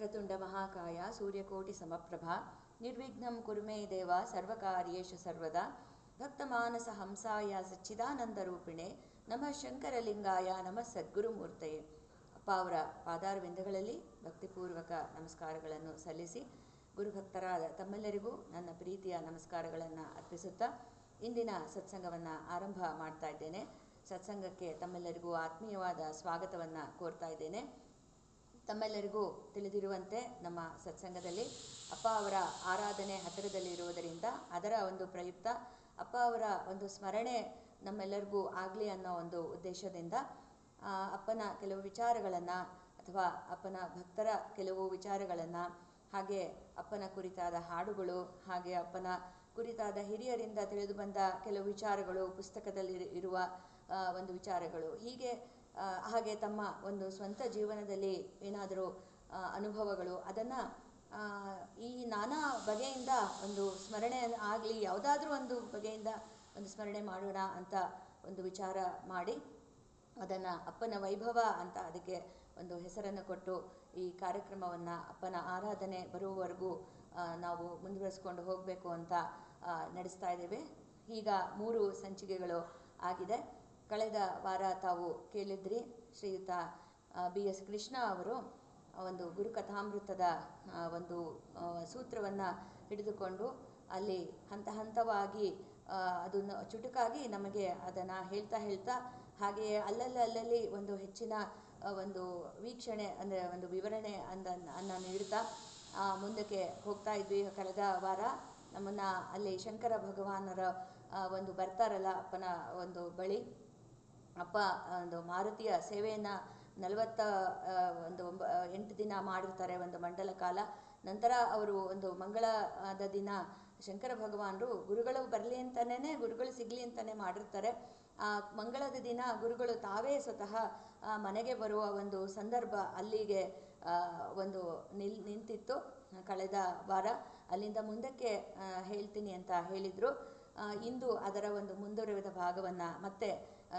ವಕ್ರತುಂಡ ಮಹಾಕಾಯ ಸೂರ್ಯಕೋಟಿ ಸಮಪ್ರಭಾ ನಿರ್ವಿಘ್ನಂ ಕುರು ಮೇ ದೇವ ಸರ್ವಕಾರ್ಯೇಷು ಸರ್ವದಾ ಭಕ್ತಮಾನಸ ಹಂಸಾಯ ಸಚ್ಚಿದಾನಂದರೂಪಿಣೆ ನಮಃ ಶಂಕರಲಿಂಗಾಯ ನಮಃ ಸದ್ಗುರುಮೂರ್ತಯೇ. ಅಪ್ಪ ಅವರ ಪಾದಾರವಿಂದಗಳಲ್ಲಿ ಭಕ್ತಿಪೂರ್ವಕ ನಮಸ್ಕಾರಗಳನ್ನು ಸಲ್ಲಿಸಿ ಗುರುಭಕ್ತರಾದ ತಮ್ಮೆಲ್ಲರಿಗೂ ನನ್ನ ಪ್ರೀತಿಯ ನಮಸ್ಕಾರಗಳನ್ನು ಅರ್ಪಿಸುತ್ತಾ ಇಂದಿನ ಸತ್ಸಂಗವನ್ನು ಆರಂಭ ಮಾಡ್ತಾ ಇದ್ದೇನೆ. ಸತ್ಸಂಗಕ್ಕೆ ತಮ್ಮೆಲ್ಲರಿಗೂ ಆತ್ಮೀಯವಾದ ಸ್ವಾಗತವನ್ನು ಕೋರ್ತಾ ಇದ್ದೇನೆ. ತಮ್ಮೆಲ್ಲರಿಗೂ ತಿಳಿದಿರುವಂತೆ ನಮ್ಮ ಸತ್ಸಂಗದಲ್ಲಿ ಅಪ್ಪ ಅವರ ಆರಾಧನೆ ಹತ್ತಿರದಲ್ಲಿರುವುದರಿಂದ ಅದರ ಒಂದು ಪ್ರಯುಕ್ತ ಅಪ್ಪ ಅವರ ಒಂದು ಸ್ಮರಣೆ ನಮ್ಮೆಲ್ಲರಿಗೂ ಆಗಲಿ ಅನ್ನೋ ಒಂದು ಉದ್ದೇಶದಿಂದ ಅಪ್ಪನ ಕೆಲವು ವಿಚಾರಗಳನ್ನು ಅಥವಾ ಅಪ್ಪನ ಭಕ್ತರ ಕೆಲವು ವಿಚಾರಗಳನ್ನು, ಹಾಗೆ ಅಪ್ಪನ ಕುರಿತಾದ ಹಾಡುಗಳು, ಹಾಗೆ ಅಪ್ಪನ ಕುರಿತಾದ ಹಿರಿಯರಿಂದ ತಿಳಿದು ಬಂದ ಕೆಲವು ವಿಚಾರಗಳು, ಪುಸ್ತಕದಲ್ಲಿ ಇರುವ ಒಂದು ವಿಚಾರಗಳು, ಹಾಗೆ ತಮ್ಮ ಒಂದು ಸ್ವಂತ ಜೀವನದಲ್ಲಿ ಏನಾದರೂ ಅನುಭವಗಳು, ಅದನ್ನು ಈ ನಾನಾ ಬಗೆಯಿಂದ ಒಂದು ಸ್ಮರಣೆ ಆಗಲಿ, ಯಾವುದಾದ್ರೂ ಒಂದು ಬಗೆಯಿಂದ ಒಂದು ಸ್ಮರಣೆ ಮಾಡೋಣ ಅಂತ ಒಂದು ವಿಚಾರ ಮಾಡಿ ಅದನ್ನು ಅಪ್ಪನ ವೈಭವ ಅಂತ ಅದಕ್ಕೆ ಒಂದು ಹೆಸರನ್ನು ಕೊಟ್ಟು ಈ ಕಾರ್ಯಕ್ರಮವನ್ನು ಅಪ್ಪನ ಆರಾಧನೆ ಬರುವವರೆಗೂ ನಾವು ಮುಂದುವರಿಸ್ಕೊಂಡು ಹೋಗಬೇಕು ಅಂತ ನಡೆಸ್ತಾ ಇದ್ದೇವೆ. ಈಗ 3 ಸಂಚಿಕೆಗಳು ಆಗಿದೆ. ಕಳೆದ ವಾರ ತಾವು ಕೇಳಿದ್ರಿ, ಶ್ರೀಯುತ BS ಕೃಷ್ಣ ಅವರು ಒಂದು ಗುರುಕಥಾಮೃತದ ಒಂದು ಸೂತ್ರವನ್ನು ಹಿಡಿದುಕೊಂಡು ಅಲ್ಲಿ ಹಂತ ಹಂತವಾಗಿ ಅದನ್ನು ಚುಟುಕಾಗಿ ನಮಗೆ ಅದನ್ನು ಹೇಳ್ತಾ ಹಾಗೆಯೇ ಅಲ್ಲಲ್ಲಿ ಒಂದು ಹೆಚ್ಚಿನ ಒಂದು ವೀಕ್ಷಣೆ ಅಂದರೆ ಒಂದು ವಿವರಣೆ ಅನ್ನು ನೀಡ್ತಾ ಮುಂದಕ್ಕೆ ಹೋಗ್ತಾ ಇದ್ವಿ. ಕಳೆದ ವಾರ ನಮ್ಮನ್ನು ಅಲ್ಲಿ ಶಂಕರ ಭಗವಾನರ ಒಂದು ಬರ್ತಾರಲ್ಲ ಅಪ್ಪನ ಒಂದು ಬಳಿ, ಅಪ್ಪ ಒಂದು ಮಾರುತಿಯ ಸೇವೆಯನ್ನು 48 ದಿನ ಮಾಡಿರ್ತಾರೆ, ಒಂದು ಮಂಡಲ ಕಾಲ. ನಂತರ ಅವರು ಒಂದು ಮಂಗಳದ ದಿನ ಶಂಕರ ಭಗವಾನರು ಗುರುಗಳು ಬರಲಿ ಅಂತಲೇ, ಗುರುಗಳು ಸಿಗಲಿ ಅಂತಲೇ ಮಾಡಿರ್ತಾರೆ. ಆ ಮಂಗಳದ ದಿನ ಗುರುಗಳು ತಾವೇ ಸ್ವತಃ ಮನೆಗೆ ಬರುವ ಒಂದು ಸಂದರ್ಭ ಅಲ್ಲಿಗೆ ಒಂದು ನಿಂತಿತ್ತು ಕಳೆದ ವಾರ. ಅಲ್ಲಿಂದ ಮುಂದಕ್ಕೆ ಹೇಳ್ತೀನಿ ಅಂತ ಹೇಳಿದರು. ಇಂದು ಅದರ ಒಂದು ಮುಂದುವರೆದ ಭಾಗವನ್ನು ಮತ್ತೆ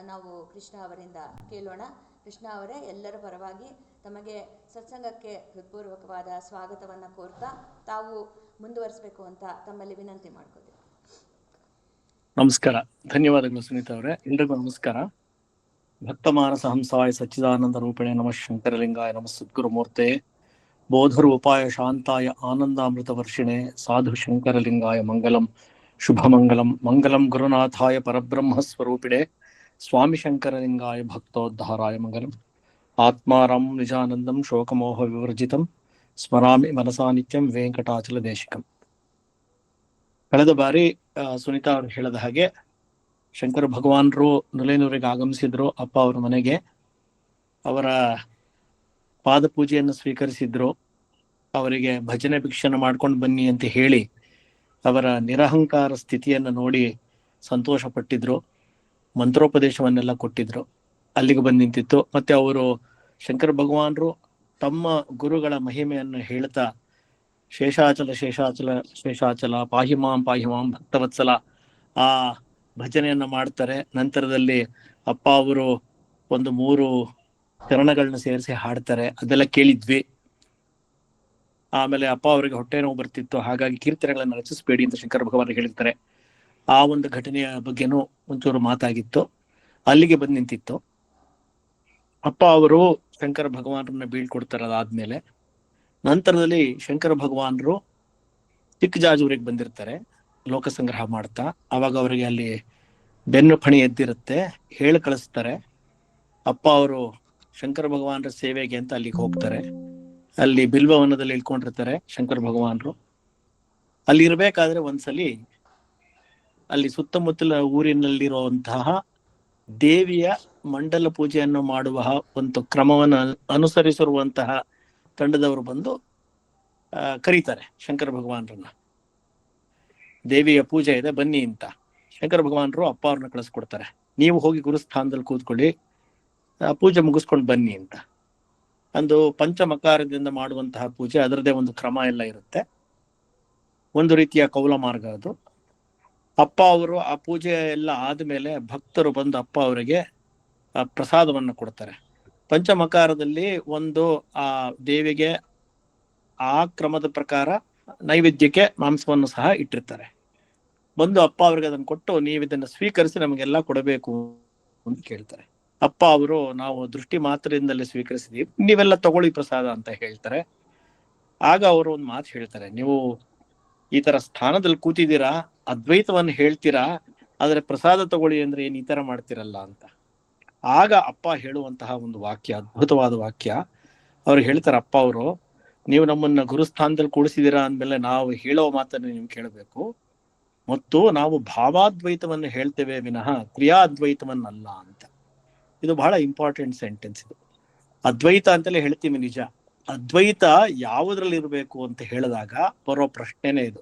ನಾವು ಕೃಷ್ಣ ಅವರಿಂದ ಕೇಳೋಣ. ಕೃಷ್ಣ ಅವರೇ, ಎಲ್ಲರ ಪರವಾಗಿ ತಮಗೆ ಸತ್ಸಂಗಕ್ಕೆ ಹೃತ್ಪೂರ್ವಕವಾದ ಸ್ವಾಗತವನ್ನು ಕೋರ್ತಾ ತಾವು ಮುಂದುವರಿಸಬೇಕು ಅಂತ ತಮ್ಮಲ್ಲಿ ವಿನಂತಿ ಮಾಡ್ಕೋತೀವಿ. ನಮಸ್ಕಾರ, ಧನ್ಯವಾದಗಳು ಸುನೀತಾ ಅವರೇ. ಎಲ್ರಿಗೂ ನಮಸ್ಕಾರ. ಭಕ್ತಮಾನಸ ಹಂಸಾಯ ಸಚ್ಚಿದಾನಂದ ರೂಪಿಣೆ ನಮಃ ಶಂಕರಲಿಂಗಾಯ ನಮಃ ಸದ್ಗುರುಮೂರ್ತೆ ಬೋಧರೂಪಾಯ ಶಾಂತಾಯ ಆನಂದಾಮೃತ ವರ್ಷಿಣೆ ಸಾಧು ಶಂಕರಲಿಂಗಾಯ ಮಂಗಲಂ ಶುಭಮಂಗಲಂ ಮಂಗಲಂ ಗುರುನಾಥಾಯ ಪರಬ್ರಹ್ಮ ಸ್ವರೂಪಿಣೆ ಸ್ವಾಮಿ ಶಂಕರಲಿಂಗಾಯ ಭಕ್ತೋದ್ಧಾರಾಯ ಮಂಗಲಂ. ಆತ್ಮಾರಾಂ ನಿಜಾನಂದಂ ಶೋಕಮೋಹ ವಿವರ್ಜಿತಂ ಸ್ಮರಾಮಿ ಮನಸಾ ನಿತ್ಯಂ ವೆಂಕಟಾಚಲ ದೇಶಿಕಂ. ಕಳೆದ ಬಾರಿ ಸುನೀತಾ ಅವರು ಹೇಳಿದ ಹಾಗೆ ಶಂಕರ ಭಗವಾನರು ನುಲೇನೂರಿಗೆ ಆಗಮಿಸಿದ್ರು. ಅಪ್ಪ ಅವರ ಮನೆಗೆ ಅವರ ಪಾದ ಪೂಜೆಯನ್ನು ಸ್ವೀಕರಿಸಿದ್ರು. ಅವರಿಗೆ ಭಜನೆ ಭಿಕ್ಷಣ ಮಾಡ್ಕೊಂಡು ಬನ್ನಿ ಅಂತ ಹೇಳಿ ಅವರ ನಿರಹಂಕಾರ ಸ್ಥಿತಿಯನ್ನು ನೋಡಿ ಸಂತೋಷ ಪಟ್ಟಿದ್ರು. ಮಂತ್ರೋಪದೇಶವನ್ನೆಲ್ಲ ಕೊಟ್ಟಿದ್ರು. ಅಲ್ಲಿಗೆ ಬಂದು ನಿಂತಿತ್ತು. ಮತ್ತೆ ಅವರು ಶಂಕರ ಭಗವಾನರು ತಮ್ಮ ಗುರುಗಳ ಮಹಿಮೆಯನ್ನು ಹೇಳ್ತಾ ಶೇಷಾಚಲ ಶೇಷಾಚಲ ಶೇಷಾಚಲ ಪಾಹಿಮಾಂ ಪಾಹಿಮಾಂ ಭಕ್ತವತ್ಸಲ ಆ ಭಜನೆಯನ್ನ ಮಾಡ್ತಾರೆ. ನಂತರದಲ್ಲಿ ಅಪ್ಪ ಅವರು ಒಂದು 3 ಚರಣಗಳನ್ನ ಸೇರಿಸಿ ಹಾಡ್ತಾರೆ. ಅದೆಲ್ಲ ಕೇಳಿದ್ವಿ. ಆಮೇಲೆ ಅಪ್ಪ ಅವರಿಗೆ ಹೊಟ್ಟೆ ನೋವು ಬರ್ತಿತ್ತು, ಹಾಗಾಗಿ ಕೀರ್ತನೆಗಳನ್ನು ರಚಿಸಬೇಡಿ ಅಂತ ಶಂಕರ ಭಗವಾನ್ ಹೇಳಿರ್ತಾರೆ. ಆ ಒಂದು ಘಟನೆಯ ಬಗ್ಗೆನೂ ಒಂಚೂರು ಮಾತಾಗಿತ್ತು. ಅಲ್ಲಿಗೆ ಬಂದು ನಿಂತಿತ್ತು. ಅಪ್ಪ ಅವರು ಶಂಕರ ಭಗವಾನರನ್ನ ಬೀಳ್ಕೊಡ್ತಾರೆ. ಅದಾದ್ಮೇಲೆ ನಂತರದಲ್ಲಿ ಶಂಕರ ಭಗವಾನರು ಚಿಕ್ಕಜಾಜೂರಿಗೆ ಬಂದಿರ್ತಾರೆ ಲೋಕ ಸಂಗ್ರಹ ಮಾಡ್ತಾ. ಅವಾಗ ಅವರಿಗೆ ಅಲ್ಲಿ ಬೆನ್ನು ಫಣಿ ಎದ್ದಿರುತ್ತೆ, ಹೇಳಿ ಕಳಿಸ್ತಾರೆ. ಅಪ್ಪ ಅವರು ಶಂಕರ ಭಗವಾನರ ಸೇವೆಗೆ ಅಂತ ಅಲ್ಲಿಗೆ ಹೋಗ್ತಾರೆ. ಅಲ್ಲಿ ಬಿಲ್ವವನದಲ್ಲಿ ಇಳ್ಕೊಂಡಿರ್ತಾರೆ ಶಂಕರ ಭಗವಾನರು. ಅಲ್ಲಿ ಇರ್ಬೇಕಾದ್ರೆ ಒಂದ್ಸಲಿ ಅಲ್ಲಿ ಸುತ್ತಮುತ್ತಲ ಊರಿನಲ್ಲಿರುವಂತಹ ದೇವಿಯ ಮಂಡಲ ಪೂಜೆಯನ್ನು ಮಾಡುವ ಒಂದು ಕ್ರಮವನ್ನು ಅನುಸರಿಸಿರುವಂತಹ ತಂಡದವರು ಬಂದು ಕರೀತಾರೆ ಶಂಕರ ಭಗವಾನರನ್ನ. ದೇವಿಯ ಪೂಜೆ ಇದೆ ಬನ್ನಿ ಅಂತ. ಶಂಕರ ಭಗವಾನರು ಅಪ್ಪ ಅವ್ರನ್ನ ಕಳಿಸ್ಕೊಡ್ತಾರೆ. ನೀವು ಹೋಗಿ ಗುರುಸ್ಥಾನದಲ್ಲಿ ಕೂತ್ಕೊಳ್ಳಿ, ಪೂಜೆ ಮುಗಿಸ್ಕೊಂಡು ಬನ್ನಿ ಅಂತ. ಒಂದು ಪಂಚಮಕಾರದಿಂದ ಮಾಡುವಂತಹ ಪೂಜೆ, ಅದರದೇ ಒಂದು ಕ್ರಮ ಎಲ್ಲ ಇರುತ್ತೆ. ಒಂದು ರೀತಿಯ ಕೌಲ ಮಾರ್ಗ ಅದು. ಅಪ್ಪ ಅವರು ಆ ಪೂಜೆ ಎಲ್ಲ ಆದ್ಮೇಲೆ ಭಕ್ತರು ಬಂದು ಅಪ್ಪ ಅವರಿಗೆ ಪ್ರಸಾದವನ್ನು ಕೊಡ್ತಾರೆ. ಪಂಚಮಕಾರದಲ್ಲಿ ಒಂದು ಆ ದೇವಿಗೆ ಆ ಕ್ರಮದ ಪ್ರಕಾರ ನೈವೇದ್ಯಕ್ಕೆ ಮಾಂಸವನ್ನು ಸಹ ಇಟ್ಟಿರ್ತಾರೆ. ಬಂದು ಅಪ್ಪ ಅವ್ರಿಗೆ ಅದನ್ನು ಕೊಟ್ಟು, ನೀವು ಇದನ್ನ ಸ್ವೀಕರಿಸಿ ನಮಗೆಲ್ಲ ಕೊಡಬೇಕು ಅಂತ ಕೇಳ್ತಾರೆ. ಅಪ್ಪ ಅವರು, ನಾವು ದೃಷ್ಟಿ ಮಾತ್ರದಿಂದಲೇ ಸ್ವೀಕರಿಸಿದೀವಿ, ನೀವೆಲ್ಲ ತಗೊಳ್ಳಿ ಪ್ರಸಾದ ಅಂತ ಹೇಳ್ತಾರೆ. ಆಗ ಅವರು ಒಂದು ಮಾತು ಹೇಳ್ತಾರೆ, ನೀವು ಈ ತರ ಸ್ಥಾನದಲ್ಲಿ ಕೂತಿದ್ದೀರಾ, ಅದ್ವೈತವನ್ನು ಹೇಳ್ತೀರಾ, ಆದ್ರೆ ಪ್ರಸಾದ ತಗೊಳ್ಳಿ ಅಂದ್ರೆ ಏನ್ ಈ ತರ ಮಾಡ್ತಿರಲ್ಲ ಅಂತ. ಆಗ ಅಪ್ಪ ಹೇಳುವಂತಹ ಒಂದು ವಾಕ್ಯ, ಅದ್ಭುತವಾದ ವಾಕ್ಯ. ಅವ್ರು ಹೇಳ್ತಾರೆ, ಅಪ್ಪ ಅವರು, ನೀವು ನಮ್ಮನ್ನ ಗುರುಸ್ಥಾನದಲ್ಲಿ ಕೂಡಿಸಿದೀರಾ ಅಂದ್ಮೇಲೆ ನಾವು ಹೇಳೋ ಮಾತನ್ನು ನೀವು ಕೇಳಬೇಕು, ಮತ್ತು ನಾವು ಭಾವಾದ್ವೈತವನ್ನು ಹೇಳ್ತೇವೆ ವಿನಃ ಕ್ರಿಯಾದ್ವೈತವನ್ನಲ್ಲ ಅಂತ. ಇದು ಬಹಳ ಇಂಪಾರ್ಟೆಂಟ್ ಸೆಂಟೆನ್ಸ್ ಇದು. ಅದ್ವೈತ ಅಂತಲೇ ಹೇಳ್ತೀವಿ ನಿಜ, ಅದ್ವೈತ ಯಾವುದ್ರಲ್ಲಿ ಇರಬೇಕು ಅಂತ ಹೇಳಿದಾಗ ಬರೋ ಪ್ರಶ್ನೆನೇ ಇದು.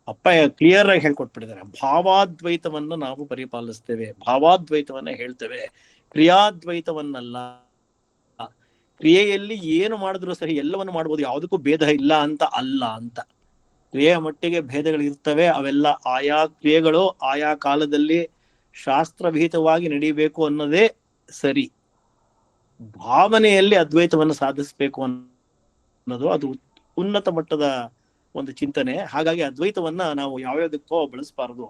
ಅಪ್ಪ ಕ್ಲಿಯರ್ ಆಗಿ ಹೇಳ್ಕೊಟ್ಬಿಟ್ಟಿದ್ದಾರೆ, ಭಾವಾದ್ವೈತವನ್ನು ನಾವು ಪರಿಪಾಲಿಸ್ತೇವೆ, ಭಾವಾದ್ವೈತವನ್ನ ಹೇಳ್ತೇವೆ, ಕ್ರಿಯಾದ್ವೈತವನ್ನಲ್ಲ. ಕ್ರಿಯೆಯಲ್ಲಿ ಏನು ಮಾಡಿದ್ರು ಸರಿ, ಎಲ್ಲವನ್ನು ಮಾಡ್ಬೋದು, ಯಾವುದಕ್ಕೂ ಭೇದ ಇಲ್ಲ ಅಂತ ಅಲ್ಲ ಅಂತ. ಕ್ರಿಯೆಯ ಮಟ್ಟಿಗೆ ಭೇದಗಳು ಇರ್ತವೆ, ಅವೆಲ್ಲ ಆಯಾ ಕ್ರಿಯೆಗಳು ಆಯಾ ಕಾಲದಲ್ಲಿ ಶಾಸ್ತ್ರವಿಹಿತವಾಗಿ ನಡೀಬೇಕು ಅನ್ನೋದೇ ಸರಿ. ಭಾವನೆಯಲ್ಲಿ ಅದ್ವೈತವನ್ನು ಸಾಧಿಸ್ಬೇಕು ಅನ್ನೋದು ಅದು ಉನ್ನತ ಮಟ್ಟದ ಒಂದು ಚಿಂತನೆ. ಹಾಗಾಗಿ ಅದ್ವೈತವನ್ನ ನಾವು ಯಾವ್ಯಾವುದಕ್ಕೋ ಬಳಸಬಾರದು.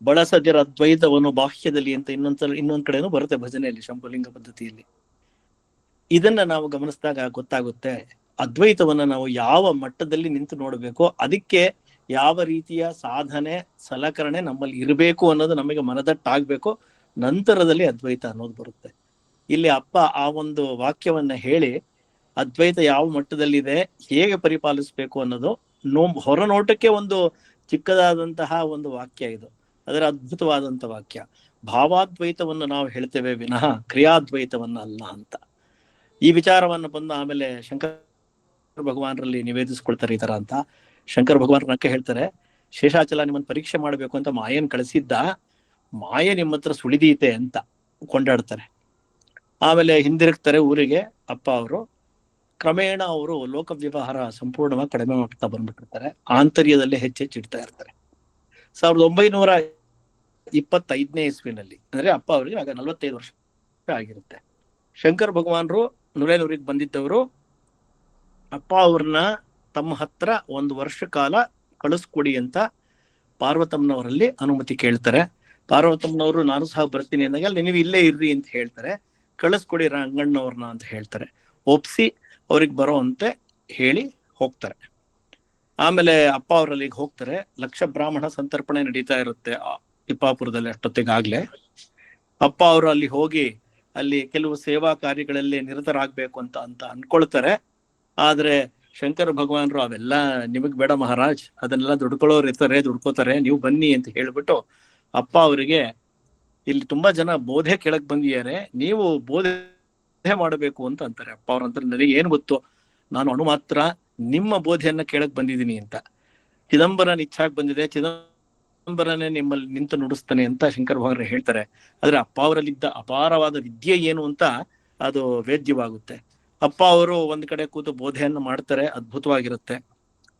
ಬಳಸದಿರ ಅದ್ವೈತವನ್ನು ಬಾಹ್ಯದಲ್ಲಿ ಅಂತ ಇನ್ನೊಂದ್ ಕಡೆನೂ ಬರುತ್ತೆ ಭಜನೆಯಲ್ಲಿ, ಶಂಭುಲಿಂಗ ಪದ್ಧತಿಯಲ್ಲಿ. ಇದನ್ನ ನಾವು ಗಮನಿಸಿದಾಗ ಗೊತ್ತಾಗುತ್ತೆ, ಅದ್ವೈತವನ್ನ ನಾವು ಯಾವ ಮಟ್ಟದಲ್ಲಿ ನಿಂತು ನೋಡಬೇಕು, ಅದಕ್ಕೆ ಯಾವ ರೀತಿಯ ಸಾಧನೆ ಸಲಕರಣೆ ನಮ್ಮಲ್ಲಿ ಇರಬೇಕು ಅನ್ನೋದು ನಮಗೆ ಮನದಟ್ಟಾಗ್ಬೇಕು. ನಂತರದಲ್ಲಿ ಅದ್ವೈತ ಅನ್ನೋದು ಬರುತ್ತೆ. ಇಲ್ಲಿ ಅಪ್ಪ ಆ ಒಂದು ವಾಕ್ಯವನ್ನ ಹೇಳಿ, ಅದ್ವೈತ ಯಾವ ಮಟ್ಟದಲ್ಲಿದೆ, ಹೇಗೆ ಪರಿಪಾಲಿಸ್ಬೇಕು ಅನ್ನೋದು ಹೊರ ನೋಟಕ್ಕೆ ಒಂದು ಚಿಕ್ಕದಾದಂತಹ ಒಂದು ವಾಕ್ಯ ಇದು, ಅದರ ಅದ್ಭುತವಾದಂತ ವಾಕ್ಯ. ಭಾವಾದ್ವೈತವನ್ನು ನಾವು ಹೇಳ್ತೇವೆ ವಿನಃ ಕ್ರಿಯಾದ್ವೈತವನ್ನ ಅಲ್ಲ ಅಂತ. ಈ ವಿಚಾರವನ್ನು ಬಂದು ಆಮೇಲೆ ಶಂಕರ ಭಗವಾನರಲ್ಲಿ ನಿವೇದಿಸ್ಕೊಳ್ತಾರೆ ಈ ತರ ಅಂತ. ಶಂಕರ ಭಗವಾನರಕ್ಕೆ ಹೇಳ್ತಾರೆ, ಶೇಷಾಚಲ ನಿಮ್ಮನ್ನು ಪರೀಕ್ಷೆ ಮಾಡಬೇಕು ಅಂತ ಮಾಯನ್ ಕಳಿಸಿದ್ದ, ಮಾಯೆ ನಿಮ್ಮ ಹತ್ರ ಸುಳಿದೀತೆ ಅಂತ ಕೊಂಡಾಡ್ತಾರೆ. ಆಮೇಲೆ ಹಿಂದಿರುಗ್ತಾರೆ ಊರಿಗೆ. ಅಪ್ಪ ಅವರು ಕ್ರಮೇಣ ಅವರು ಲೋಕ ವ್ಯವಹಾರ ಸಂಪೂರ್ಣವಾಗಿ ಕಡಿಮೆ ಮಾಡ್ತಾ ಬಂದ್ಬಿಟ್ಟಿರ್ತಾರೆ, ಆಂತರ್ಯದಲ್ಲೇ ಹೆಚ್ಚೆಚ್ಚಿಡ್ತಾ ಇರ್ತಾರೆ. 1925ನೇ ಇಸ್ವಿನಲ್ಲಿ, ಅಂದ್ರೆ ಅಪ್ಪ ಅವರಿಗೆ ಆಗ 45 ವರ್ಷ ಆಗಿರುತ್ತೆ. ಶಂಕರ ಭಗವಾನರು ನುರೇನೂರಿಗೆ ಬಂದಿದ್ದವರು ಅಪ್ಪ ಅವ್ರನ್ನ ತಮ್ಮ ಹತ್ರ 1 ವರ್ಷ ಕಾಲ ಕಳಿಸ್ಕೊಡಿ ಅಂತ ಪಾರ್ವತಮ್ಮನವರಲ್ಲಿ ಅನುಮತಿ ಕೇಳ್ತಾರೆ. ಪಾರ್ವತಮ್ಮನವರು ನಾನು ಸಹ ಬರ್ತೀನಿ ಅಂದಾಗ, ಅಲ್ಲಿ ನೀವು ಇಲ್ಲೇ ಇರ್ರಿ ಅಂತ ಹೇಳ್ತಾರೆ. ಕಳಿಸ್ಕೊಡಿ ರಂಗಣ್ಣವ್ರನ್ನ ಅಂತ ಹೇಳ್ತಾರೆ. ಒಪ್ಸಿ ಅವ್ರಿಗೆ ಬರೋ ಅಂತೆ ಹೇಳಿ ಹೋಗ್ತಾರೆ. ಆಮೇಲೆ ಅಪ್ಪ ಅವರಲ್ಲಿಗೆ ಹೋಗ್ತಾರೆ. ಲಕ್ಷ ಬ್ರಾಹ್ಮಣ ಸಂತರ್ಪಣೆ ನಡೀತಾ ಇರುತ್ತೆ ತಿಪ್ಪಾಪುರದಲ್ಲಿ ಅಷ್ಟೊತ್ತಿಗಾಗ್ಲೆ. ಅಪ್ಪ ಅವರು ಅಲ್ಲಿ ಹೋಗಿ ಅಲ್ಲಿ ಕೆಲವು ಸೇವಾ ಕಾರ್ಯಗಳಲ್ಲಿ ನಿರತರಾಗ್ಬೇಕು ಅಂತ ಅನ್ಕೊಳ್ತಾರೆ. ಆದ್ರೆ ಶಂಕರ ಭಗವಾನರು, ಅವೆಲ್ಲ ನಿಮಗ್ ಬೇಡ ಮಹಾರಾಜ್, ಅದನ್ನೆಲ್ಲ ದುಡ್ಕೊಳ್ಳೋರು ಇರ್ತಾರೆ, ದುಡ್ಕೋತಾರೆ, ನೀವು ಬನ್ನಿ ಅಂತ ಹೇಳ್ಬಿಟ್ಟು ಅಪ್ಪ ಅವರಿಗೆ, ಇಲ್ಲಿ ತುಂಬಾ ಜನ ಬೋಧೆ ಕೆಳಗ್ ಬಂದಿದ್ದಾರೆ, ನೀವು ಬೋಧೆ ಮಾಡಬೇಕು ಅಂತ ಅಂತಾರೆ. ಅಪ್ಪ ಅವ್ರಂತಾರೆ, ನನಗೆ ಏನ್ ಗೊತ್ತು, ನಾನು ಅಣು ಮಾತ್ರ, ನಿಮ್ಮ ಬೋಧೆಯನ್ನ ಕೇಳಕ್ ಬಂದಿದ್ದೀನಿ ಅಂತ. ಚಿದಂಬರನ ಇಚ್ಛಾಗ್ ಬಂದಿದೆ, ಚಿದಂಬರನೇ ನಿಮ್ಮಲ್ಲಿ ನಿಂತು ನುಡಿಸ್ತಾನೆ ಅಂತ ಶಂಕರ ಭಗವಾನರು ಹೇಳ್ತಾರೆ. ಆದ್ರೆ ಅಪ್ಪ ಅವರಲ್ಲಿದ್ದ ಅಪಾರವಾದ ವಿದ್ಯೆ ಏನು ಅಂತ ಅದು ವೇದ್ಯವಾಗುತ್ತೆ. ಅಪ್ಪ ಅವರು ಒಂದ್ ಕಡೆ ಕೂತು ಬೋಧೆಯನ್ನು ಮಾಡ್ತಾರೆ, ಅದ್ಭುತವಾಗಿರುತ್ತೆ.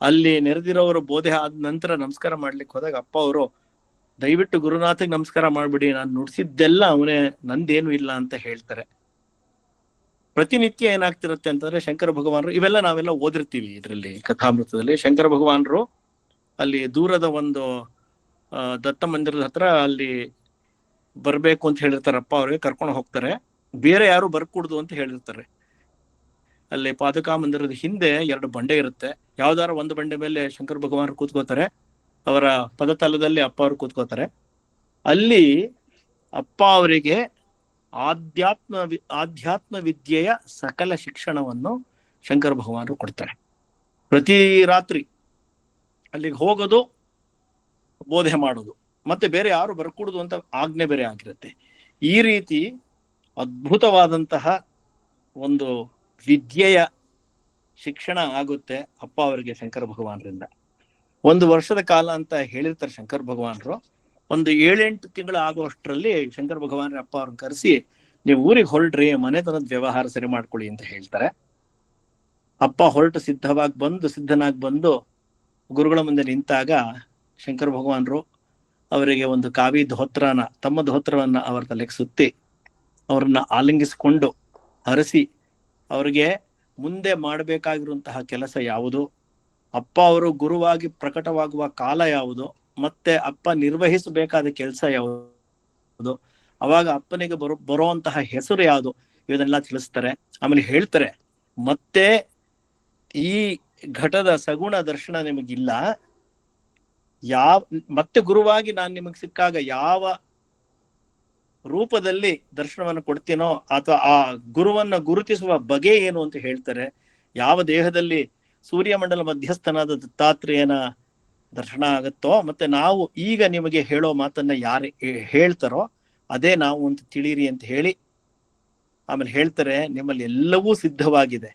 ಅಲ್ಲಿ ನೆರೆದಿರೋರು ಬೋಧೆ ಆದ ನಂತರ ನಮಸ್ಕಾರ ಮಾಡ್ಲಿಕ್ಕೆ ಹೋದಾಗ ಅಪ್ಪ ಅವರು, ದಯವಿಟ್ಟು ಗುರುನಾಥಿಗೆ ನಮಸ್ಕಾರ ಮಾಡ್ಬಿಡಿ, ನಾನು ನುಡಿಸಿದ್ದೆಲ್ಲ ಅವನೇ, ನಂದೇನು ಇಲ್ಲ ಅಂತ ಹೇಳ್ತಾರೆ. ಪ್ರತಿನಿತ್ಯ ಏನಾಗ್ತಿರುತ್ತೆ ಅಂತಂದ್ರೆ, ಶಂಕರ ಭಗವಾನರು, ಇವೆಲ್ಲ ನಾವೆಲ್ಲ ಓದಿರ್ತೀವಿ ಇದರಲ್ಲಿ ಕಥಾಮೃತದಲ್ಲಿ. ಶಂಕರ ಭಗವಾನರು ಅಲ್ಲಿ ದೂರದ ಒಂದು ದತ್ತ ಮಂದಿರದ ಹತ್ರ ಅಲ್ಲಿ ಬರ್ಬೇಕು ಅಂತ ಹೇಳಿರ್ತಾರೆ. ಅಪ್ಪ ಅವ್ರಿಗೆ ಕರ್ಕೊಂಡು ಹೋಗ್ತಾರೆ. ಬೇರೆ ಯಾರು ಬರ್ಕೂಡ್ದು ಅಂತ ಹೇಳಿರ್ತಾರೆ. ಅಲ್ಲಿ ಪಾದುಕಾ ಮಂದಿರದ ಹಿಂದೆ 2 ಬಂಡೆ ಇರುತ್ತೆ. ಯಾವ್ದಾರ ಒಂದು ಬಂಡೆ ಮೇಲೆ ಶಂಕರ ಭಗವಾನರು ಕೂತ್ಕೋತಾರೆ, ಅವರ ಪದತಲದಲ್ಲಿ ಅಪ್ಪ ಅವರು ಕೂತ್ಕೋತಾರೆ. ಅಲ್ಲಿ ಅಪ್ಪ ಅವರಿಗೆ ಆಧ್ಯಾತ್ಮ ವಿದ್ಯೆಯ ಸಕಲ ಶಿಕ್ಷಣವನ್ನು ಶಂಕರ ಭಗವಾನರು ಕೊಡ್ತಾರೆ. ಪ್ರತಿ ರಾತ್ರಿ ಅಲ್ಲಿಗೆ ಹೋಗೋದು, ಬೋಧೆ ಮಾಡೋದು, ಮತ್ತೆ ಬೇರೆ ಯಾರು ಬರ್ಕೂಡುದು ಅಂತ ಆಜ್ಞೆ ಬೇರೆ ಆಗಿರುತ್ತೆ. ಈ ರೀತಿ ಅದ್ಭುತವಾದಂತಹ ಒಂದು ವಿದ್ಯೆಯ ಶಿಕ್ಷಣ ಆಗುತ್ತೆ ಅಪ್ಪ ಅವರಿಗೆ ಶಂಕರ ಭಗವಾನರಿಂದ. 1 ವರ್ಷದ ಕಾಲ ಅಂತ ಹೇಳಿರ್ತಾರೆ ಶಂಕರ ಭಗವಾನರು. ಒಂದು 7-8 ತಿಂಗಳು ಆಗುವಷ್ಟರಲ್ಲಿ ಶಂಕರ ಭಗವಾನ್ ಅಪ್ಪ ಅವ್ರನ್ನ ಕರೆಸಿ, ನೀವು ಊರಿಗೆ ಹೊರಡ್ರಿ, ಮನೆತನದ ವ್ಯವಹಾರ ಸರಿ ಮಾಡ್ಕೊಳ್ಳಿ ಅಂತ ಹೇಳ್ತಾರೆ. ಅಪ್ಪ ಹೊರಟು ಸಿದ್ಧನಾಗಿ ಬಂದು ಗುರುಗಳ ಮುಂದೆ ನಿಂತಾಗ ಶಂಕರ ಭಗವಾನರು ಅವರಿಗೆ ಒಂದು ಕಾವಿ ಧೋತ್ರನ, ತಮ್ಮ ಧೋತ್ರವನ್ನ ಅವರ ತಲೆಗೆ ಸುತ್ತಿ ಅವರನ್ನ ಆಲಿಂಗಿಸಿಕೊಂಡು ಹರಸಿ, ಅವರಿಗೆ ಮುಂದೆ ಮಾಡಬೇಕಾಗಿರುವಂತಹ ಕೆಲಸ ಯಾವುದು, ಅಪ್ಪ ಅವರು ಗುರುವಾಗಿ ಪ್ರಕಟವಾಗುವ ಕಾಲ ಯಾವುದು, ಮತ್ತೆ ಅಪ್ಪ ನಿರ್ವಹಿಸಬೇಕಾದ ಕೆಲಸ ಯಾವುದು, ಅವಾಗ ಅಪ್ಪನಿಗೆ ಬರುವಂತಹ ಹೆಸರು ಯಾವುದು, ಇವನ್ನೆಲ್ಲ ತಿಳಿಸ್ತಾರೆ. ಆಮೇಲೆ ಹೇಳ್ತಾರೆ, ಮತ್ತೆ ಈ ಘಟದ ಸಗುಣ ದರ್ಶನ ನಿಮಗಿಲ್ಲ, ಮತ್ತೆ ಗುರುವಾಗಿ ನಾನು ನಿಮಗೆ ಸಿಕ್ಕಾಗ ಯಾವ ರೂಪದಲ್ಲಿ ದರ್ಶನವನ್ನು ಕೊಡ್ತೀನೋ ಅಥವಾ ಆ ಗುರುವನ್ನ ಗುರುತಿಸುವ ಬಗೆ ಏನು ಅಂತ ಹೇಳ್ತಾರೆ. ಯಾವ ದೇಹದಲ್ಲಿ ಸೂರ್ಯಮಂಡಲ ಮಧ್ಯಸ್ಥನಾದ ದತ್ತಾತ್ರೇಯನ ದರ್ಶನ ಆಗತ್ತೋ, ಮತ್ತೆ ನಾವು ಈಗ ನಿಮಗೆ ಹೇಳೋ ಮಾತನ್ನ ಯಾರು ಹೇಳ್ತಾರೋ ಅದೇ ನಾವು ಅಂತ ತಿಳಿಯಿರಿ ಅಂತ ಹೇಳಿ ಆಮೇಲೆ ಹೇಳ್ತಾರೆ, ನಿಮ್ಮಲ್ಲಿ ಎಲ್ಲವೂ ಸಿದ್ಧವಾಗಿದೆ,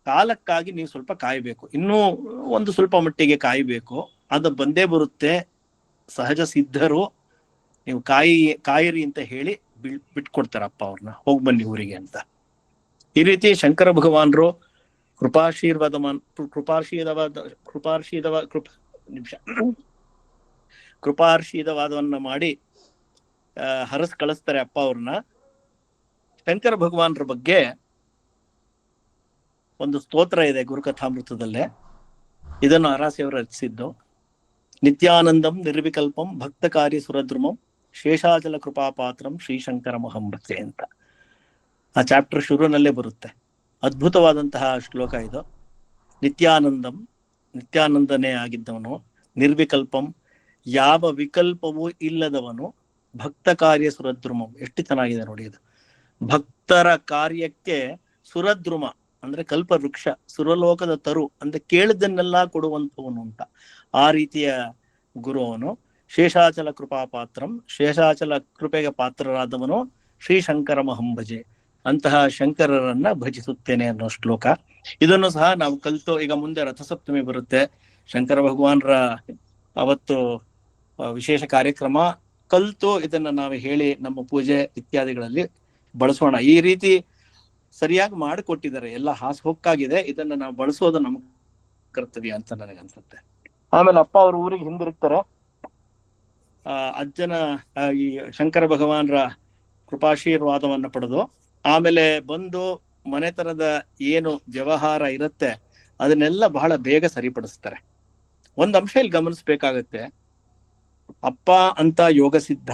ಕಾಲಕ್ಕಾಗಿ ನೀವು ಸ್ವಲ್ಪ ಕಾಯಬೇಕು, ಇನ್ನೂ ಒಂದು ಸ್ವಲ್ಪ ಮಟ್ಟಿಗೆ ಕಾಯಬೇಕು, ಅದು ಬಂದೇ ಬರುತ್ತೆ, ಸಹಜ ಸಿದ್ಧರು, ನೀವು ಕಾಯಿರಿ ಅಂತ ಹೇಳಿ ಬಿಟ್ಕೊಡ್ತಾರಪ್ಪ ಅವ್ರನ್ನ, ಹೋಗ್ ಬನ್ನಿ ಊರಿಗೆ ಅಂತ. ಈ ರೀತಿ ಶಂಕರ ಭಗವಾನರು ಕೃಪಾರ್ಷೀದವಾದವನ್ನ ಮಾಡಿ ಹರಸ್ ಕಳಿಸ್ತಾರೆ ಅಪ್ಪ ಅವ್ರನ್ನ. ಶಂಕರ ಭಗವಾನರ ಬಗ್ಗೆ ಒಂದು ಸ್ತೋತ್ರ ಇದೆ ಗುರುಕಥಾಮೃತದಲ್ಲೇ, ಇದನ್ನು ಅರಾಸಿಯವರು ರಚಿಸಿದ್ದು. ನಿತ್ಯಾನಂದಂ ನಿರ್ವಿಕಲ್ಪಂ ಭಕ್ತ ಕಾರ್ಯ ಸುರದ್ರುಮಂ ಶೇಷಾಚಲ ಕೃಪಾಪಾತ್ರಂ ಶ್ರೀಶಂಕರಮಹಂ ಭಕ್ತೆ ಅಂತ ಆ ಚಾಪ್ಟರ್ ಶುರುನಲ್ಲೇ ಬರುತ್ತೆ. ಅದ್ಭುತವಾದಂತಹ ಶ್ಲೋಕ ಇದು. ನಿತ್ಯಾನಂದಂ, ನಿತ್ಯಾನಂದನೇ ಆಗಿದ್ದವನು, ನಿರ್ವಿಕಲ್ಪಂ, ಯಾವ ವಿಕಲ್ಪವೂ ಇಲ್ಲದವನು, ಭಕ್ತ ಕಾರ್ಯ ಸುರದ್ರುಮಂ, ಎಷ್ಟು ಚೆನ್ನಾಗಿದೆ ನೋಡಿ ಇದು. ಭಕ್ತರ ಕಾರ್ಯಕ್ಕೆ ಸುರದ್ರುಮ ಅಂದ್ರೆ ಕಲ್ಪವೃಕ್ಷ, ಸುರಲೋಕದ ತರು ಅಂದ್ರೆ ಕೇಳಿದ್ದನ್ನೆಲ್ಲ ಕೊಡುವಂತವನು ಅಂತ ಆ ರೀತಿಯ ಗುರು ಅವನು. ಶೇಷಾಚಲ ಕೃಪಾಪಾತ್ರಂ, ಶೇಷಾಚಲ ಕೃಪೆಗೆ ಪಾತ್ರರಾದವನು, ಶ್ರೀಶಂಕರಮಹಂ ಭಜೆ, ಅಂತಹ ಶಂಕರರನ್ನ ಭಜಿಸುತ್ತೇನೆ ಅನ್ನೋ ಶ್ಲೋಕ. ಇದನ್ನು ಸಹ ನಾವು ಕಲಿತು, ಈಗ ಮುಂದೆ ರಥಸಪ್ತಮಿ ಬರುತ್ತೆ, ಶಂಕರ ಭಗವಾನರ ಅವತ್ತು ವಿಶೇಷ ಕಾರ್ಯಕ್ರಮ, ಕಲಿತು ಇದನ್ನ ನಾವು ಹೇಳಿ ನಮ್ಮ ಪೂಜೆ ಇತ್ಯಾದಿಗಳಲ್ಲಿ ಬಳಸೋಣ. ಈ ರೀತಿ ಸರಿಯಾಗಿ ಮಾಡಿಕೊಟ್ಟಿದ್ದಾರೆ, ಎಲ್ಲ ಹಾಸುಹೊಕ್ಕಾಗಿದೆ, ಇದನ್ನ ನಾವು ಬಳಸೋದು ನಮ್ ಕರ್ತವ್ಯ ಅಂತ ನನಗನ್ಸುತ್ತೆ. ಆಮೇಲೆ ಅಪ್ಪ ಅವ್ರ ಊರಿಗೆ ಹಿಂದಿರುಗ್ತಾರೆ. ಅಜ್ಜನ ಈ ಶಂಕರ ಭಗವಾನರ ಕೃಪಾಶೀರ್ವಾದವನ್ನ ಪಡೆದು ಆಮೇಲೆ ಬಂದು ಮನೆತನದ ಏನು ವ್ಯವಹಾರ ಇರುತ್ತೆ ಅದನ್ನೆಲ್ಲ ಬಹಳ ಬೇಗ ಸರಿಪಡಿಸ್ತಾರೆ. ಒಂದ್ ಅಂಶ ಇಲ್ಲಿ ಗಮನಿಸ್ಬೇಕಾಗತ್ತೆ, ಅಪ್ಪ ಅಂತ ಯೋಗ ಸಿದ್ಧ,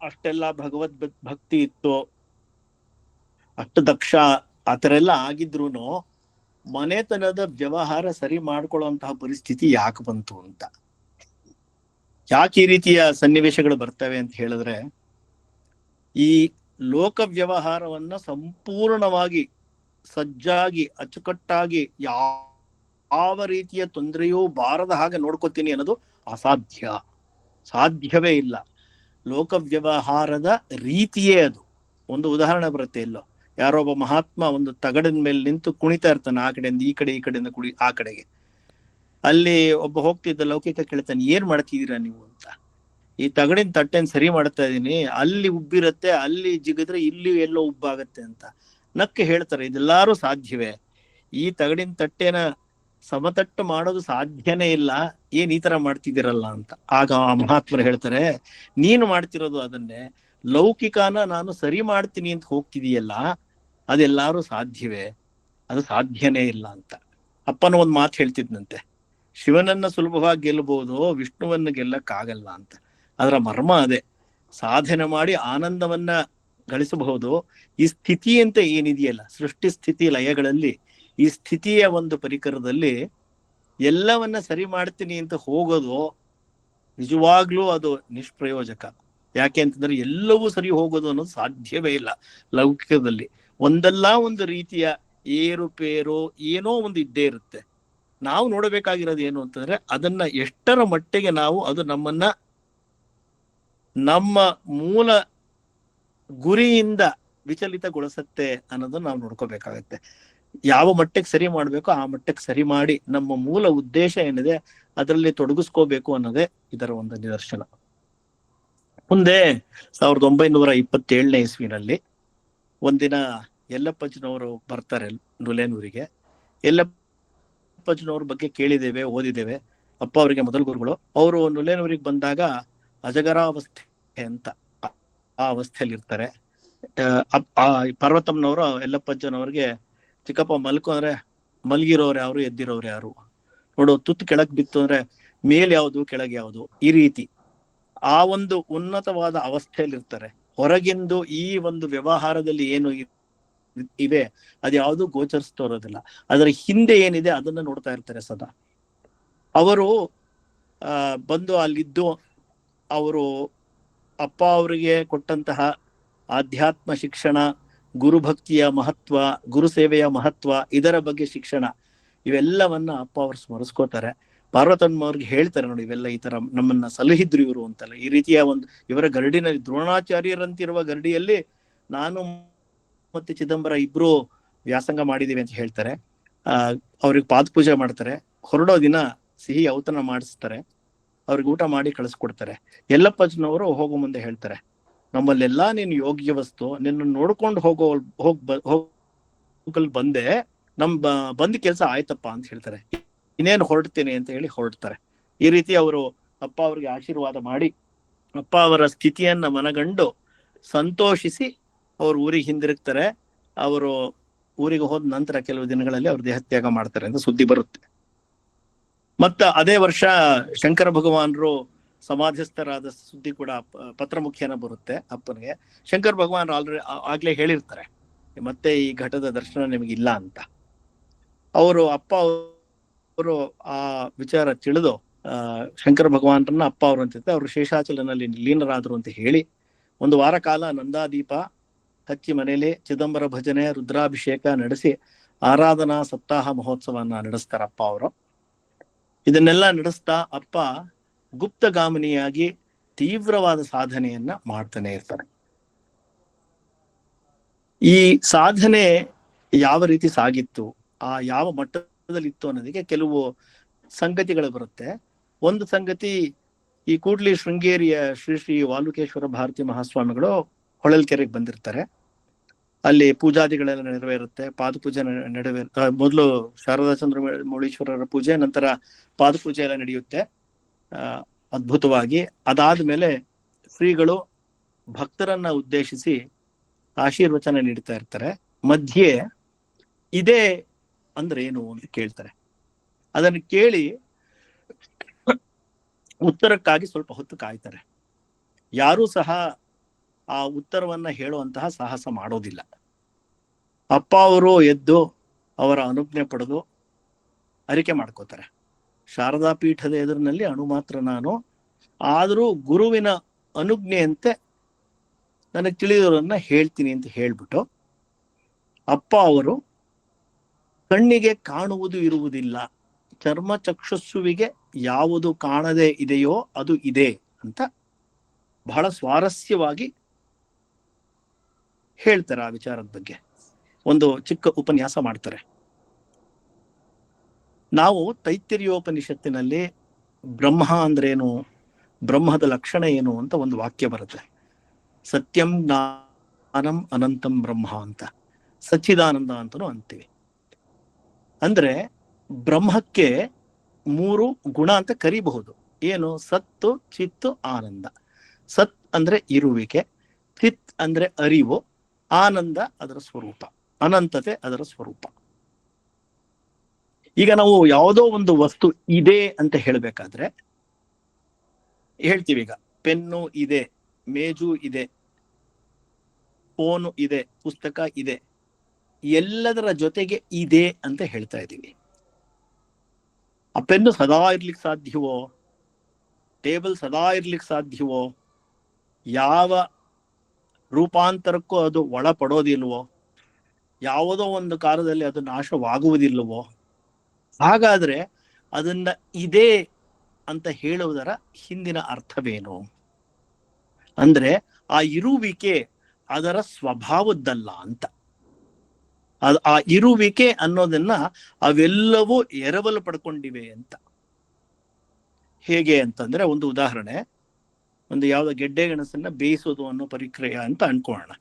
ಅಷ್ಟೆಲ್ಲ ಭಗವದ್ ಭಕ್ತಿ ಇತ್ತು, ಅಷ್ಟು ದಕ್ಷ, ಆತರ ಎಲ್ಲ ಆಗಿದ್ರುನು ಮನೆತನದ ವ್ಯವಹಾರ ಸರಿ ಮಾಡ್ಕೊಳ್ಳುವಂತಹ ಪರಿಸ್ಥಿತಿ ಯಾಕೆ ಬಂತು ಅಂತ. ಯಾಕೆ ಈ ರೀತಿಯ ಸನ್ನಿವೇಶಗಳು ಬರ್ತವೆ ಅಂತ ಹೇಳಿದ್ರೆ, ಈ ಲೋಕ ವ್ಯವಹಾರವನ್ನ ಸಂಪೂರ್ಣವಾಗಿ ಸಜ್ಜಾಗಿ ಅಚ್ಚುಕಟ್ಟಾಗಿ ಯಾವ ರೀತಿಯ ತೊಂದರೆಯೂ ಬಾರದ ಹಾಗೆ ನೋಡ್ಕೋತೀನಿ ಅನ್ನೋದು ಅಸಾಧ್ಯ, ಸಾಧ್ಯವೇ ಇಲ್ಲ. ಲೋಕ ವ್ಯವಹಾರದ ರೀತಿಯೇ ಅದು. ಒಂದು ಉದಾಹರಣೆ ಬರುತ್ತೆ, ಎಲ್ಲೋ ಯಾರೋ ಒಬ್ಬ ಮಹಾತ್ಮ ಒಂದು ತಗಡಿನ ಮೇಲೆ ನಿಂತು ಕುಣಿತಾ ಇರ್ತಾನೆ, ಆ ಕಡೆಯಿಂದ ಈ ಕಡೆ, ಈ ಕಡೆಯಿಂದ ಆ ಕಡೆಗೆ. ಅಲ್ಲಿ ಒಬ್ಬ ಹೋಗ್ತಿದ್ದ ಲೌಕಿಕ ಕೇಳ್ತಾನೆ, ಏನ್ ಮಾಡ್ತಿದ್ದೀರಾ ನೀವು ಅಂತ. ಈ ತಗಡಿನ ತಟ್ಟೆನ್ ಸರಿ ಮಾಡ್ತಾ ಇದೀನಿ, ಅಲ್ಲಿ ಉಬ್ಬಿರತ್ತೆ, ಅಲ್ಲಿ ಜಿಗಿದ್ರೆ ಇಲ್ಲಿ ಎಲ್ಲೋ ಉಬ್ಬಾಗತ್ತೆ ಅಂತ. ನಕ್ಕೆ ಹೇಳ್ತಾರೆ, ಇದೆಲ್ಲಾರು ಸಾಧ್ಯವೇ, ಈ ತಗಡಿನ ತಟ್ಟೆನ ಸಮತಟ್ಟು ಮಾಡೋದು ಸಾಧ್ಯನೇ ಇಲ್ಲ, ಏನ್ ಈ ತರ ಮಾಡ್ತಿದ್ದೀರಲ್ಲ ಅಂತ. ಆಗ ಆ ಮಹಾತ್ಮರು ಹೇಳ್ತಾರೆ, ನೀನು ಮಾಡ್ತಿರೋದು ಅದನ್ನೇ, ಲೌಕಿಕನ ನಾನು ಸರಿ ಮಾಡ್ತೀನಿ ಅಂತ ಹೋಗ್ತಿದೀಯಲ್ಲ, ಅದೆಲ್ಲಾರು ಸಾಧ್ಯವೇ, ಅದು ಸಾಧ್ಯನೇ ಇಲ್ಲ ಅಂತ. ಅಪ್ಪನ ಒಂದ್ ಮಾತು ಹೇಳ್ತಿದ್ನಂತೆ, ಶಿವನನ್ನ ಸುಲಭವಾಗಿ ಗೆಲ್ಲಬಹುದು, ವಿಷ್ಣುವನ್ನ ಗೆಲ್ಲಕ್ಕಾಗಲ್ಲ ಅಂತ. ಅದರ ಮರ್ಮ ಅದೇ, ಸಾಧನೆ ಮಾಡಿ ಆನಂದವನ್ನ ಗಳಿಸಬಹುದು. ಈ ಸ್ಥಿತಿ ಅಂತ ಏನಿದೆಯಲ್ಲ, ಸೃಷ್ಟಿ ಸ್ಥಿತಿ ಲಯಗಳಲ್ಲಿ, ಈ ಸ್ಥಿತಿಯ ಒಂದು ಪರಿಕರದಲ್ಲಿ ಎಲ್ಲವನ್ನ ಸರಿ ಮಾಡ್ತೀನಿ ಅಂತ ಹೋಗೋದು ನಿಜವಾಗ್ಲೂ ಅದು ನಿಷ್ಪ್ರಯೋಜಕ. ಯಾಕೆ ಅಂತಂದ್ರೆ ಎಲ್ಲವೂ ಸರಿ ಹೋಗೋದು ಅನ್ನೋದು ಸಾಧ್ಯವೇ ಇಲ್ಲ ಲೌಕಿಕದಲ್ಲಿ. ಒಂದಲ್ಲ ಒಂದು ರೀತಿಯ ಏರುಪೇರು ಏನೋ ಒಂದು ಇದ್ದೇ ಇರುತ್ತೆ. ನಾವು ನೋಡಬೇಕಾಗಿರೋದು ಏನು ಅಂತಂದ್ರೆ, ಅದನ್ನ ಎಷ್ಟರ ಮಟ್ಟಿಗೆ ನಾವು ಅದು ನಮ್ಮನ್ನ ನಮ್ಮ ಮೂಲ ಗುರಿಯಿಂದ ವಿಚಲಿತಗೊಳಿಸತ್ತೆ ಅನ್ನೋದನ್ನ ನಾವು ನೋಡ್ಕೋಬೇಕಾಗತ್ತೆ. ಯಾವ ಮಟ್ಟಕ್ಕೆ ಸರಿ ಮಾಡ್ಬೇಕು ಆ ಮಟ್ಟಕ್ಕೆ ಸರಿ ಮಾಡಿ ನಮ್ಮ ಮೂಲ ಉದ್ದೇಶ ಏನಿದೆ ಅದರಲ್ಲಿ ತೊಡಗಿಸ್ಕೋಬೇಕು ಅನ್ನೋದೇ ಇದರ ಒಂದು ನಿದರ್ಶನ. ಮುಂದೆ 1927ನೇ ಇಸ್ವಿನಲ್ಲಿ ಒಂದಿನ ಯಲ್ಲಪ್ಪಜ್ಜನವರು ಬರ್ತಾರೆ ನುಲೇನೂರಿಗೆ. ಯಲ್ಲಪ್ಪಜ್ಜನವ್ರ ಬಗ್ಗೆ ಕೇಳಿದ್ದೇವೆ, ಓದಿದ್ದೇವೆ. ಅಪ್ಪ ಅವರಿಗೆ ಮೊದಲ ಗುರುಗಳು. ಅವರು ನುಲೇನೂರಿಗೆ ಬಂದಾಗ ಅಜಗರಾವಸ್ಥೆ ಅಂತ ಆ ಅವಸ್ಥೆಯಲ್ಲಿ ಇರ್ತಾರೆ. ಆ ಪಾರ್ವತಮ್ಮನವರು ಎಲ್ಲಪ್ಪಜ್ಜನವ್ರಿಗೆ, ಚಿಕ್ಕಪ್ಪ ಮಲ್ಕೊ ಅಂದ್ರೆ ಮಲ್ಗಿರೋರು ಯಾರು, ಎದ್ದಿರೋರು ಯಾರು, ನೋಡು ತುತ್ತು ಕೆಳಗ್ ಬಿತ್ತು ಅಂದ್ರೆ ಮೇಲ್ ಯಾವುದು ಕೆಳಗೆ ಯಾವುದು, ಈ ರೀತಿ ಆ ಒಂದು ಉನ್ನತವಾದ ಅವಸ್ಥೆಯಲ್ಲಿ ಇರ್ತಾರೆ. ಹೊರಗಿಂದು ಈ ಒಂದು ವ್ಯವಹಾರದಲ್ಲಿ ಏನು ಇವೆ ಅದ್ಯಾವುದು ಗೋಚರಿಸ್ತಾ ಇರೋದಿಲ್ಲ, ಅದರ ಹಿಂದೆ ಏನಿದೆ ಅದನ್ನ ನೋಡ್ತಾ ಇರ್ತಾರೆ ಸದಾ. ಅವರು ಬಂದು ಅಲ್ಲಿದ್ದು ಅವರು ಅಪ್ಪ ಅವರಿಗೆ ಕೊಟ್ಟಂತಹ ಆಧ್ಯಾತ್ಮ ಶಿಕ್ಷಣ, ಗುರುಭಕ್ತಿಯ ಮಹತ್ವ, ಗುರು ಸೇವೆಯ ಮಹತ್ವ, ಇದರ ಬಗ್ಗೆ ಶಿಕ್ಷಣ, ಇವೆಲ್ಲವನ್ನ ಅಪ್ಪ ಅವರು ಸ್ಮರಿಸ್ಕೋತಾರೆ. ಪಾರ್ವತಮ್ಮವ್ರಿಗೆ ಹೇಳ್ತಾರೆ, ನೋಡಿ ಇವೆಲ್ಲ ಈ ತರ ನಮ್ಮನ್ನ ಸಲಹಿದ್ರು ಇವರು ಅಂತಲ್ಲ. ಈ ರೀತಿಯ ಒಂದು ಇವರ ಗರಡಿನಲ್ಲಿ, ದ್ರೋಣಾಚಾರ್ಯರಂತಿರುವ ಗರಡಿಯಲ್ಲಿ ನಾನು ಮತ್ತೆ ಚಿದಂಬರ ಇಬ್ರು ವ್ಯಾಸಂಗ ಮಾಡಿದೀವಿ ಅಂತ ಹೇಳ್ತಾರೆ. ಅವ್ರಿಗೆ ಪಾದಪೂಜೆ ಮಾಡ್ತಾರೆ. ಹೊರಡೋ ದಿನ ಸಿಹಿ ಔತಣ ಮಾಡಿಸ್ತಾರೆ, ಅವ್ರಿಗೆ ಊಟ ಮಾಡಿ ಕಳಿಸ್ಕೊಡ್ತಾರೆ. ಯಲ್ಲಪ್ಪಜ್ಜನವರು ಹೋಗೋ ಮುಂದೆ ಹೇಳ್ತಾರೆ, ನಮ್ಮಲ್ಲೆಲ್ಲಾ ನೀನು ಯೋಗ್ಯ ವಸ್ತು, ನಿನ್ನ ನೋಡ್ಕೊಂಡು ಹೋಗಲ್ ಬಂದೆ, ಬಂದ್ ಕೆಲ್ಸ ಆಯ್ತಪ್ಪ ಅಂತ ಹೇಳ್ತಾರೆ. ಇನ್ನೇನು ಹೊರಡ್ತೀನಿ ಅಂತ ಹೇಳಿ ಹೊರಡ್ತಾರೆ. ಈ ರೀತಿ ಅವರು ಅಪ್ಪ ಅವ್ರಿಗೆ ಆಶೀರ್ವಾದ ಮಾಡಿ, ಅಪ್ಪ ಅವರ ಸ್ಥಿತಿಯನ್ನ ಮನಗಂಡು ಸಂತೋಷಿಸಿ ಅವ್ರು ಊರಿಗೆ ಹಿಂದಿರುಗ್ತಾರೆ. ಅವರು ಊರಿಗೆ ಹೋದ ನಂತರ ಕೆಲವು ದಿನಗಳಲ್ಲಿ ಅವ್ರು ದೇಹತ್ಯಾಗ ಮಾಡ್ತಾರೆ ಅಂತ ಸುದ್ದಿ ಬರುತ್ತೆ. ಮತ್ತ ಅದೇ ವರ್ಷ ಶಂಕರ ಭಗವಾನರು ಸಮಾಧಿಸ್ಥರಾದ ಸುದ್ದಿ ಕೂಡ ಪತ್ರಮುಖೇನ ಬರುತ್ತೆ ಅಪ್ಪನಿಗೆ. ಶಂಕರ ಭಗವಾನ್ ಆಗ್ಲೇ ಹೇಳಿರ್ತಾರೆ, ಮತ್ತೆ ಈ ಘಟದ ದರ್ಶನ ನಿಮಗಿಲ್ಲ ಅಂತ. ಅವರು ಅಪ್ಪ ಅವರು ಆ ವಿಚಾರ ತಿಳಿದು ಶಂಕರ ಭಗವಾನರನ್ನ ಅಪ್ಪ ಅವರು ಅಂತಿರ್ತ ಅವರು ಶೇಷಾಚಲನಲ್ಲಿ ಲೀನರಾದ್ರು ಅಂತ ಹೇಳಿ 1 ವಾರ ಕಾಲ ನಂದಾದೀಪ ಹಚ್ಚಿ ಮನೇಲಿ ಚಿದಂಬರ ಭಜನೆ, ರುದ್ರಾಭಿಷೇಕ ನಡೆಸಿ ಆರಾಧನಾ ಸಪ್ತಾಹ ಮಹೋತ್ಸವನ್ನ ನಡೆಸ್ತಾರ ಅಪ್ಪ ಅವರು. ಇದನ್ನೆಲ್ಲ ನಡೆಸ್ತಾ ಅಪ್ಪ ಗುಪ್ತಗಾಮಿನಿಯಾಗಿ ತೀವ್ರವಾದ ಸಾಧನೆಯನ್ನ ಮಾಡ್ತಾನೆ ಇರ್ತಾರೆ. ಈ ಸಾಧನೆ ಯಾವ ರೀತಿ ಸಾಗಿತ್ತು, ಆ ಯಾವ ಮಟ್ಟದಲ್ಲಿ ಇತ್ತು ಅನ್ನೋದಕ್ಕೆ ಕೆಲವು ಸಂಗತಿಗಳು ಬರುತ್ತೆ. ಒಂದು ಸಂಗತಿ, ಈ ಕೂಡ್ಲಿ ಶೃಂಗೇರಿಯ ಶ್ರೀ ಶ್ರೀ ವಾಲುಕೇಶ್ವರ ಭಾರತಿ ಮಹಾಸ್ವಾಮಿಗಳು ಹೊಳಲ್ಕೆರೆಗೆ ಬಂದಿರ್ತಾರೆ. ಅಲ್ಲಿ ಪೂಜಾದಿಗಳೆಲ್ಲ ನೆರವೇರುತ್ತೆ. ಪಾದಪೂಜೆ ಮೊದಲು ಶಾರದಾ ಚಂದ್ರಮೌಳೀಶ್ವರರ ಪೂಜೆ, ನಂತರ ಪಾದಪೂಜೆ ಎಲ್ಲ ನಡೆಯುತ್ತೆ ಅದ್ಭುತವಾಗಿ. ಅದಾದ್ಮೇಲೆ ಶ್ರೀಗಳು ಭಕ್ತರನ್ನ ಉದ್ದೇಶಿಸಿ ಆಶೀರ್ವಚನ ನೀಡ್ತಾ ಇರ್ತಾರೆ. ಮಧ್ಯೆ ಇದೇ ಅಂದ್ರೆ ಏನು ಅಂತ ಕೇಳ್ತಾರೆ. ಅದನ್ನು ಕೇಳಿ ಉತ್ತರಕ್ಕಾಗಿ ಸ್ವಲ್ಪ ಹೊತ್ತು ಕಾಯ್ತಾರೆ. ಯಾರೂ ಸಹ ಆ ಉತ್ತರವನ್ನ ಹೇಳುವಂತಹ ಸಾಹಸ ಮಾಡೋದಿಲ್ಲ. ಅಪ್ಪ ಅವರು ಎದ್ದು ಅವರ ಅನುಜ್ಞೆ ಪಡೆದು ಅರಿಕೆ ಮಾಡ್ಕೋತಾರೆ, ಶಾರದಾ ಪೀಠದ ಎದುರಿನಲ್ಲಿ ಅಣು ಮಾತ್ರ ನಾನು, ಆದರೂ ಗುರುವಿನ ಅನುಜ್ಞೆಯಂತೆ ನನಗೆ ತಿಳಿದವರನ್ನ ಹೇಳ್ತೀನಿ ಅಂತ ಹೇಳ್ಬಿಟ್ಟು, ಅಪ್ಪ ಅವರು ಕಣ್ಣಿಗೆ ಕಾಣುವುದು ಇರುವುದಿಲ್ಲ, ಚರ್ಮ ಚಕ್ಷುಸ್ಸುವಿಗೆ ಯಾವುದು ಕಾಣದೇ ಇದೆಯೋ ಅದು ಇದೆ ಅಂತ ಬಹಳ ಸ್ವಾರಸ್ಯವಾಗಿ ಹೇಳ್ತಾರೆ. ಆ ವಿಚಾರದ ಬಗ್ಗೆ ಒಂದು ಚಿಕ್ಕ ಉಪನ್ಯಾಸ ಮಾಡ್ತಾರೆ. ನಾವು ತೈತ್ತಿರಿಯೋಪನಿಷತ್ತಿನಲ್ಲಿ ಬ್ರಹ್ಮ ಅಂದ್ರೇನು, ಬ್ರಹ್ಮದ ಲಕ್ಷಣ ಏನು ಅಂತ ಒಂದು ವಾಕ್ಯ ಬರುತ್ತೆ. ಸತ್ಯಂ ಜ್ಞಾನಂ ಅನಂತಂ ಬ್ರಹ್ಮ ಅಂತ, ಸಚ್ಚಿದಾನಂದ ಅಂತನೂ ಅಂತೀವಿ. ಅಂದ್ರೆ ಬ್ರಹ್ಮಕ್ಕೆ 3 ಗುಣ ಅಂತ ಕರಿಬಹುದು. ಏನು? ಸತ್ತು, ಚಿತ್ತು, ಆನಂದ. ಸತ್ ಅಂದ್ರೆ ಇರುವಿಕೆ, ಚಿತ್ ಅಂದ್ರೆ ಅರಿವು, ಆನಂದ ಅದರ ಸ್ವರೂಪ, ಅನಂತತೆ ಅದರ ಸ್ವರೂಪ. ಈಗ ನಾವು ಯಾವುದೋ ಒಂದು ವಸ್ತು ಇದೆ ಅಂತ ಹೇಳ್ಬೇಕಾದ್ರೆ ಹೇಳ್ತೀವಿ. ಈಗ ಪೆನ್ನು ಇದೆ, ಮೇಜು ಇದೆ, ಫೋನು ಇದೆ, ಪುಸ್ತಕ ಇದೆ, ಎಲ್ಲದರ ಜೊತೆಗೆ ಇದೆ ಅಂತ ಹೇಳ್ತಾ ಇದ್ದೀವಿ. ಆ ಪೆನ್ನು ಸದಾ ಇರ್ಲಿಕ್ಕೆ ಸಾಧ್ಯವೋ? ಟೇಬಲ್ ಸದಾ ಇರ್ಲಿಕ್ಕೆ ಸಾಧ್ಯವೋ? ಯಾವ ರೂಪಾಂತರಕ್ಕೂ ಅದು ಒಳಪಡೋದಿಲ್ವೋ? ಯಾವುದೋ ಒಂದು ಕಾಲದಲ್ಲಿ ಅದು ನಾಶವಾಗುವುದಿಲ್ಲವೋ? ಹಾಗಾದ್ರೆ ಅದನ್ನ ಇದೆ ಅಂತ ಹೇಳುವುದರ ಹಿಂದಿನ ಅರ್ಥವೇನು? ಅಂದ್ರೆ ಆ ಇರುವಿಕೆ ಅದರ ಸ್ವಭಾವದ್ದಲ್ಲ ಅಂತ. ಆ ಇರುವಿಕೆ ಅನ್ನೋದನ್ನ ಅವೆಲ್ಲವೂ ಎರವಲು ಪಡ್ಕೊಂಡಿವೆ ಅಂತ. ಹೇಗೆ ಅಂತಂದ್ರೆ, ಒಂದು ಉದಾಹರಣೆ, ಒಂದು ಯಾವ್ದೋ ಗೆಡ್ಡೆ ಗೆಣಸನ್ನ ಬೇಯಿಸೋದು ಅನ್ನೋ ಪ್ರಕ್ರಿಯೆ ಅಂತ ಅನ್ಕೊಳ್ಳೋಣ.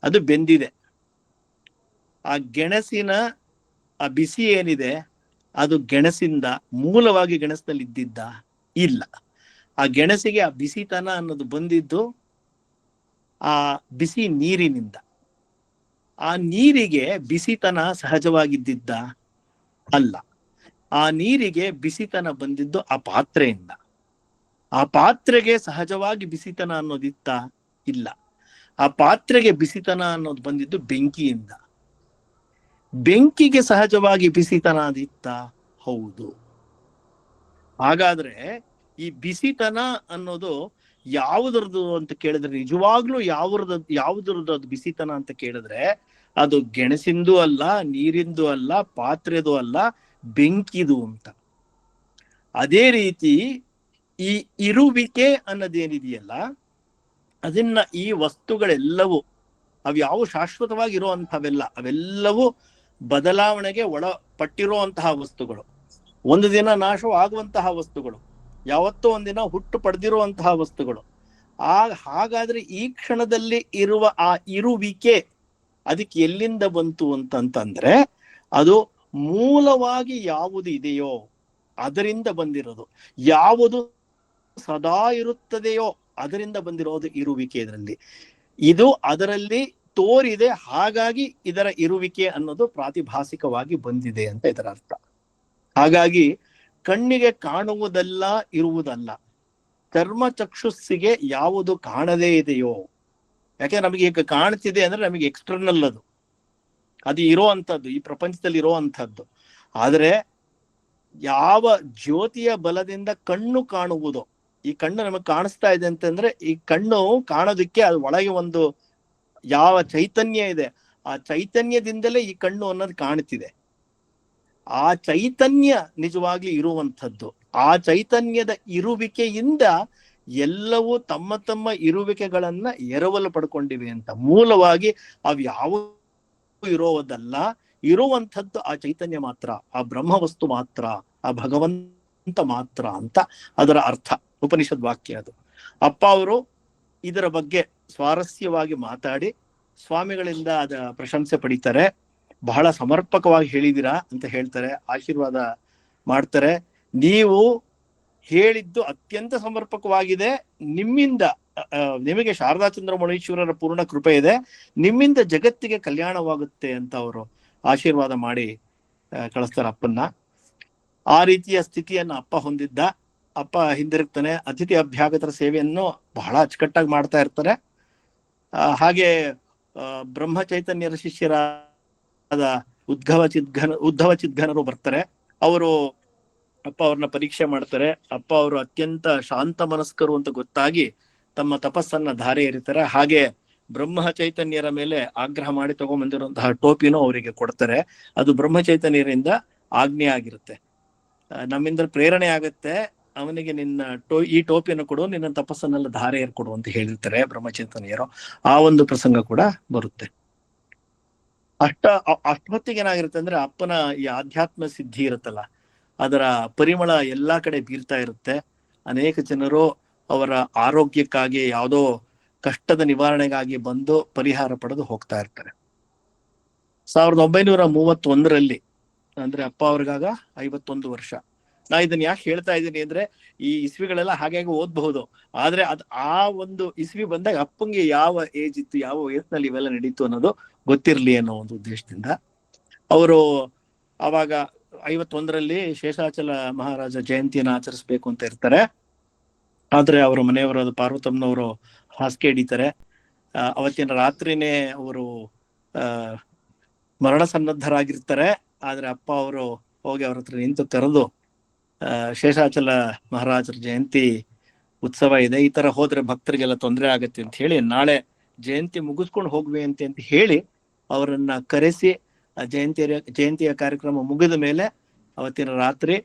ಅದು ಬೆಂದಿದೆ. ಆ ಗೆಣಸಿನ ಆ ಬಿಸಿ ಏನಿದೆ ಅದು ಗೆಣಸಿಂದ ಮೂಲವಾಗಿ ಗೆಣಸಿನಲ್ಲಿ ಇದ್ದಿದ್ದ? ಇಲ್ಲ. ಆ ಗೆಣಸಿಗೆ ಆ ಬಿಸಿತನ ಅನ್ನೋದು ಬಂದಿದ್ದು ಆ ಬಿಸಿ ನೀರಿನಿಂದ. ಆ ನೀರಿಗೆ ಬಿಸಿತನ ಸಹಜವಾಗಿದ್ದಿದ್ದ ಅಲ್ಲ. ಆ ನೀರಿಗೆ ಬಿಸಿತನ ಬಂದಿದ್ದು ಆ ಪಾತ್ರೆಯಿಂದ. ಆ ಪಾತ್ರೆಗೆ ಸಹಜವಾಗಿ ಬಿಸಿತನ ಅನ್ನೋದಿತ್ತ? ಇಲ್ಲ. ಆ ಪಾತ್ರೆಗೆ ಬಿಸಿತನ ಅನ್ನೋದು ಬಂದಿದ್ದು ಬೆಂಕಿಯಿಂದ. ಬೆಂಕಿಗೆ ಸಹಜವಾಗಿ ಬಿಸಿತನ ಅದಿತ್ತ? ಹೌದು. ಹಾಗಾದ್ರೆ ಈ ಬಿಸಿತನ ಅನ್ನೋದು ಯಾವುದ್ರದ್ದು ಅಂತ ಕೇಳಿದ್ರೆ, ನಿಜವಾಗ್ಲೂ ಯಾವುದ್ರದ್ದು ಅದು ಬಿಸಿತನ ಅಂತ ಕೇಳಿದ್ರೆ, ಅದು ಗೆಣಸಿಂದು ಅಲ್ಲ, ನೀರಿಂದು ಅಲ್ಲ, ಪಾತ್ರೆದು ಅಲ್ಲ, ಬೆಂಕಿದು ಅಂತ. ಅದೇ ರೀತಿ ಈ ಇರುವಿಕೆ ಅನ್ನೋದೇನಿದೆಯಲ್ಲ, ಅದನ್ನ ಈ ವಸ್ತುಗಳೆಲ್ಲವೂ ಅವ್ಯಾವು ಶಾಶ್ವತವಾಗಿ ಇರುವಂತಹವೆಲ್ಲ, ಅವೆಲ್ಲವೂ ಬದಲಾವಣೆಗೆ ಒಳಪಟ್ಟಿರುವಂತಹ ವಸ್ತುಗಳು, ಒಂದು ದಿನ ನಾಶವಾಗುವಂತಹ ವಸ್ತುಗಳು, ಯಾವತ್ತೋ ಒಂದಿನ ಹುಟ್ಟು ಪಡೆದಿರುವಂತಹ ವಸ್ತುಗಳು. ಹಾಗಾದ್ರೆ ಈ ಕ್ಷಣದಲ್ಲಿ ಇರುವ ಆ ಇರುವಿಕೆ ಅದಕ್ಕೆ ಎಲ್ಲಿಂದ ಬಂತು ಅಂತಂದ್ರೆ, ಅದು ಮೂಲವಾಗಿ ಯಾವುದು ಇದೆಯೋ ಅದರಿಂದ ಬಂದಿರೋದು. ಯಾವುದು ಸದಾ ಇರುತ್ತದೆಯೋ ಅದರಿಂದ ಬಂದಿರೋದು ಇರುವಿಕೆ. ಇದರಲ್ಲಿ ಇದು ಅದರಲ್ಲಿ ತೋರಿದೆ, ಹಾಗಾಗಿ ಇದರ ಇರುವಿಕೆ ಅನ್ನೋದು ಪ್ರಾತಿಭಾಸಿಕವಾಗಿ ಬಂದಿದೆ ಅಂತ ಇದರ ಅರ್ಥ. ಹಾಗಾಗಿ ಕಣ್ಣಿಗೆ ಕಾಣುವುದಲ್ಲ ಇರುವುದಲ್ಲ, ಕರ್ಮ ಚಕ್ಷುಸ್ಸಿಗೆ ಯಾವುದು ಕಾಣದೇ ಇದೆಯೋ, ಯಾಕೆ ನಮಗೆ ಈಗ ಕಾಣ್ತಿದೆ ಅಂದ್ರೆ ನಮಗೆ ಎಕ್ಸ್ಟರ್ನಲ್, ಅದು ಇರೋವಂಥದ್ದು, ಈ ಪ್ರಪಂಚದಲ್ಲಿ ಇರೋವಂಥದ್ದು. ಆದ್ರೆ ಯಾವ ಜ್ಯೋತಿಯ ಬಲದಿಂದ ಕಣ್ಣು ಕಾಣುವುದೋ, ಈ ಕಣ್ಣು ನಮಗೆ ಕಾಣಿಸ್ತಾ ಇದೆ ಅಂತಂದ್ರೆ ಈ ಕಣ್ಣು ಕಾಣೋದಕ್ಕೆ ಅದು ಒಳಗೆ ಒಂದು ಯಾವ ಚೈತನ್ಯ ಇದೆ, ಆ ಚೈತನ್ಯದಿಂದಲೇ ಈ ಕಣ್ಣು ಅನ್ನೋದು ಕಾಣ್ತಿದೆ. ಆ ಚೈತನ್ಯ ನಿಜವಾಗ್ಲಿ ಇರುವಂಥದ್ದು. ಆ ಚೈತನ್ಯದ ಇರುವಿಕೆಯಿಂದ ಎಲ್ಲವೂ ತಮ್ಮ ತಮ್ಮ ಇರುವಿಕೆಗಳನ್ನ ಎರವಲು ಪಡ್ಕೊಂಡಿವೆ ಅಂತ. ಮೂಲವಾಗಿ ಅವು ಇರೋದಲ್ಲ, ಇರುವಂಥದ್ದು ಆ ಚೈತನ್ಯ ಮಾತ್ರ, ಆ ಬ್ರಹ್ಮವಸ್ತು ಮಾತ್ರ, ಆ ಭಗವಂತ ಮಾತ್ರ ಅಂತ ಅದರ ಅರ್ಥ. ಉಪನಿಷದ್ ವಾಕ್ಯ ಅದು. ಅಪ್ಪ ಅವರು ಇದರ ಬಗ್ಗೆ ಸ್ವಾರಸ್ಯವಾಗಿ ಮಾತಾಡಿ ಸ್ವಾಮಿಗಳಿಂದ ಅದ ಪ್ರಶಂಸೆ ಪಡಿತಾರೆ. ಬಹಳ ಸಮರ್ಪಕವಾಗಿ ಹೇಳಿದಿರಾ ಅಂತ ಹೇಳ್ತಾರೆ, ಆಶೀರ್ವಾದ ಮಾಡ್ತಾರೆ. ನೀವು ಹೇಳಿದ್ದು ಅತ್ಯಂತ ಸಮರ್ಪಕವಾಗಿದೆ, ನಿಮ್ಮಿಂದ ನಿಮಗೆ ಶಾರದಾ ಚಂದ್ರಮೌಳೀಶ್ವರರ ಪೂರ್ಣ ಕೃಪೆ ಇದೆ, ನಿಮ್ಮಿಂದ ಜಗತ್ತಿಗೆ ಕಲ್ಯಾಣವಾಗುತ್ತೆ ಅಂತ ಅವರು ಆಶೀರ್ವಾದ ಮಾಡಿ ಕಳಿಸ್ತಾರೆ ಅಪ್ಪನ್ನ. ಆ ರೀತಿಯ ಸ್ಥಿತಿಯನ್ನು ಅಪ್ಪ ಹೊಂದಿದ್ದ. ಅಪ್ಪ ಹಿಂದಿರುಗ್ತಾನೆ. ಅತಿಥಿ ಅಭ್ಯಾಗತರ ಸೇವೆಯನ್ನು ಬಹಳ ಅಚ್ಚುಕಟ್ಟಾಗಿ ಮಾಡ್ತಾ ಇರ್ತಾರೆ. ಹಾಗೆ ಬ್ರಹ್ಮ ಚೈತನ್ಯರ ಶಿಷ್ಯರಾದ ಉದ್ಧವ ಚಿದ್ಘನರು ಬರ್ತಾರೆ. ಅವರು ಅಪ್ಪ ಅವ್ರನ್ನ ಪರೀಕ್ಷೆ ಮಾಡ್ತಾರೆ. ಅಪ್ಪ ಅವರು ಅತ್ಯಂತ ಶಾಂತ ಮನಸ್ಕರು ಅಂತ ಗೊತ್ತಾಗಿ ತಮ್ಮ ತಪಸ್ಸನ್ನ ಧಾರೆ ಎರಿತಾರೆ. ಹಾಗೆ ಬ್ರಹ್ಮ ಚೈತನ್ಯರ ಮೇಲೆ ಆಗ್ರಹ ಮಾಡಿ ತಗೊಂಡ್ಬಂದಿರುವಂತಹ ಟೋಪಿನೂ ಅವರಿಗೆ ಕೊಡ್ತಾರೆ. ಅದು ಬ್ರಹ್ಮ ಚೈತನ್ಯರಿಂದ ಆಜ್ಞೆ ಆಗಿರುತ್ತೆ, ನಮ್ಮಿಂದ ಪ್ರೇರಣೆ ಆಗುತ್ತೆ, ಅವನಿಗೆ ಈ ಟೋಪಿಯನ್ನು ಕೊಡು, ನಿನ್ನ ತಪಸ್ಸನ್ನೆಲ್ಲ ಧಾರೆ ಏರ್ಕೊಡು ಅಂತ ಹೇಳಿರ್ತಾರೆ ಬ್ರಹ್ಮಚೈತನ್ಯರು. ಆ ಒಂದು ಪ್ರಸಂಗ ಕೂಡ ಬರುತ್ತೆ. ಅಷ್ಟೊತ್ತಿಗೆ ಏನಾಗಿರುತ್ತೆ ಅಂದ್ರೆ, ಅಪ್ಪನ ಈ ಆಧ್ಯಾತ್ಮ ಸಿದ್ಧಿ ಇರುತ್ತಲ್ಲ, ಅದರ ಪರಿಮಳ ಎಲ್ಲಾ ಕಡೆ ಬೀರ್ತಾ ಇರುತ್ತೆ. ಅನೇಕ ಜನರು ಅವರ ಆರೋಗ್ಯಕ್ಕಾಗಿ, ಯಾವುದೋ ಕಷ್ಟದ ನಿವಾರಣೆಗಾಗಿ ಬಂದು ಪರಿಹಾರ ಪಡೆದು ಹೋಗ್ತಾ ಇರ್ತಾರೆ. 1931ರಲ್ಲಿ ಅಂದ್ರೆ ಅಪ್ಪ ಅವ್ರಿಗಾಗ 51 ವರ್ಷ. ನಾ ಇದನ್ನ ಯಾಕೆ ಹೇಳ್ತಾ ಇದ್ದೀನಿ ಅಂದ್ರೆ, ಈ ಇಸ್ವಿಗಳೆಲ್ಲ ಹಾಗೆ ಓದ್ಬಹುದು, ಆದ್ರೆ ಆ ಒಂದು ಇಸ್ವಿ ಬಂದಾಗ ಅಪ್ಪಂಗೆ ಯಾವ ಏಜ್ ಇತ್ತು, ಯಾವ ವಯಸ್ಸಿನಲ್ಲಿ ಇವೆಲ್ಲ ನಡೀತು ಅನ್ನೋದು ಗೊತ್ತಿರ್ಲಿ ಅನ್ನೋ ಒಂದು ಉದ್ದೇಶದಿಂದ ಅವರು ಅವಾಗ 51ರಲ್ಲಿ ಶೇಷಾಚಲ ಮಹಾರಾಜ ಜಯಂತಿಯನ್ನು ಆಚರಿಸ್ಬೇಕು ಅಂತ ಇರ್ತಾರೆ. ಆದ್ರೆ ಅವರ ಮನೆಯವರು, ಪಾರ್ವತಮ್ಮನವರು ಹಾಸಿಗೆ ಹಿಡಿತಾರೆ. ಅವತ್ತಿನ ರಾತ್ರಿನೇ ಅವರು ಮರಣ ಸನ್ನದ್ಧರಾಗಿರ್ತಾರೆ. ಆದ್ರೆ ಅಪ್ಪ ಅವರು ಹೋಗಿ ಅವ್ರ ಹತ್ರ ನಿಂತು ಕರೆದು, ಶೇಷಾಚಲ ಮಹಾರಾಜರ ಜಯಂತಿ ಉತ್ಸವ ಇದೆ, ಈ ತರ ಹೋದ್ರೆ ಭಕ್ತರಿಗೆಲ್ಲ ತೊಂದರೆ ಆಗತ್ತೆ ಅಂತ ಹೇಳಿ, ನಾಳೆ ಜಯಂತಿ ಮುಗಿಸ್ಕೊಂಡು ಹೋಗ್ವಿ ಅಂತ ಹೇಳಿ ಅವರನ್ನ ಕರೆಸಿ ಜಯಂತಿಯ ಕಾರ್ಯಕ್ರಮ ಮುಗಿದ ಮೇಲೆ ಅವತ್ತಿನ ರಾತ್ರಿ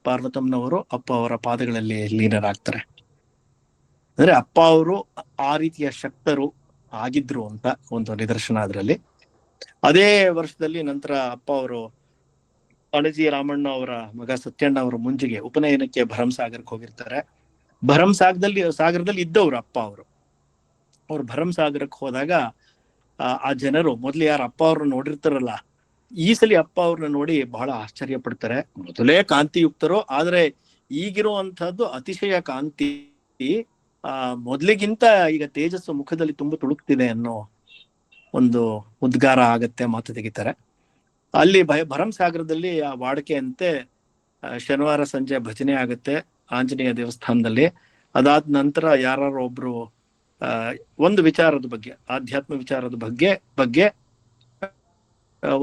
ಪಾರ್ವತಮ್ಮನವರು ಅಪ್ಪ ಅವರ ಪಾದಗಳಲ್ಲಿ ಲೀನರಾಗ್ತಾರೆ. ಅಂದ್ರೆ ಅಪ್ಪ ಅವರು ಆ ರೀತಿಯ ಶಕ್ತರು ಆಗಿದ್ರು ಅಂತ ಒಂದು ನಿದರ್ಶನ ಅದರಲ್ಲಿ. ಅದೇ ವರ್ಷದಲ್ಲಿ ನಂತರ ಅಪ್ಪ ಅವರು ಅಣಜಿ ರಾಮಣ್ಣ ಅವರ ಮಗ ಸತ್ಯಣ್ಣ ಅವರ ಮುಂಜಿಗೆ ಉಪನಯನಕ್ಕೆ ಭರಮಸಾಗರಕ್ಕೆ ಹೋಗಿರ್ತಾರೆ. ಸಾಗರದಲ್ಲಿ ಇದ್ದವ್ರು ಅಪ್ಪ ಅವರು ಭರಮಸಾಗರಕ್ಕೆ ಹೋದಾಗ ಆ ಜನರು ಮೊದ್ಲು ಯಾರು ಅಪ್ಪ ಅವ್ರನ್ನ ನೋಡಿರ್ತಾರಲ್ಲ, ಈ ಸಲ ಅಪ್ಪ ಅವ್ರನ್ನ ನೋಡಿ ಬಹಳ ಆಶ್ಚರ್ಯ ಪಡ್ತಾರೆ. ಮೊದಲೇ ಕಾಂತಿಯುಕ್ತರು, ಆದ್ರೆ ಈಗಿರುವಂತಹದ್ದು ಅತಿಶಯ ಕಾಂತಿ, ಮೊದ್ಲಿಗಿಂತ ಈಗ ತೇಜಸ್ಸು ಮುಖದಲ್ಲಿ ತುಂಬ ತುಳುಕ್ತಿದೆ ಅನ್ನೋ ಒಂದು ಉದ್ಗಾರ ಆಗತ್ತೆ, ಮಾತು ತೆಗಿತಾರೆ. ಅಲ್ಲಿ ಭರಂಸಾಗರದಲ್ಲಿ ಆ ವಾಡಿಕೆಯಂತೆ ಶನಿವಾರ ಸಂಜೆ ಭಜನೆ ಆಗುತ್ತೆ ಆಂಜನೇಯ ದೇವಸ್ಥಾನದಲ್ಲಿ. ಅದಾದ ನಂತರ ಯಾರು ಒಬ್ರು ಒಂದು ವಿಚಾರದ ಬಗ್ಗೆ, ಆಧ್ಯಾತ್ಮ ವಿಚಾರದ ಬಗ್ಗೆ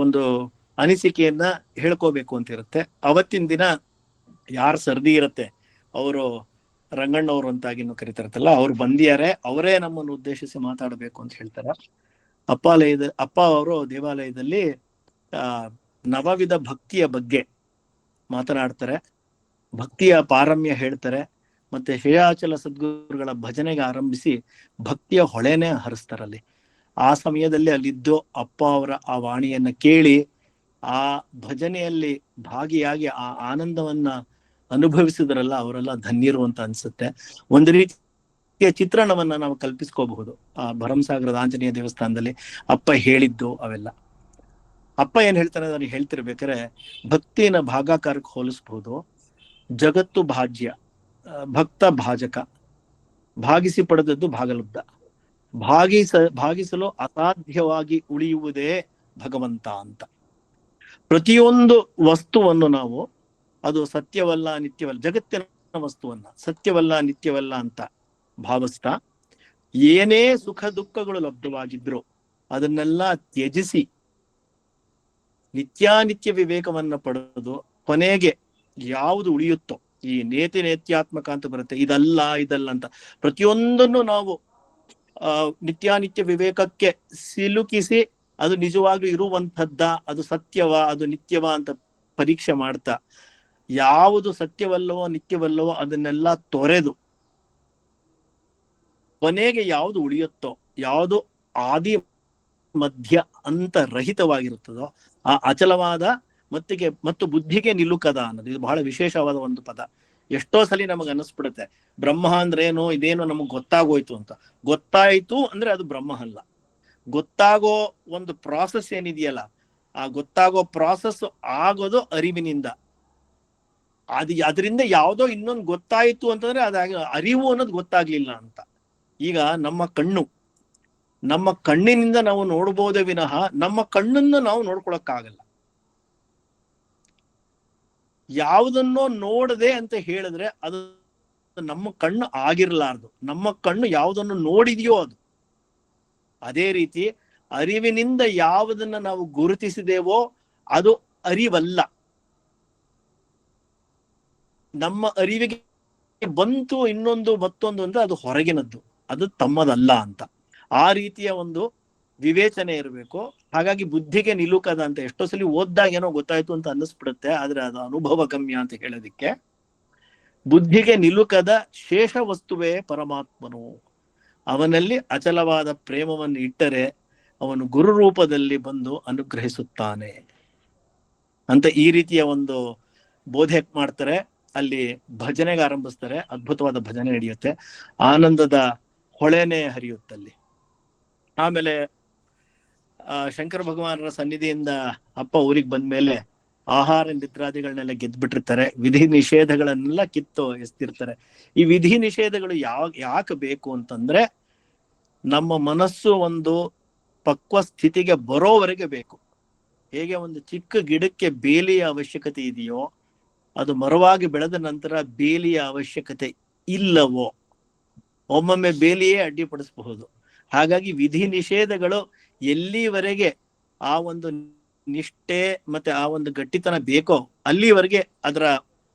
ಒಂದು ಅನಿಸಿಕೆಯನ್ನ ಹೇಳ್ಕೋಬೇಕು ಅಂತ ಇರುತ್ತೆ. ಅವತ್ತಿನ ದಿನ ಯಾರು ಸರ್ದಿ ಇರುತ್ತೆ ಅವರು ರಂಗಣ್ಣವ್ರು ಅಂತಾಗಿನ್ನು ಕರಿತಾರತ್ತಲ್ಲ, ಅವ್ರು ಬಂದಿಯಾರೆ, ಅವರೇ ನಮ್ಮನ್ನು ಉದ್ದೇಶಿಸಿ ಮಾತಾಡಬೇಕು ಅಂತ ಹೇಳ್ತಾರೆ. ಅಪ್ಪ ಅವರು ದೇವಾಲಯದಲ್ಲಿ ನವವಿಧ ಭಕ್ತಿಯ ಬಗ್ಗೆ ಮಾತನಾಡ್ತಾರೆ, ಭಕ್ತಿಯ ಪಾರಮ್ಯ ಹೇಳ್ತಾರೆ. ಮತ್ತೆ ಹೇಯಾಚಲ ಸದ್ಗುರುಗಳ ಭಜನೆಗೆ ಆರಂಭಿಸಿ ಭಕ್ತಿಯ ಹೊಳೆನೇ ಹರಿಸ್ತಾರಲ್ಲಿ. ಆ ಸಮಯದಲ್ಲಿ ಅಲ್ಲಿದ್ದು ಅಪ್ಪ ಅವರ ಆ ವಾಣಿಯನ್ನ ಕೇಳಿ ಆ ಭಜನೆಯಲ್ಲಿ ಭಾಗಿಯಾಗಿ ಆ ಆನಂದವನ್ನ ಅನುಭವಿಸಿದ್ರಲ್ಲ, ಅವರೆಲ್ಲ ಧನ್ಯರು ಅಂತ ಅನ್ಸುತ್ತೆ. ಒಂದು ರೀತಿಯ ಚಿತ್ರಣವನ್ನ ನಾವು ಕಲ್ಪಿಸ್ಕೋಬಹುದು ಆ ಭರಂಸಾಗರದ ಆಂಜನೇಯ ದೇವಸ್ಥಾನದಲ್ಲಿ ಅಪ್ಪ ಹೇಳಿದ್ದು ಅವೆಲ್ಲ. ಅಪ್ಪ ಏನ್ ಹೇಳ್ತಾರೆ ಅದನ್ನ ಹೇಳ್ತಿರ್ಬೇಕಾರೆ ಭಕ್ತಿನ ಭಾಗಾಕಾರಕ್ಕೆ ಹೋಲಿಸ್ಬಹುದು. ಜಗತ್ತು ಭಾಜ್ಯ, ಭಕ್ತ ಭಾಜಕ, ಭಾಗಿಸಿ ಪಡೆದದ್ದು ಭಾಗಲಬ್ಧ, ಭಾಗಿಸಲು ಅಸಾಧ್ಯವಾಗಿ ಉಳಿಯುವುದೇ ಭಗವಂತ ಅಂತ. ಪ್ರತಿಯೊಂದು ವಸ್ತುವನ್ನು ನಾವು ಅದು ಸತ್ಯವಲ್ಲ ನಿತ್ಯವಲ್ಲ, ಜಗತ್ತಿನ ವಸ್ತುವನ್ನ ಸತ್ಯವಲ್ಲ ನಿತ್ಯವಲ್ಲ ಅಂತ ಭಾವಿಸ್ತಾ ಏನೇ ಸುಖ ದುಃಖಗಳು ಲಬ್ಧವಾಗಿದ್ರು ಅದನ್ನೆಲ್ಲ ತ್ಯಜಿಸಿ ನಿತ್ಯಾನಿತ್ಯ ವಿವೇಕವನ್ನ ಪಡೆದು ಕೊನೆಗೆ ಯಾವುದು ಉಳಿಯುತ್ತೋ, ಈ ನೇತ್ಯಾತ್ಮಕ ಅಂತ ಬರುತ್ತೆ, ಇದಲ್ಲ ಅಂತ ಪ್ರತಿಯೊಂದನ್ನು ನಾವು ನಿತ್ಯಾನಿತ್ಯ ವಿವೇಕಕ್ಕೆ ಸಿಲುಕಿಸಿ ಅದು ನಿಜವಾಗ್ಲೂ ಇರುವಂಥದ್ದ, ಅದು ಸತ್ಯವ ಅದು ನಿತ್ಯವ ಅಂತ ಪರೀಕ್ಷೆ ಮಾಡ್ತಾ ಯಾವುದು ಸತ್ಯವಲ್ಲವೋ ನಿತ್ಯವಲ್ಲವೋ ಅದನ್ನೆಲ್ಲ ತೊರೆದು ಕೊನೆಗೆ ಯಾವುದು ಉಳಿಯುತ್ತೋ, ಯಾವುದು ಆದಿ ಮಧ್ಯ ಅಂತ ರಹಿತವಾಗಿರುತ್ತದೋ ಆ ಅಚಲವಾದ ಮತ್ತು ಬುದ್ಧಿಗೆ ನಿಲುಕದ ಅನ್ನೋದು ಇದು ಬಹಳ ವಿಶೇಷವಾದ ಒಂದು ಪದ. ಎಷ್ಟೋ ಸಲಿ ನಮಗ್ ಅನ್ನಿಸ್ಬಿಡುತ್ತೆ ಬ್ರಹ್ಮ ಅಂದ್ರೇನು, ಇದೇನು ನಮಗ್ ಗೊತ್ತಾಗೋಯ್ತು ಅಂತ. ಗೊತ್ತಾಯ್ತು ಅಂದ್ರೆ ಅದು ಬ್ರಹ್ಮ ಅಲ್ಲ. ಗೊತ್ತಾಗೋ ಒಂದು ಪ್ರಾಸೆಸ್ ಏನಿದೆಯಲ್ಲ, ಆ ಗೊತ್ತಾಗೋ ಪ್ರಾಸೆಸ್ ಆಗೋದು ಅರಿವಿನಿಂದ. ಅದರಿಂದ ಯಾವುದೋ ಇನ್ನೊಂದು ಗೊತ್ತಾಯ್ತು ಅಂತಂದ್ರೆ ಅರಿವು ಅನ್ನೋದು ಗೊತ್ತಾಗ್ಲಿಲ್ಲ ಅಂತ. ಈಗ ನಮ್ಮ ಕಣ್ಣಿನಿಂದ ನಾವು ನೋಡ್ಬೋದೇ ವಿನಃ ನಮ್ಮ ಕಣ್ಣನ್ನು ನಾವು ನೋಡ್ಕೊಳಕ್ಕಾಗಲ್ಲ. ಯಾವುದನ್ನೋ ನೋಡದೆ ಅಂತ ಹೇಳಿದ್ರೆ ಅದು ನಮ್ಮ ಕಣ್ಣು ಆಗಿರ್ಲಾರ್ದು. ನಮ್ಮ ಕಣ್ಣು ಯಾವುದನ್ನು ನೋಡಿದೆಯೋ ಅದು. ಅದೇ ರೀತಿ ಅರಿವಿನಿಂದ ಯಾವುದನ್ನ ನಾವು ಗುರುತಿಸಿದೇವೋ ಅದು ಅರಿವಲ್ಲ. ನಮ್ಮ ಅರಿವಿಗೆ ಬಂತು ಇನ್ನೊಂದು ಮತ್ತೊಂದು ಅಂದ್ರೆ ಅದು ಹೊರಗಿನದ್ದು, ಅದು ತಮ್ಮದಲ್ಲ ಅಂತ. ಆ ರೀತಿಯ ಒಂದು ವಿವೇಚನೆ ಇರಬೇಕು. ಹಾಗಾಗಿ ಬುದ್ಧಿಗೆ ನಿಲುಕದ ಅಂತ ಎಷ್ಟೋ ಸಲ ಓದ್ದಾಗ ಏನೋ ಗೊತ್ತಾಯ್ತು ಅಂತ ಅನ್ನಿಸ್ಬಿಡುತ್ತೆ, ಆದ್ರೆ ಅದು ಅನುಭವ ಗಮ್ಯ ಅಂತ ಹೇಳೋದಿಕ್ಕೆ. ಬುದ್ಧಿಗೆ ನಿಲುಕದ ಶೇಷ ವಸ್ತುವೇ ಪರಮಾತ್ಮನು. ಅವನಲ್ಲಿ ಅಚಲವಾದ ಪ್ರೇಮವನ್ನು ಇಟ್ಟರೆ ಅವನು ಗುರು ರೂಪದಲ್ಲಿ ಬಂದು ಅನುಗ್ರಹಿಸುತ್ತಾನೆ ಅಂತ ಈ ರೀತಿಯ ಒಂದು ಬೋಧೆ ಮಾಡ್ತಾರೆ. ಅಲ್ಲಿ ಭಜನೆಗೆ ಆರಂಭಿಸ್ತಾರೆ, ಅದ್ಭುತವಾದ ಭಜನೆ ನಡೆಯುತ್ತೆ, ಆನಂದದ ಹೊಳೆನೆ ಹರಿಯುತ್ತಲ್ಲಿ. ಆಮೇಲೆ ಶಂಕರ ಭಗವಾನರ ಸನ್ನಿಧಿಯಿಂದ ಅಪ್ಪ ಊರಿಗೆ ಬಂದ್ಮೇಲೆ ಆಹಾರ ನಿದ್ರಾದಿಗಳನ್ನೆಲ್ಲ ಗೆದ್ಬಿಟ್ಟಿರ್ತಾರೆ, ವಿಧಿ ನಿಷೇಧಗಳನ್ನೆಲ್ಲ ಕಿತ್ತು ಎಸ್ತಿರ್ತಾರೆ. ಈ ವಿಧಿ ನಿಷೇಧಗಳು ಯಾಕೆ ಬೇಕು ಅಂತಂದ್ರೆ ನಮ್ಮ ಮನಸ್ಸು ಒಂದು ಪಕ್ವ ಸ್ಥಿತಿಗೆ ಬರೋವರೆಗೆ ಬೇಕು. ಹೇಗೆ ಒಂದು ಚಿಕ್ಕ ಗಿಡಕ್ಕೆ ಬೇಲಿಯ ಅವಶ್ಯಕತೆ ಇದೆಯೋ, ಅದು ಮರವಾಗಿ ಬೆಳೆದ ನಂತರ ಬೇಲಿಯ ಅವಶ್ಯಕತೆ ಇಲ್ಲವೋ, ಒಮ್ಮೊಮ್ಮೆ ಬೇಲಿಯೇ ಅಡ್ಡಿಪಡಿಸಬಹುದು. ಹಾಗಾಗಿ ವಿಧಿ ನಿಷೇಧಗಳು ಎಲ್ಲಿವರೆಗೆ ಆ ಒಂದು ನಿಷ್ಠೆ ಮತ್ತೆ ಆ ಒಂದು ಗಟ್ಟಿತನ ಬೇಕೋ ಅಲ್ಲಿವರೆಗೆ ಅದರ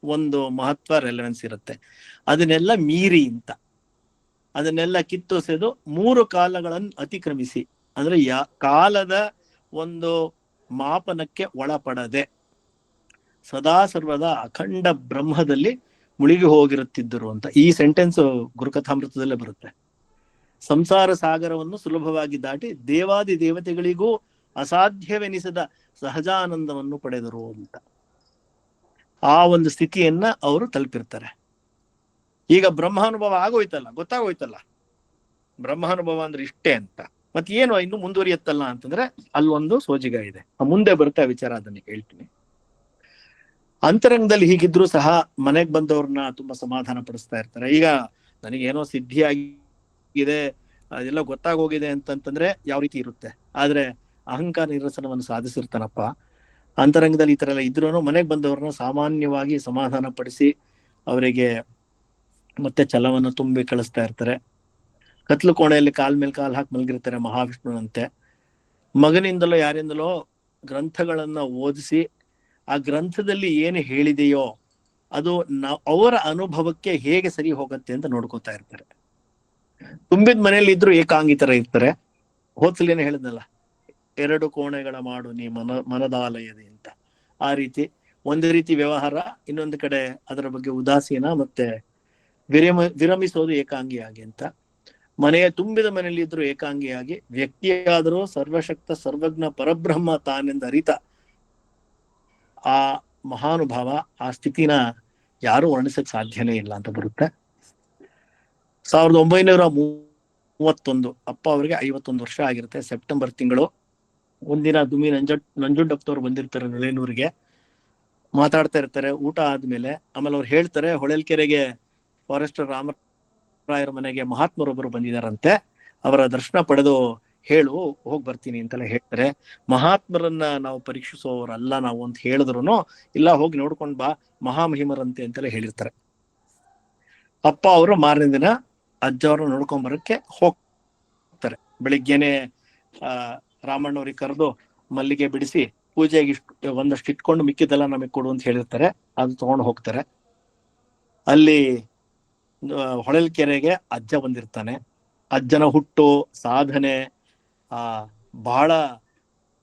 ಒಂದು ಮಹತ್ವ ರೆಲೆವೆನ್ಸ್ ಇರುತ್ತೆ. ಅದನ್ನೆಲ್ಲ ಮೀರಿ ಅಂತ ಅದನ್ನೆಲ್ಲ ಕಿತ್ತೊಸೆದು 3 ಕಾಲಗಳನ್ನು ಅತಿಕ್ರಮಿಸಿ, ಅಂದ್ರೆ ಕಾಲದ ಒಂದು ಮಾಪನಕ್ಕೆ ಒಳಪಡದೆ ಸದಾ ಸರ್ವದ ಅಖಂಡ ಬ್ರಹ್ಮದಲ್ಲಿ ಮುಳುಗಿ ಹೋಗಿರುತ್ತಿದ್ದರು ಅಂತ ಈ ಸೆಂಟೆನ್ಸ್ ಗುರುಕಥಾಮೃತದಲ್ಲೇ ಬರುತ್ತೆ. ಸಂಸಾರ ಸಾಗರವನ್ನು ಸುಲಭವಾಗಿ ದಾಟಿ ದೇವಾದಿ ದೇವತೆಗಳಿಗೂ ಅಸಾಧ್ಯವೆನಿಸದ ಸಹಜಾನಂದವನ್ನು ಪಡೆದರು ಅಂತ ಆ ಒಂದು ಸ್ಥಿತಿಯನ್ನ ಅವರು ತಲುಪಿರ್ತಾರೆ. ಈಗ ಬ್ರಹ್ಮಾನುಭವ ಆಗೋಯ್ತಲ್ಲ, ಗೊತ್ತಾಗೋಯ್ತಲ್ಲ ಬ್ರಹ್ಮಾನುಭವ ಅಂದ್ರೆ ಇಷ್ಟೇ ಅಂತ, ಮತ್ತೆ ಏನು ಇನ್ನು ಮುಂದುವರಿಯತ್ತಲ್ಲ ಅಂತಂದ್ರೆ ಅಲ್ಲೊಂದು ಸೋಜಿಗ ಇದೆ. ಮುಂದೆ ಬರುತ್ತೆ ಆ ವಿಚಾರ, ಅದನ್ನ ಹೇಳ್ತೀನಿ. ಅಂತರಂಗದಲ್ಲಿ ಹೀಗಿದ್ರು ಸಹ ಮನೆಗೆ ಬಂದವ್ರನ್ನ ತುಂಬಾ ಸಮಾಧಾನ ಪಡಿಸ್ತಾ ಇರ್ತಾರೆ. ಈಗ ನನಗೇನೋ ಸಿದ್ಧಿ ಆಗಿದೆ, ಅದೆಲ್ಲ ಗೊತ್ತಾಗೋಗಿದೆ ಅಂತಂತಂದ್ರೆ ಯಾವ ರೀತಿ ಇರುತ್ತೆ. ಆದ್ರೆ ಅಹಂಕಾರ ನಿರಸನವನ್ನು ಸಾಧಿಸಿರ್ತಾನಪ್ಪ. ಅಂತರಂಗದಲ್ಲಿ ಈ ತರ ಎಲ್ಲ ಇದ್ರೂ ಮನೆಗೆ ಬಂದವ್ರನ್ನ ಸಾಮಾನ್ಯವಾಗಿ ಸಮಾಧಾನ ಪಡಿಸಿ ಅವರಿಗೆ ಮತ್ತೆ ಛಲವನ್ನು ತುಂಬಿ ಕಳಿಸ್ತಾ ಇರ್ತಾರೆ. ಕತ್ಲು ಕೋಣೆಯಲ್ಲಿ ಕಾಲ್ ಮೇಲೆ ಕಾಲ್ ಹಾಕಿ ಮಲಗಿರ್ತಾರೆ ಮಹಾವಿಷ್ಣುನಂತೆ. ಮಗನಿಂದಲೋ ಯಾರಿಂದಲೋ ಗ್ರಂಥಗಳನ್ನ ಓದಿಸಿ ಆ ಗ್ರಂಥದಲ್ಲಿ ಏನು ಹೇಳಿದೆಯೋ ಅದು ಅವರ ಅನುಭವಕ್ಕೆ ಹೇಗೆ ಸರಿ ಹೋಗುತ್ತೆ ಅಂತ ನೋಡ್ಕೋತಾ ಇರ್ತಾರೆ. ತುಂಬಿದ ಮನೆಯಲ್ಲಿ ಇದ್ರು ಏಕಾಂಗಿತರ ಇರ್ತಾರೆ. ಹೋದ್ಸಲೇನೆ ಹೇಳಿದ್ನಲ್ಲ, 2 ಕೋಣೆಗಳ ಮಾಡು ನೀ ಮನದಾಲಯದೆ ಅಂತ. ಆ ರೀತಿ ಒಂದು ರೀತಿ ವ್ಯವಹಾರ, ಇನ್ನೊಂದು ಕಡೆ ಅದರ ಬಗ್ಗೆ ಉದಾಸೀನ, ಮತ್ತೆ ವಿರಮಿಸೋದು ಏಕಾಂಗಿಯಾಗಿ ಅಂತ. ಮನೆಯ ತುಂಬಿದ ಮನೆಯಲ್ಲಿ ಇದ್ರು ಏಕಾಂಗಿಯಾಗಿ, ವ್ಯಕ್ತಿಯಾದರೂ ಸರ್ವಶಕ್ತ ಸರ್ವಜ್ಞ ಪರಬ್ರಹ್ಮ ತಾನೆಂದು ಅರಿತ ಆ ಮಹಾನುಭಾವ, ಆ ಸ್ಥಿತಿನ ಯಾರು ವರ್ಣಿಸಕ್ ಸಾಧ್ಯನೇ ಇಲ್ಲ ಅಂತ ಬರುತ್ತೆ. 1931 ಅಪ್ಪ ಅವ್ರಿಗೆ 51 ವರ್ಷ ಆಗಿರುತ್ತೆ. ಸೆಪ್ಟೆಂಬರ್ ತಿಂಗಳು. ಒಂದಿನ ದುಮ್ಮಿ ನಂಜುಂಡಪ್ಪನವ್ರು ಬಂದಿರ್ತಾರೆ ನೆಲೇನೂರಿಗೆ, ಮಾತಾಡ್ತಾ ಇರ್ತಾರೆ ಊಟ ಆದ್ಮೇಲೆ. ಆಮೇಲೆ ಅವ್ರು ಹೇಳ್ತಾರೆ, ಹೊಳಲ್ಕೆರೆಗೆ ಫಾರೆಸ್ಟರ್ ರಾಮರಾಯರ ಮನೆಗೆ ಮಹಾತ್ಮರೊಬ್ಬರು ಬಂದಿದಾರಂತೆ, ಅವರ ದರ್ಶನ ಪಡೆದು ಹೇಳು, ಹೋಗ್ ಬರ್ತೀನಿ ಅಂತೆಲ್ಲ ಹೇಳ್ತಾರೆ. ಮಹಾತ್ಮರನ್ನ ನಾವು ಪರೀಕ್ಷಿಸೋರಲ್ಲ ನಾವು ಅಂತ ಹೇಳಿದ್ರು, ಇಲ್ಲ ಹೋಗಿ ನೋಡ್ಕೊಂಡ್ ಬಾ, ಮಹಾಮಹಿಮರಂತೆ ಅಂತೆಲ್ಲ ಹೇಳಿರ್ತಾರೆ. ಅಪ್ಪ ಅವರು ಮಾರನೇ ದಿನ ಅಜ್ಜ ಅವ್ರನ್ನ ನೋಡ್ಕೊಂಡ್ ಬರಕ್ಕೆ ಹೋಗ್ತಾರೆ. ಬೆಳಿಗ್ಗೆನೆ ರಾಮಣ್ಣವ್ರಿಗೆ ಕರೆದು ಮಲ್ಲಿಗೆ ಬಿಡಿಸಿ ಪೂಜೆಗೆ ಒಂದಷ್ಟು ಇಟ್ಕೊಂಡು ಮಿಕ್ಕಿದೆಲ್ಲ ನಮಗೆ ಕೊಡು ಅಂತ ಹೇಳಿರ್ತಾರೆ. ಅದು ತಗೊಂಡು ಹೋಗ್ತಾರೆ. ಅಲ್ಲಿ ಹೊಳಲ್ಕೆರೆಗೆ ಅಜ್ಜ ಬಂದಿರ್ತಾನೆ. ಅಜ್ಜನ ಹುಟ್ಟು, ಸಾಧನೆ, ಬಹಳ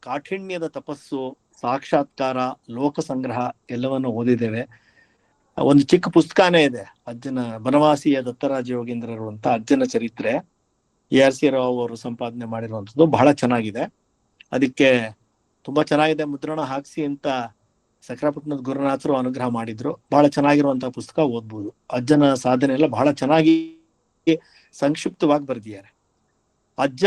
ಕಾಠಿಣ್ಯದ ತಪಸ್ಸು, ಸಾಕ್ಷಾತ್ಕಾರ, ಲೋಕ ಸಂಗ್ರಹ ಎಲ್ಲವನ್ನು ಓದಿದ್ದೇವೆ. ಒಂದು ಚಿಕ್ಕ ಪುಸ್ತಕನೇ ಇದೆ, ಅಜ್ಜನ ಬನವಾಸಿಯ ದತ್ತರಾಜ ಯೋಗೀಂದ್ರರು ಅಂತ ಅಜ್ಜನ ಚರಿತ್ರೆ. ARC ರಾವ್ ಅವರು ಸಂಪಾದನೆ ಮಾಡಿರುವಂಥದ್ದು. ಬಹಳ ಚೆನ್ನಾಗಿದೆ. ಅದಕ್ಕೆ ತುಂಬಾ ಚೆನ್ನಾಗಿದೆ, ಮುದ್ರಣ ಹಾಕ್ಸಿ ಅಂತ ಸಕ್ರಾಪಟ್ಟಣದ ಗುರುನಾಥರು ಅನುಗ್ರಹ ಮಾಡಿದ್ರು. ಬಹಳ ಚೆನ್ನಾಗಿರುವಂತಹ ಪುಸ್ತಕ, ಓದ್ಬೋದು. ಅಜ್ಜನ ಸಾಧನೆ ಎಲ್ಲ ಬಹಳ ಚೆನ್ನಾಗಿ ಸಂಕ್ಷಿಪ್ತವಾಗಿ ಬರೆದಿದ್ದಾರೆ. ಅಜ್ಜ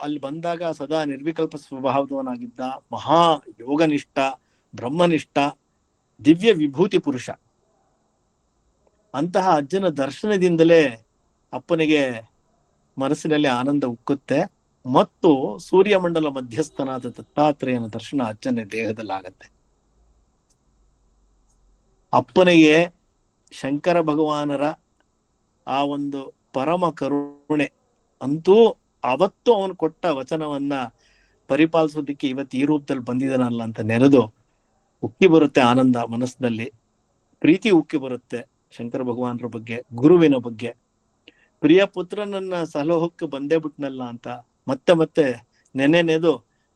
ಅಲ್ಲಿ ಬಂದಾಗ ಸದಾ ನಿರ್ವಿಕಲ್ಪ ಸ್ವಭಾವದವನಾಗಿದ್ದ, ಮಹಾ ಯೋಗನಿಷ್ಠ, ಬ್ರಹ್ಮನಿಷ್ಠ, ದಿವ್ಯ ವಿಭೂತಿ ಪುರುಷ. ಅಂತಹ ಅಜ್ಜನ ದರ್ಶನದಿಂದಲೇ ಅಪ್ಪನಿಗೆ ಮನಸ್ಸಿನಲ್ಲಿ ಆನಂದ ಉಕ್ಕುತ್ತೆ. ಮತ್ತು ಸೂರ್ಯಮಂಡಲ ಮಧ್ಯಸ್ಥನಾದ ದತ್ತಾತ್ರೇಯನ ದರ್ಶನ ಅಜ್ಜನ ದೇಹದಲ್ಲಾಗತ್ತೆ. ಅಪ್ಪನಿಗೆ ಶಂಕರ ಭಗವಾನರ ಆ ಒಂದು ಪರಮ ಕರುಣೆ ಅಂತೂ, ಅವತ್ತು ಅವನು ಕೊಟ್ಟ ವಚನವನ್ನ ಪರಿಪಾಲಿಸೋದಿಕ್ಕೆ ಇವತ್ತು ಈ ರೂಪದಲ್ಲಿ ಬಂದಿದ್ದಾನಲ್ಲ ಅಂತ ನೆನೆದು ಉಕ್ಕಿ ಬರುತ್ತೆ ಆನಂದ ಮನಸ್ಸಿನಲ್ಲಿ. ಪ್ರೀತಿ ಉಕ್ಕಿ ಬರುತ್ತೆ ಶಂಕರ ಭಗವಾನರ ಬಗ್ಗೆ, ಗುರುವಿನ ಬಗ್ಗೆ. ಪ್ರಿಯ ಪುತ್ರನನ್ನ ಸಲಹೋಕ್ಕೆ ಬಂದೇ ಬಿಟ್ನಲ್ಲ ಅಂತ ಮತ್ತೆ ಮತ್ತೆ ನೆನೆದು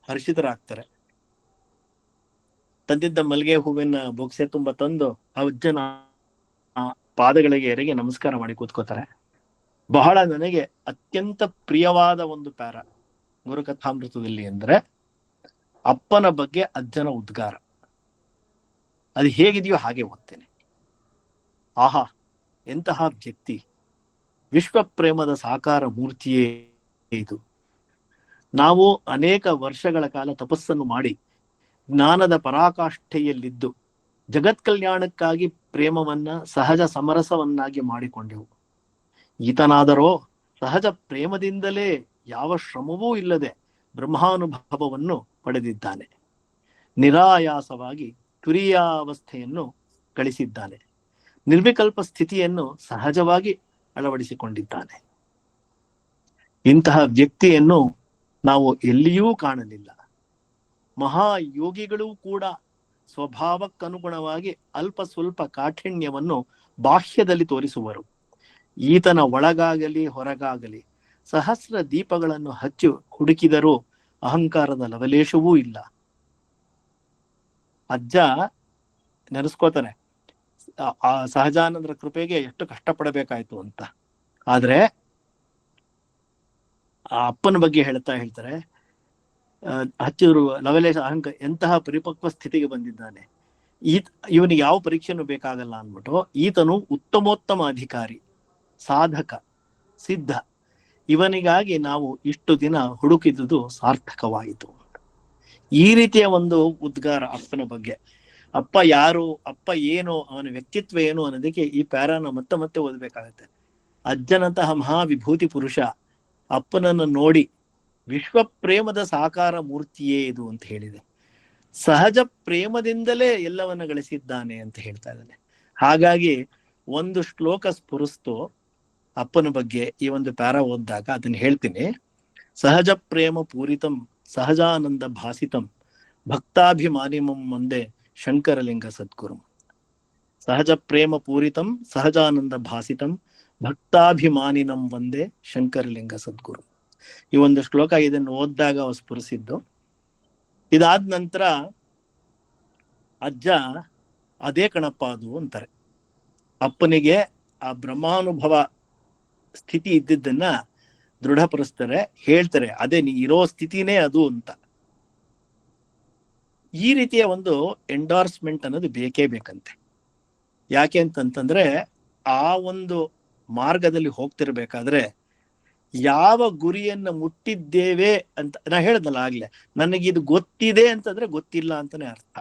ಹರ್ಷಿತರಾಗ್ತಾರೆ. ತಂದಿದ್ದ ಮಲ್ಲಿಗೆ ಹೂವಿನ ಬೊಕ್ಸೆ ತುಂಬ ತಂದು ಅಜ್ಜನ ಪಾದಗಳಿಗೆ ಎರಗಿ ನಮಸ್ಕಾರ ಮಾಡಿ ಕೂತ್ಕೋತಾರೆ. ಬಹಳ ನನಗೆ ಅತ್ಯಂತ ಪ್ರಿಯವಾದ ಒಂದು ಪ್ಯಾರ ಗುರುಕಥಾಮೃತದಲ್ಲಿ ಅಂದ್ರೆ ಅಪ್ಪನ ಬಗ್ಗೆ ಅಜ್ಜನ ಉದ್ಗಾರ. ಅದು ಹೇಗಿದೆಯೋ ಹಾಗೆ ಓದ್ತೇನೆ. ಆಹಾ, ಎಂತಹ ವ್ಯಕ್ತಿ! ವಿಶ್ವ ಪ್ರೇಮದ ಸಾಕಾರ ಮೂರ್ತಿಯೇ ಇದು. ನಾವು ಅನೇಕ ವರ್ಷಗಳ ಕಾಲ ತಪಸ್ಸನ್ನು ಮಾಡಿ ಜ್ಞಾನದ ಪರಾಕಾಷ್ಠೆಯಲ್ಲಿದ್ದು ಜಗತ್ ಕಲ್ಯಾಣಕ್ಕಾಗಿ ಪ್ರೇಮವನ್ನ ಸಹಜ ಸಮರಸವನ್ನಾಗಿ ಮಾಡಿಕೊಂಡೆವು. ಈತನಾದರೋ ಸಹಜ ಪ್ರೇಮದಿಂದಲೇ ಯಾವ ಶ್ರಮವೂ ಇಲ್ಲದೆ ಬ್ರಹ್ಮಾನುಭವವನ್ನು ಪಡೆದಿದ್ದಾನೆ. ನಿರಾಯಾಸವಾಗಿ ತುರಿಯಾವಸ್ಥೆಯನ್ನು ಗಳಿಸಿದ್ದಾನೆ. ನಿರ್ವಿಕಲ್ಪ ಸ್ಥಿತಿಯನ್ನು ಸಹಜವಾಗಿ ಅಳವಡಿಸಿಕೊಂಡಿದ್ದಾನೆ. ಇಂತಹ ವ್ಯಕ್ತಿಯನ್ನು ನಾವು ಎಲ್ಲಿಯೂ ಕಾಣಲಿಲ್ಲ. ಮಹಾಯೋಗಿಗಳೂ ಕೂಡ ಸ್ವಭಾವಕ್ಕನುಗುಣವಾಗಿ ಅಲ್ಪ ಸ್ವಲ್ಪ ಕಾಠಿಣ್ಯವನ್ನು ಬಾಹ್ಯದಲ್ಲಿ ತೋರಿಸುವರು. ಈತನ ಒಳಗಾಗಲಿ ಹೊರಗಾಗಲಿ ಸಹಸ್ರ ದೀಪಗಳನ್ನು ಹಚ್ಚಿ ಹುಡುಕಿದರೂ ಅಹಂಕಾರದ ಲವಲೇಶವೂ ಇಲ್ಲ. ಅಜ್ಜ ನೆನೆಸ್ಕೋತಾನೆ, ಆ ಸಹಜಾನಂದರ ಕೃಪೆಗೆ ಎಷ್ಟು ಕಷ್ಟಪಡಬೇಕಾಯ್ತು ಅಂತ. ಆದ್ರೆ ಆ ಅಪ್ಪನ ಬಗ್ಗೆ ಹೇಳ್ತಾರೆ, ಹಚ್ಚಿದ್ರು ಲವಲೇಶ ಅಹಂಕಾರ ಎಂತಹ ಪರಿಪಕ್ವ ಸ್ಥಿತಿಗೆ ಬಂದಿದ್ದಾನೆ. ಇವನಿಗೆ ಯಾವ ಪರೀಕ್ಷೆನೂ ಬೇಕಾಗಲ್ಲ ಅಂದ್ಬಿಟ್ಟು ಈತನು ಉತ್ತಮೋತ್ತಮ ಅಧಿಕಾರಿ, ಸಾಧಕ, ಸಿದ್ಧ. ಇವನಿಗಾಗಿ ನಾವು ಇಷ್ಟು ದಿನ ಹುಡುಕಿದುದು ಸಾರ್ಥಕವಾಯಿತು. ಈ ರೀತಿಯ ಒಂದು ಉದ್ಗಾರ ಅಪ್ಪನ ಬಗ್ಗೆ. ಅಪ್ಪ ಯಾರು, ಅಪ್ಪ ಏನು, ಅವನ ವ್ಯಕ್ತಿತ್ವ ಏನು ಅನ್ನೋದಕ್ಕೆ ಈ ಪ್ಯಾರಾನ ಮತ್ತೆ ಮತ್ತೆ ಓದ್ಬೇಕಾಗತ್ತೆ. ಅಜ್ಜನಂತಹ ಮಹಾವಿಭೂತಿ ಪುರುಷ ಅಪ್ಪನನ್ನು ನೋಡಿ ವಿಶ್ವ ಪ್ರೇಮದ ಸಾಕಾರ ಮೂರ್ತಿಯೇ ಇದು ಅಂತ ಹೇಳಿದೆ. ಸಹಜ ಪ್ರೇಮದಿಂದಲೇ ಎಲ್ಲವನ್ನ ಗಳಿಸಿದ್ದಾನೆ ಅಂತ ಹೇಳ್ತಾ ಇದ್ದಾನೆ. ಹಾಗಾಗಿ ಒಂದು ಶ್ಲೋಕ ಸ್ಫುರಿಸ್ತು ಅಪ್ಪನ ಬಗ್ಗೆ. ಈ ಒಂದು ಪ್ಯಾರ ಓದಿದಾಗ ಅದನ್ನ ಹೇಳ್ತೀನಿ. ಸಹಜ ಪ್ರೇಮ ಪೂರಿತಂ ಸಹಜಾನಂದ ಭಾಸಿತಂ ಭಕ್ತಾಭಿಮಾನಿಮಂ ಮುಂದೆ ಶಂಕರಲಿಂಗ ಸದ್ಗುರು. ಸಹಜ ಪ್ರೇಮ ಪೂರಿತಂ ಸಹಜಾನಂದ ಭಾಸಿತಂ ಭಕ್ತಾಭಿಮಾನಿನಂ ಒಂದೇ ಶಂಕರಲಿಂಗ ಸದ್ಗುರು. ಈ ಒಂದು ಶ್ಲೋಕ ಇದನ್ನು ಓದಿದಾಗ ಸ್ಫುರಿಸಿದ್ದು. ಇದಾದ ನಂತರ ಅಜ್ಜ ಅದೇ ಕಣಪ್ಪ ಅದು ಅಂತಾರೆ. ಅಪ್ಪನಿಗೆ ಆ ಬ್ರಹ್ಮಾನುಭವ ಸ್ಥಿತಿ ಇದ್ದಿದ್ದನ್ನ ದೃಢಪಡಿಸ್ತಾರೆ, ಹೇಳ್ತಾರೆ ಅದೇ ನೀ ಇರೋ ಸ್ಥಿತಿನೇ ಅದು ಅಂತ. ಈ ರೀತಿಯ ಒಂದು ಎಂಡಾರ್ಸ್ಮೆಂಟ್ ಅನ್ನೋದು ಬೇಕೇ ಬೇಕಂತೆ. ಯಾಕೆ ಅಂತಂತಂದ್ರೆ ಆ ಒಂದು ಮಾರ್ಗದಲ್ಲಿ ಹೋಗ್ತಿರ್ಬೇಕಾದ್ರೆ ಯಾವ ಗುರಿಯನ್ನ ಮುಟ್ಟಿದ್ದೇವೆ ಅಂತ ನಾ ಹೇಳ್ದಲ್ಲ ಆಗ್ಲೇ, ನನಗಿದು ಗೊತ್ತಿದೆ ಅಂತಂದ್ರೆ ಗೊತ್ತಿಲ್ಲ ಅಂತಾನೆ ಅರ್ಥ.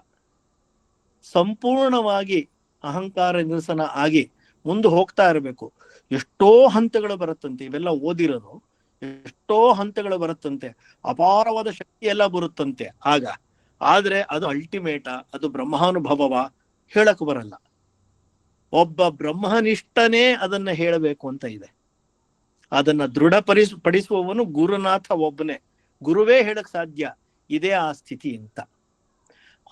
ಸಂಪೂರ್ಣವಾಗಿ ಅಹಂಕಾರ ನಿರಸನ ಆಗಿ ಮುಂದೆ ಹೋಗ್ತಾ ಇರಬೇಕು. ಎಷ್ಟೋ ಹಂತಗಳು ಬರುತ್ತಂತೆ, ಇವೆಲ್ಲ ಓದಿರೋದು. ಎಷ್ಟೋ ಹಂತಗಳು ಬರುತ್ತಂತೆ, ಅಪಾರವಾದ ಶಕ್ತಿ ಎಲ್ಲ ಬರುತ್ತಂತೆ ಆಗ. ಆದ್ರೆ ಅದು ಅಲ್ಟಿಮೇಟ, ಅದು ಬ್ರಹ್ಮಾನುಭವವ ಹೇಳಕ್ ಬರಲ್ಲ. ಒಬ್ಬ ಬ್ರಹ್ಮನಿಷ್ಠನೇ ಅದನ್ನ ಹೇಳಬೇಕು ಅಂತ ಇದೆ. ಅದನ್ನ ಪಡಿಸುವವನು ಗುರುನಾಥ ಒಬ್ಬನೇ. ಗುರುವೇ ಹೇಳಕ್ ಸಾಧ್ಯ ಇದೇ ಆ ಸ್ಥಿತಿ ಅಂತ.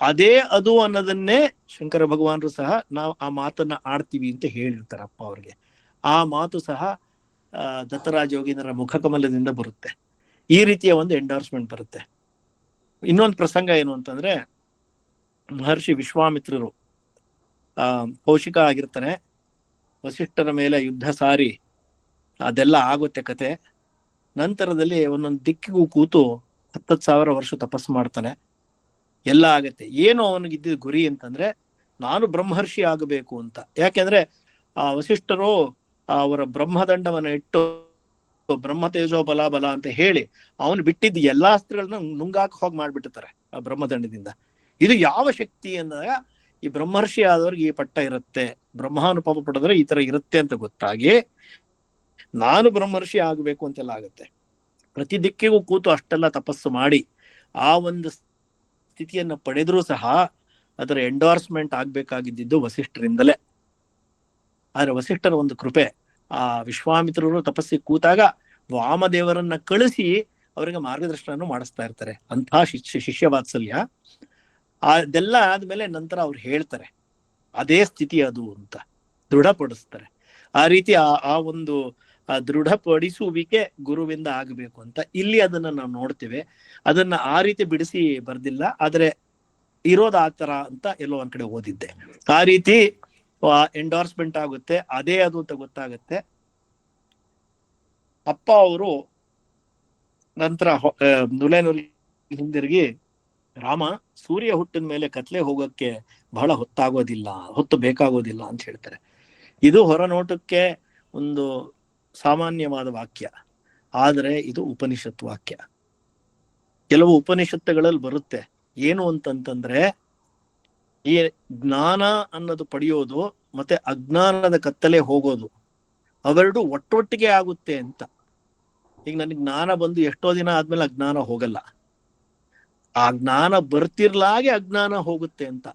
ಅದೇ ಅದು ಅನ್ನೋದನ್ನೇ ಶಂಕರ ಭಗವಾನರು ಸಹ ನಾವು ಆ ಮಾತನ್ನ ಆಡ್ತೀವಿ ಅಂತ ಹೇಳಿರ್ತಾರಪ್ಪ ಅವ್ರಿಗೆ. ಆ ಮಾತು ಸಹ ದತ್ತರಾಜ ಯೋಗೀಂದ್ರರ ಮುಖಕಮಲದಿಂದ ಬರುತ್ತೆ. ಈ ರೀತಿಯ ಒಂದು ಎಂಡೋರ್ಸ್ಮೆಂಟ್ ಬರುತ್ತೆ. ಇನ್ನೊಂದು ಪ್ರಸಂಗ ಏನು ಅಂತಂದ್ರೆ, ಮಹರ್ಷಿ ವಿಶ್ವಾಮಿತ್ರರು ಕೌಶಿಕ ಆಗಿರ್ತಾನೆ. ವಸಿಷ್ಠರ ಮೇಲೆ ಯುದ್ಧ ಸಾರಿ ಅದೆಲ್ಲ ಆಗುತ್ತೆ ಕತೆ. ನಂತರದಲ್ಲಿ ಒಂದೊಂದು ದಿಕ್ಕಿಗೂ ಕೂತು 10,000 ವರ್ಷ ತಪಸ್ಸು ಮಾಡ್ತಾನೆ. ಎಲ್ಲ ಆಗತ್ತೆ. ಏನು ಅವನಿಗಿದ್ದ ಗುರಿ ಅಂತಂದ್ರೆ ನಾನು ಬ್ರಹ್ಮರ್ಷಿ ಆಗಬೇಕು ಅಂತ. ಯಾಕೆಂದ್ರೆ ಆ ವಸಿಷ್ಠರು ಅವರ ಬ್ರಹ್ಮದಂಡವನ್ನ ಇಟ್ಟು ಬ್ರಹ್ಮ ತೇಜೋ ಬಲ ಬಲ ಅಂತ ಹೇಳಿ ಅವನು ಬಿಟ್ಟಿದ್ದ ಎಲ್ಲಾ ಅಸ್ತ್ರಗಳನ್ನ ನುಂಗಾಕ ಹೋಗಿ ಮಾಡ್ಬಿಟ್ಟಿರ್ತಾರೆ ಆ ಬ್ರಹ್ಮದಂಡದಿಂದ. ಇದು ಯಾವ ಶಕ್ತಿ ಅಂದಾಗ ಈ ಬ್ರಹ್ಮರ್ಷಿ ಆದವ್ರಿಗೆ ಈ ಪಟ್ಟ ಇರುತ್ತೆ, ಬ್ರಹ್ಮಾನುಭವ ಪಡೆದ್ರೆ ಈ ತರ ಇರುತ್ತೆ ಅಂತ ಗೊತ್ತಾಗಿ ನಾನು ಬ್ರಹ್ಮರ್ಷಿ ಆಗ್ಬೇಕು ಅಂತೆಲ್ಲ ಆಗುತ್ತೆ. ಪ್ರತಿ ದಿಕ್ಕಿಗೂ ಕೂತು ಅಷ್ಟೆಲ್ಲ ತಪಸ್ಸು ಮಾಡಿ ಆ ಒಂದು ಸ್ಥಿತಿಯನ್ನ ಪಡೆದ್ರೂ ಸಹ ಅದರ ಎಂಡೋರ್ಸ್ಮೆಂಟ್ ಆಗ್ಬೇಕಾಗಿದ್ದು ವಸಿಷ್ಠರಿಂದಲೇ. ಆದ್ರೆ ವಸಿಷ್ಠರ ಒಂದು ಕೃಪೆ, ಆ ವಿಶ್ವಾಮಿತ್ರರು ತಪಸ್ಸಿಗೆ ಕೂತಾಗ ವಾಮದೇವರನ್ನ ಕಳಿಸಿ ಅವರಿಗೆ ಮಾರ್ಗದರ್ಶನ ಮಾಡಿಸ್ತಾ ಇರ್ತಾರೆ. ಅಂಥ ಶಿಷ್ಯ ವಾತ್ಸಲ್ಯ. ಅದೆಲ್ಲ ಆದ್ಮೇಲೆ ನಂತರ ಅವ್ರು ಹೇಳ್ತಾರೆ ಅದೇ ಸ್ಥಿತಿ ಅದು ಅಂತ ದೃಢಪಡಿಸ್ತಾರೆ. ಆ ರೀತಿ ಆ ಒಂದು ದೃಢಪಡಿಸುವಿಕೆ ಗುರುವಿಂದ ಆಗಬೇಕು ಅಂತ ಇಲ್ಲಿ ಅದನ್ನ ನಾವು ನೋಡ್ತೇವೆ. ಅದನ್ನ ಆ ರೀತಿ ಬಿಡಿಸಿ ಬರ್ದಿಲ್ಲ, ಆದ್ರೆ ಇರೋದು ಆ ತರ ಅಂತ ಎಲ್ಲೋ ಒಂದ್ ಕಡೆ ಓದಿದ್ದೆ. ಆ ರೀತಿ ಎಂಡೋರ್ಸ್ಮೆಂಟ್ ಆಗುತ್ತೆ, ಅದೇ ಅದು ಅಂತ ಗೊತ್ತಾಗತ್ತೆ. ಅಪ್ಪ ಅವರು ನಂತರ ನುಲೆ ಹಿಂದಿರುಗಿ, ರಾಮ ಸೂರ್ಯ ಹುಟ್ಟಿದ ಮೇಲೆ ಕತ್ಲೆ ಹೋಗಕ್ಕೆ ಬಹಳ ಹೊತ್ತು ಬೇಕಾಗೋದಿಲ್ಲ ಅಂತ ಹೇಳ್ತಾರೆ. ಇದು ಹೊರನೋಟಕ್ಕೆ ಒಂದು ಸಾಮಾನ್ಯವಾದ ವಾಕ್ಯ, ಆದ್ರೆ ಇದು ಉಪನಿಷತ್ ವಾಕ್ಯ. ಕೆಲವು ಉಪನಿಷತ್ತುಗಳಲ್ಲಿ ಬರುತ್ತೆ ಏನು ಅಂತಂತಂದ್ರೆ, ಈ ಜ್ಞಾನ ಅನ್ನೋದು ಪಡೆಯೋದು ಮತ್ತೆ ಅಜ್ಞಾನದ ಕತ್ತಲೆ ಹೋಗೋದು ಅವೆರಡು ಒಟ್ಟೊಟ್ಟಿಗೆ ಆಗುತ್ತೆ ಅಂತ. ಈಗ ನನಗೆ ಜ್ಞಾನ ಬಂದು ಎಷ್ಟೋ ದಿನ ಆದ್ಮೇಲೆ ಅಜ್ಞಾನ ಹೋಗಲ್ಲ, ಆ ಜ್ಞಾನ ಬರ್ತಿರ್ಲಾಗೆ ಅಜ್ಞಾನ ಹೋಗುತ್ತೆ ಅಂತ.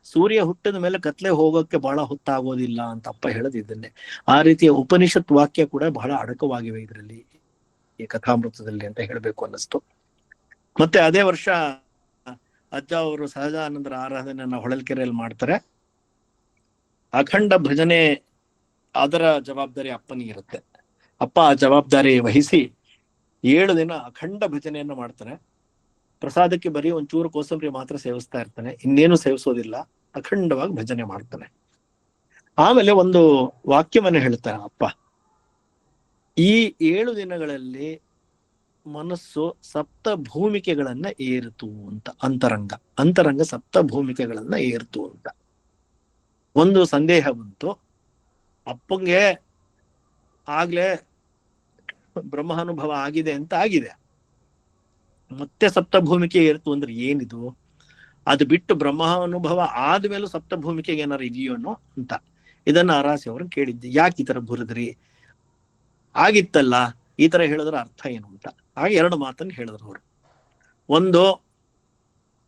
ಸೂರ್ಯ ಹುಟ್ಟಿದ ಮೇಲೆ ಕತ್ಲೆ ಹೋಗೋಕೆ ಬಹಳ ಹೊತ್ತಾಗೋದಿಲ್ಲ ಅಂತ ಅಪ್ಪ ಹೇಳದಿದ್ದನ್ನೇ. ಆ ರೀತಿಯ ಉಪನಿಷತ್ ವಾಕ್ಯ ಕೂಡ ಬಹಳ ಅಡಕವಾಗಿವೆ ಇದರಲ್ಲಿ, ಈ ಕಥಾಮೃತದಲ್ಲಿ ಅಂತ ಹೇಳಬೇಕು ಅನ್ನಿಸ್ತು. ಮತ್ತೆ ಅದೇ ವರ್ಷ ಅಜ್ಜ ಅವರು ಸಹಜಾನಂದರ ಆರಾಧನೆಯನ್ನ ಹೊಳಲ್ಕೆರೆಯಲ್ಲಿ ಮಾಡ್ತಾರೆ. ಅಖಂಡ ಭಜನೆ ಅದರ ಜವಾಬ್ದಾರಿ ಅಪ್ಪನಿಗಿರುತ್ತೆ. ಅಪ್ಪ ಆ ಜವಾಬ್ದಾರಿ ವಹಿಸಿ 7 ದಿನ ಅಖಂಡ ಭಜನೆಯನ್ನು ಮಾಡ್ತಾನೆ. ಪ್ರಸಾದಕ್ಕೆ ಬರೀ ಒಂಚೂರು ಕೋಸಂಬರಿ ಮಾತ್ರ ಸೇವಿಸ್ತಾ ಇರ್ತಾನೆ, ಇನ್ನೇನು ಸೇವಿಸೋದಿಲ್ಲ. ಅಖಂಡವಾಗಿ ಭಜನೆ ಮಾಡ್ತಾನೆ. ಆಮೇಲೆ ಒಂದು ವಾಕ್ಯವನ್ನ ಹೇಳ್ತಾನೆ ಅಪ್ಪ, ಈ 7 ದಿನಗಳಲ್ಲಿ ಮನಸ್ಸು ಸಪ್ತ ಭೂಮಿಕೆಗಳನ್ನ ಏರಿತು ಅಂತ. ಅಂತರಂಗ ಸಪ್ತ ಭೂಮಿಕೆಗಳನ್ನ ಏರ್ತು ಅಂತ. ಒಂದು ಸಂದೇಹ ಬಂತು ಅಪ್ಪಂಗೆ, ಆಗ್ಲೇ ಬ್ರಹ್ಮಾನುಭವ ಆಗಿದೆ ಅಂತ ಆಗಿದೆ, ಮತ್ತೆ ಸಪ್ತ ಭೂಮಿಕೆ ಏರ್ತು ಅಂದ್ರೆ ಏನಿದು? ಅದು ಬಿಟ್ಟು ಬ್ರಹ್ಮಾನುಭವ ಆದ್ಮೇಲೂ ಸಪ್ತ ಭೂಮಿಕೆಗೆ ಏನಾರು ಇದೆಯೋ ಅಂತ. ಇದನ್ನ ಅರಾಸಿ ಅವ್ರನ್ನ ಕೇಳಿದ್ದೆ, ಯಾಕೆ ಈ ತರ ಬುರಿದ್ರಿ? ಆಗಿತ್ತಲ್ಲ, ಈ ತರ ಹೇಳಿದ್ರ ಅರ್ಥ ಏನು ಅಂತ. ಹಾಗೆ ಎರಡು ಮಾತನ್ನು ಹೇಳಿದ್ರು ಅವರು. ಒಂದು,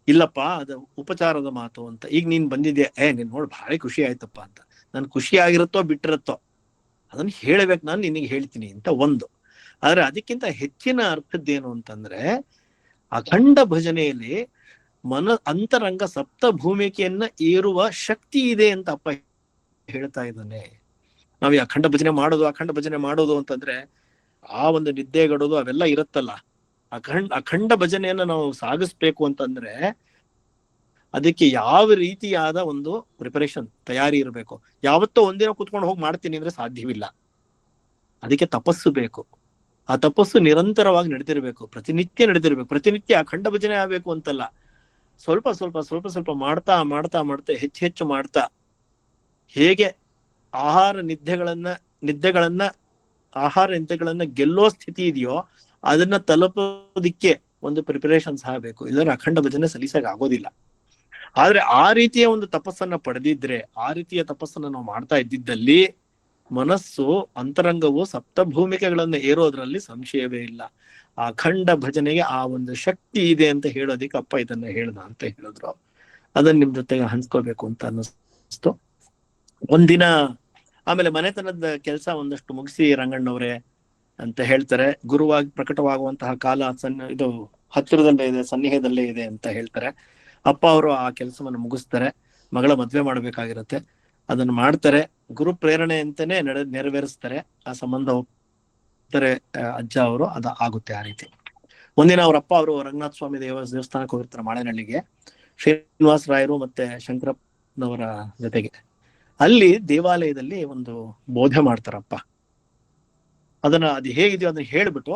ಇಲ್ಲಪ್ಪ ಅದು ಉಪಚಾರದ ಮಾತು ಅಂತ. ಈಗ ನೀನ್ ಬಂದಿದ್ಯಾ, ನೀನ್ ನೋಡಿ ಭಾರಿ ಖುಷಿ ಆಯ್ತಪ್ಪ ಅಂತ. ನನ್ ಖುಷಿ ಆಗಿರುತ್ತೋ ಬಿಟ್ಟಿರುತ್ತೋ ಅದನ್ನ ಹೇಳ್ಬೇಕು, ನಾನು ನಿನಗೆ ಹೇಳ್ತೀನಿ ಅಂತ ಒಂದು. ಆದ್ರೆ ಅದಕ್ಕಿಂತ ಹೆಚ್ಚಿನ ಅರ್ಥದ್ದೇನು ಅಂತಂದ್ರೆ, ಅಖಂಡ ಭಜನೆಯಲ್ಲಿ ಅಂತರಂಗ ಸಪ್ತ ಭೂಮಿಕೆಯನ್ನ ಏರುವ ಶಕ್ತಿ ಇದೆ ಅಂತ ಅಪ್ಪ ಹೇಳ್ತಾ ಇದ್ದಾನೆ. ನಾವ್ ಈ ಅಖಂಡ ಭಜನೆ ಮಾಡೋದು ಅಂತಂದ್ರೆ ಆ ಒಂದು ನಿದ್ದೆಗಡೋದು ಅವೆಲ್ಲ ಇರುತ್ತಲ್ಲ. ಅಖಂಡ ಭಜನೆಯನ್ನ ನಾವು ಸಾಗಿಸ್ಬೇಕು ಅಂತಂದ್ರೆ ಅದಕ್ಕೆ ಯಾವ ರೀತಿಯಾದ ಒಂದು ಪ್ರಿಪರೇಷನ್, ತಯಾರಿ ಇರಬೇಕು. ಯಾವತ್ತೋ ಒಂದಿನ ಕುತ್ಕೊಂಡು ಹೋಗಿ ಮಾಡ್ತೀನಿ ಅಂದ್ರೆ ಸಾಧ್ಯವಿಲ್ಲ. ಅದಕ್ಕೆ ತಪಸ್ಸು ಬೇಕು. ಆ ತಪಸ್ಸು ನಿರಂತರವಾಗಿ ನಡೆದಿರ್ಬೇಕು, ಪ್ರತಿನಿತ್ಯ ನಡೆದಿರ್ಬೇಕು. ಪ್ರತಿನಿತ್ಯ ಅಖಂಡ ಭಜನೆ ಆಗ್ಬೇಕು ಅಂತಲ್ಲ, ಸ್ವಲ್ಪ ಸ್ವಲ್ಪ ಸ್ವಲ್ಪ ಸ್ವಲ್ಪ ಮಾಡ್ತಾ ಮಾಡ್ತಾ ಮಾಡ್ತಾ ಹೆಚ್ಚು ಮಾಡ್ತಾ, ಹೇಗೆ ಆಹಾರ ನಿದ್ದೆಗಳನ್ನ ಗೆಲ್ಲೋ ಸ್ಥಿತಿ ಇದೆಯೋ ಅದನ್ನ ತಲುಪೋದಿಕ್ಕೆ ಒಂದು ಪ್ರಿಪರೇಷನ್ಸ್ ಆಗಬೇಕು. ಇಲ್ಲದ್ರೆ ಅಖಂಡ ಭಜನೆ ಸಲೀಸಾಗಿ ಆಗೋದಿಲ್ಲ. ಆದ್ರೆ ಆ ರೀತಿಯ ಒಂದು ತಪಸ್ಸನ್ನ ಪಡೆದಿದ್ರೆ, ಆ ರೀತಿಯ ತಪಸ್ಸನ್ನ ನಾವು ಮಾಡ್ತಾ ಇದ್ದಿದ್ದಲ್ಲಿ ಮನಸ್ಸು, ಅಂತರಂಗವು ಸಪ್ತಭೂಮಿಕೆಗಳನ್ನ ಏರೋದ್ರಲ್ಲಿ ಸಂಶಯವೇ ಇಲ್ಲ. ಆ ಅಖಂಡ ಭಜನೆಗೆ ಆ ಒಂದು ಶಕ್ತಿ ಇದೆ ಅಂತ ಹೇಳೋದಿಕ್ಕೆ ಅಪ್ಪ ಇದನ್ನ ಹೇಳ್ದ ಅಂತ ಹೇಳಿದ್ರು. ಅದನ್ನ ನಿಮ್ ಜೊತೆಗೆ ಹಂಚ್ಕೋಬೇಕು ಅಂತ ಅನ್ನಿಸ್ತು. ಒಂದಿನ ಆಮೇಲೆ ಮನೆತನದ ಕೆಲಸ ಒಂದಷ್ಟು ಮುಗಿಸಿ ರಂಗಣ್ಣವ್ರೆ ಅಂತ ಹೇಳ್ತಾರೆ. ಗುರುವಾಗಿ ಪ್ರಕಟವಾಗುವಂತಹ ಕಾಲ ಇದು ಹತ್ತಿರದಲ್ಲೇ ಇದೆ, ಸನ್ನಿಹದಲ್ಲೇ ಇದೆ ಅಂತ ಹೇಳ್ತಾರೆ. ಅಪ್ಪ ಅವರು ಆ ಕೆಲಸವನ್ನು ಮುಗಿಸ್ತಾರೆ. ಮಗಳ ಮದ್ವೆ ಮಾಡ್ಬೇಕಾಗಿರತ್ತೆ, ಅದನ್ನ ಮಾಡ್ತಾರೆ. ಗುರು ಪ್ರೇರಣೆ ಅಂತಾನೆ ನೆರವೇರಿಸ್ತಾರೆ. ಆ ಸಂಬಂಧ ಹೋಗ್ತಾರೆ ಅಜ್ಜ ಅವರು. ಆಗುತ್ತೆ ಆ ರೀತಿ. ಒಂದಿನ ಅವ್ರ ಅಪ್ಪ ಅವರು ರಂಗನಾಥ ಸ್ವಾಮಿ ದೇವಸ್ಥಾನಕ್ಕೆ ಹೋಗಿರ್ತಾರೆ ಮಾಳೇನಹಳ್ಳಿಗೆ, ಶ್ರೀನಿವಾಸ ರಾಯರು ಮತ್ತೆ ಶಂಕರಪ್ಪನವರ ಜೊತೆಗೆ. ಅಲ್ಲಿ ದೇವಾಲಯದಲ್ಲಿ ಒಂದು ಬೋಧೆ ಮಾಡ್ತಾರಪ್ಪ. ಅದು ಹೇಗಿದೆಯೋ ಅದನ್ನ ಹೇಳ್ಬಿಟ್ಟು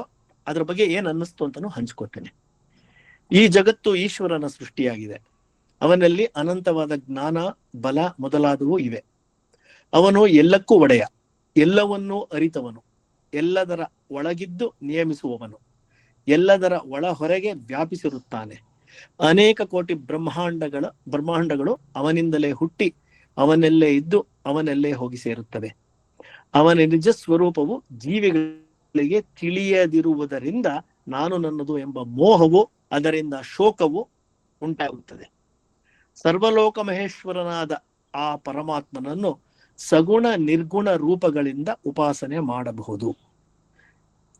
ಅದ್ರ ಬಗ್ಗೆ ಏನ್ ಅನ್ನಿಸ್ತು ಅಂತಾನು ಹಂಚ್ಕೊತೇನೆ. ಈ ಜಗತ್ತು ಈಶ್ವರನ ಸೃಷ್ಟಿಯಾಗಿದೆ. ಅವನಲ್ಲಿ ಅನಂತವಾದ ಜ್ಞಾನ, ಬಲ ಮೊದಲಾದವು ಇವೆ. ಅವನು ಎಲ್ಲಕ್ಕೂ ಒಡೆಯ, ಎಲ್ಲವನ್ನೂ ಅರಿತವನು, ಎಲ್ಲದರ ಒಳಗಿದ್ದು ನಿಯಮಿಸುವವನು, ಎಲ್ಲದರ ಒಳ ಹೊರಗೆ ವ್ಯಾಪಿಸಿರುತ್ತಾನೆ. ಅನೇಕ ಕೋಟಿ ಬ್ರಹ್ಮಾಂಡಗಳು ಅವನಿಂದಲೇ ಹುಟ್ಟಿ ಅವನಲ್ಲೇ ಇದ್ದು ಅವನಲ್ಲೇ ಹೋಗಿ ಸೇರುತ್ತವೆ. ಅವನ ನಿಜ ಸ್ವರೂಪವು ಜೀವಿಗಳಿಗೆ ತಿಳಿಯದಿರುವುದರಿಂದ ನಾನು ನನ್ನದು ಎಂಬ ಮೋಹವು, ಅದರಿಂದ ಶೋಕವು ಉಂಟಾಗುತ್ತದೆ. ಸರ್ವಲೋಕ ಮಹೇಶ್ವರನಾದ ಆ ಪರಮಾತ್ಮನನ್ನು ಸಗುಣ ನಿರ್ಗುಣ ರೂಪಗಳಿಂದ ಉಪಾಸನೆ ಮಾಡಬಹುದು.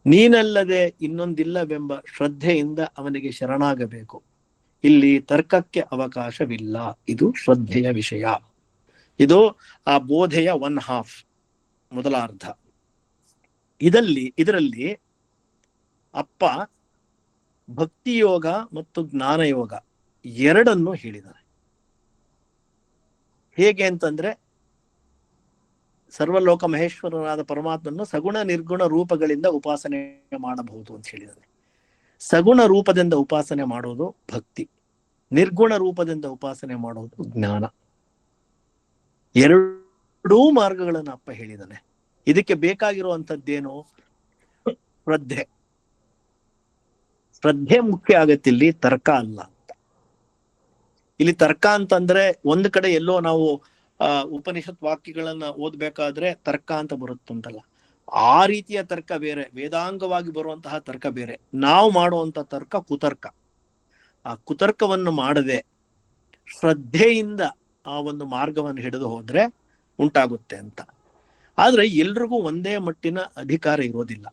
ನೀನಲ್ಲದೆ ಇನ್ನೊಂದಿಲ್ಲವೆಂಬ ಶ್ರದ್ಧೆಯಿಂದ ಅವನಿಗೆ ಶರಣಾಗಬೇಕು. ಇಲ್ಲಿ ತರ್ಕಕ್ಕೆ ಅವಕಾಶವಿಲ್ಲ. ಇದು ಶ್ರದ್ಧೆಯ ವಿಷಯ. ಇದು ಆ ಬೋಧೆಯ 1/2 ಮೊದಲ ಅರ್ಧ. ಇದರಲ್ಲಿ ಅಪ್ಪ ಭಕ್ತಿಯೋಗ ಮತ್ತು ಜ್ಞಾನಯೋಗ ಎರಡನ್ನು ಹೇಳಿದ್ದಾರೆ. ಹೇಗೆ ಅಂತಂದ್ರೆ, ಸರ್ವಲೋಕ ಮಹೇಶ್ವರನಾದ ಪರಮಾತ್ಮನ್ನು ಸಗುಣ ನಿರ್ಗುಣ ರೂಪಗಳಿಂದ ಉಪಾಸನೆ ಮಾಡಬಹುದು ಅಂತ ಹೇಳಿದ್ದಾರೆ. ಸಗುಣ ರೂಪದಿಂದ ಉಪಾಸನೆ ಮಾಡೋದು ಭಕ್ತಿ, ನಿರ್ಗುಣ ರೂಪದಿಂದ ಉಪಾಸನೆ ಮಾಡೋದು ಜ್ಞಾನ. ಎರಡೂ ಮಾರ್ಗಗಳನ್ನ ಅಪ್ಪ ಹೇಳಿದ್ದಾನೆ. ಇದಕ್ಕೆ ಬೇಕಾಗಿರುವಂತದ್ದೇನು? ಶ್ರದ್ಧೆ. ಶ್ರದ್ಧೆ ಮುಖ್ಯ ಆಗತ್ತೆ, ಇಲ್ಲಿ ತರ್ಕ ಅಲ್ಲ ಅಂತ. ಇಲ್ಲಿ ತರ್ಕ ಅಂತಂದ್ರೆ ಒಂದು ಕಡೆ ಎಲ್ಲೋ ನಾವು ಉಪನಿಷತ್ ವಾಕ್ಯಗಳನ್ನ ಓದ್ಬೇಕಾದ್ರೆ ತರ್ಕ ಅಂತ ಬರುತ್ತಂತಲ್ಲ, ಆ ರೀತಿಯ ತರ್ಕ ಬೇರೆ, ವೇದಾಂಗವಾಗಿ ಬರುವಂತಹ ತರ್ಕ ಬೇರೆ. ನಾವು ಮಾಡುವಂತ ತರ್ಕ ಕುತರ್ಕ. ಆ ಕುತರ್ಕವನ್ನು ಮಾಡದೆ ಶ್ರದ್ಧೆಯಿಂದ ಆ ಒಂದು ಮಾರ್ಗವನ್ನು ಹಿಡಿದು ಹೋದ್ರೆ ಉಂಟಾಗುತ್ತೆ ಅಂತ. ಆದ್ರೆ ಎಲ್ರಿಗೂ ಒಂದೇ ಮಟ್ಟಿನ ಅಧಿಕಾರ ಇರೋದಿಲ್ಲ.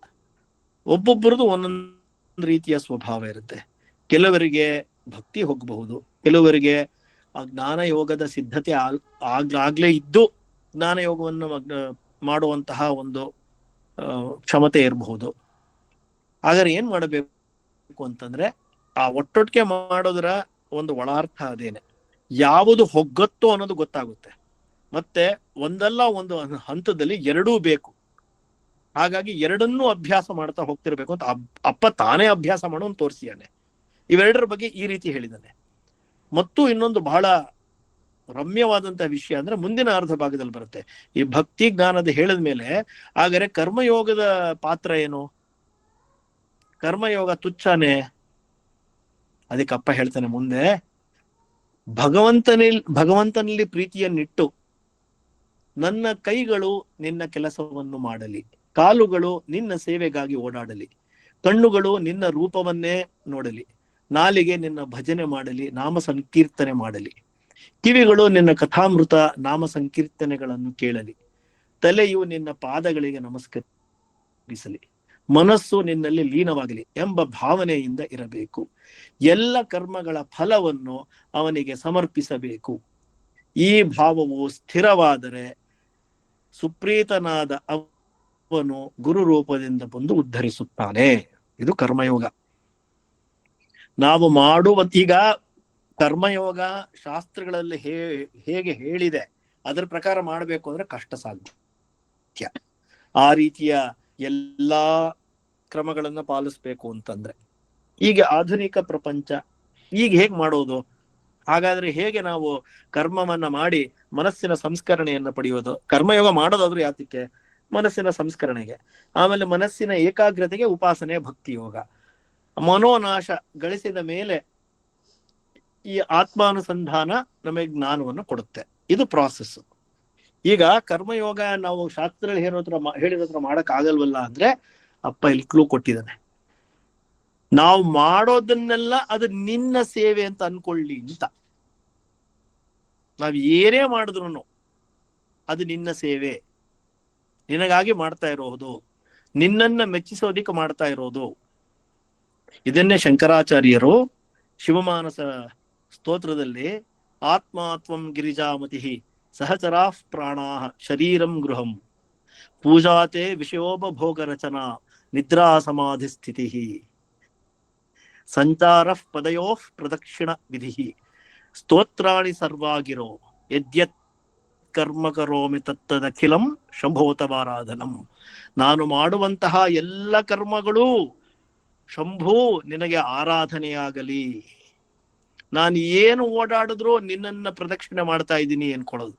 ಒಬ್ಬೊಬ್ಬರದು ಒಂದೊಂದು ರೀತಿಯ ಸ್ವಭಾವ ಇರುತ್ತೆ. ಕೆಲವರಿಗೆ ಭಕ್ತಿ ಹೋಗಬಹುದು, ಕೆಲವರಿಗೆ ಆ ಜ್ಞಾನ ಯೋಗದ ಸಿದ್ಧತೆ ಆಗ್ಲೇ ಇದ್ದು ಜ್ಞಾನ ಯೋಗವನ್ನು ಮಾಡುವಂತಹ ಒಂದು ಕ್ಷಮತೆ ಇರಬಹುದು. ಹಾಗಾದ್ರೆ ಏನ್ ಮಾಡಬೇಕು ಅಂತಂದ್ರೆ, ಆ ಒಟ್ಟೊಟ್ಟಿಗೆ ಮಾಡೋದ್ರ ಒಂದು ಒಳಾರ್ಥ ಅದೇನೆ. ಯಾವುದು ಹೊಗ್ಗತ್ತೋ ಅನ್ನೋದು ಗೊತ್ತಾಗುತ್ತೆ. ಮತ್ತೆ ಒಂದಲ್ಲ ಒಂದು ಹಂತದಲ್ಲಿ ಎರಡೂ ಬೇಕು. ಹಾಗಾಗಿ ಎರಡನ್ನೂ ಅಭ್ಯಾಸ ಮಾಡ್ತಾ ಹೋಗ್ತಿರ್ಬೇಕು ಅಂತ ಅಪ್ಪ ತಾನೇ ಅಭ್ಯಾಸ ಮಾಡೋನ್ ತೋರಿಸಿಯಾನೆ. ಇವೆರಡರ ಬಗ್ಗೆ ಈ ರೀತಿ ಹೇಳಿದ್ದಾನೆ. ಮತ್ತು ಇನ್ನೊಂದು ಬಹಳ ರಮ್ಯವಾದಂತಹ ವಿಷಯ ಅಂದ್ರೆ ಮುಂದಿನ ಅರ್ಧ ಭಾಗದಲ್ಲಿ ಬರುತ್ತೆ. ಈ ಭಕ್ತಿ ಜ್ಞಾನದ ಹೇಳಿದ ಮೇಲೆ ಹಾಗಾದ್ರೆ ಕರ್ಮಯೋಗದ ಪಾತ್ರ ಏನು? ಕರ್ಮಯೋಗ ತುಚ್ಛನೇ? ಅದಕ್ಕೆ ಅಪ್ಪ ಹೇಳ್ತಾನೆ ಮುಂದೆ, ಭಗವಂತನಲ್ಲಿ ಪ್ರೀತಿಯನ್ನಿಟ್ಟು ನನ್ನ ಕೈಗಳು ನಿನ್ನ ಕೆಲಸವನ್ನು ಮಾಡಲಿ, ಕಾಲುಗಳು ನಿನ್ನ ಸೇವೆಗಾಗಿ ಓಡಾಡಲಿ, ಕಣ್ಣುಗಳು ನಿನ್ನ ರೂಪವನ್ನೇ ನೋಡಲಿ, ನಾಲಿಗೆ ನಿನ್ನ ಭಜನೆ ಮಾಡಲಿ, ನಾಮ ಸಂಕೀರ್ತನೆ ಮಾಡಲಿ, ಕಿವಿಗಳು ನಿನ್ನ ಕಥಾಮೃತ ನಾಮ ಸಂಕೀರ್ತನೆಗಳನ್ನು ಕೇಳಲಿ, ತಲೆಯು ನಿನ್ನ ಪಾದಗಳಿಗೆ ನಮಸ್ಕರಿಸಲಿ, ಮನಸ್ಸು ನಿನ್ನಲ್ಲಿ ಲೀನವಾಗಲಿ ಎಂಬ ಭಾವನೆಯಿಂದ ಇರಬೇಕು. ಎಲ್ಲ ಕರ್ಮಗಳ ಫಲವನ್ನು ಅವನಿಗೆ ಸಮರ್ಪಿಸಬೇಕು. ಈ ಭಾವವು ಸ್ಥಿರವಾದರೆ ಸುಪ್ರೀತನಾದ ಅವನು ಗುರು ರೂಪದಿಂದ ಬಂದು ಉದ್ಧರಿಸುತ್ತಾನೆ. ಇದು ಕರ್ಮಯೋಗ. ನಾವು ಮಾಡುವ ಈಗ ಕರ್ಮಯೋಗ ಶಾಸ್ತ್ರಗಳಲ್ಲಿ ಹೇಗೆ ಹೇಳಿದೆ ಅದರ ಪ್ರಕಾರ ಮಾಡಬೇಕು ಅಂದ್ರೆ ಕಷ್ಟ ಸಾಧ್ಯ. ಆ ರೀತಿಯ ಎಲ್ಲಾ ಕ್ರಮಗಳನ್ನ ಪಾಲಿಸ್ಬೇಕು ಅಂತಂದ್ರೆ ಈಗ ಆಧುನಿಕ ಪ್ರಪಂಚ ಈಗ ಹೇಗ್ ಮಾಡೋದು? ಹಾಗಾದ್ರೆ ಹೇಗೆ ನಾವು ಕರ್ಮವನ್ನ ಮಾಡಿ ಮನಸ್ಸಿನ ಸಂಸ್ಕರಣೆಯನ್ನ ಪಡೆಯೋದು? ಕರ್ಮಯೋಗ ಮಾಡೋದಾದ್ರೂ ಯಾತಕ್ಕೆ? ಮನಸ್ಸಿನ ಸಂಸ್ಕರಣೆಗೆ. ಆಮೇಲೆ ಮನಸ್ಸಿನ ಏಕಾಗ್ರತೆಗೆ ಉಪಾಸನೆ ಭಕ್ತಿ ಯೋಗ. ಮನೋನಾಶ ಗಳಿಸಿದ ಮೇಲೆ ಈ ಆತ್ಮಾನುಸಂಧಾನ ನಮಗೆ ಜ್ಞಾನವನ್ನು ಕೊಡುತ್ತೆ. ಇದು ಪ್ರಾಸೆಸ್. ಈಗ ಕರ್ಮಯೋಗ ನಾವು ಶಾಸ್ತ್ರದಲ್ಲಿ ಹೇಳಿರೋದ್ರ ಮಾಡಕ್ ಆಗಲ್ವಲ್ಲ ಅಂದ್ರೆ ಅಪ್ಪ ಇಲ್ಲಿ ಕ್ಲೂ ಕೊಟ್ಟಿದ್ದಾನೆ. ನಾವು ಮಾಡೋದನ್ನೆಲ್ಲ ಅದು ನಿನ್ನ ಸೇವೆ ಅಂತ ಅನ್ಕೊಳ್ಳಿ ಅಂತ. ನಾವ್ ಏನೇ ಮಾಡಿದ್ರು ಅದು ನಿನ್ನ ಸೇವೆ, ನಿನಗಾಗಿ ಮಾಡ್ತಾ ಇರೋದು, ನಿನ್ನನ್ನ ಮೆಚ್ಚಿಸೋದಿಕ್ಕೆ ಮಾಡ್ತಾ ಇರೋದು. ಇದನ್ನೇ ಶಂಕರಾಚಾರ್ಯರು ಶಿವಮಾನಸ ಸ್ತೋತ್ರದಲ್ಲಿ ಆತ್ಮಾತ್ವಂ ಗಿರಿಜಾಮತಿ ಸಹಚರಾಃ ಪ್ರಾಣಾಃ ಶರೀರಂ ಗೃಹಂ ಪೂಜಾತೆ ವಿಷಯೋಪಭೋಗ ರಚನಾ ನಿದ್ರಾ ಸಮಾಧಿ ಸ್ಥಿತಿ ಸಂಚಾರ ಪದಯೋಃ ಪ್ರದಕ್ಷಿಣ ವಿಧಿ ಸ್ತೋತ್ರಾಣಿ ಸರ್ವಾಗಿರೋ ಯದ್ಯತ್ ಕರ್ಮ ಕರೋಮಿ ತತ್ತದಖಿಲಂ ಶಂಭೋತವಾರಾಧನಂ. ನಾನು ಮಾಡುವಂತಹ ಎಲ್ಲ ಕರ್ಮಗಳು ಶಂಭು ನಿನಗೆ ಆರಾಧನೆಯಾಗಲಿ. ನಾನು ಏನು ಓಡಾಡಿದ್ರು ನಿನ್ನನ್ನ ಪ್ರದಕ್ಷಿಣೆ ಮಾಡ್ತಾ ಇದ್ದೀನಿ ಅನ್ಕೊಳ್ಳೋದು.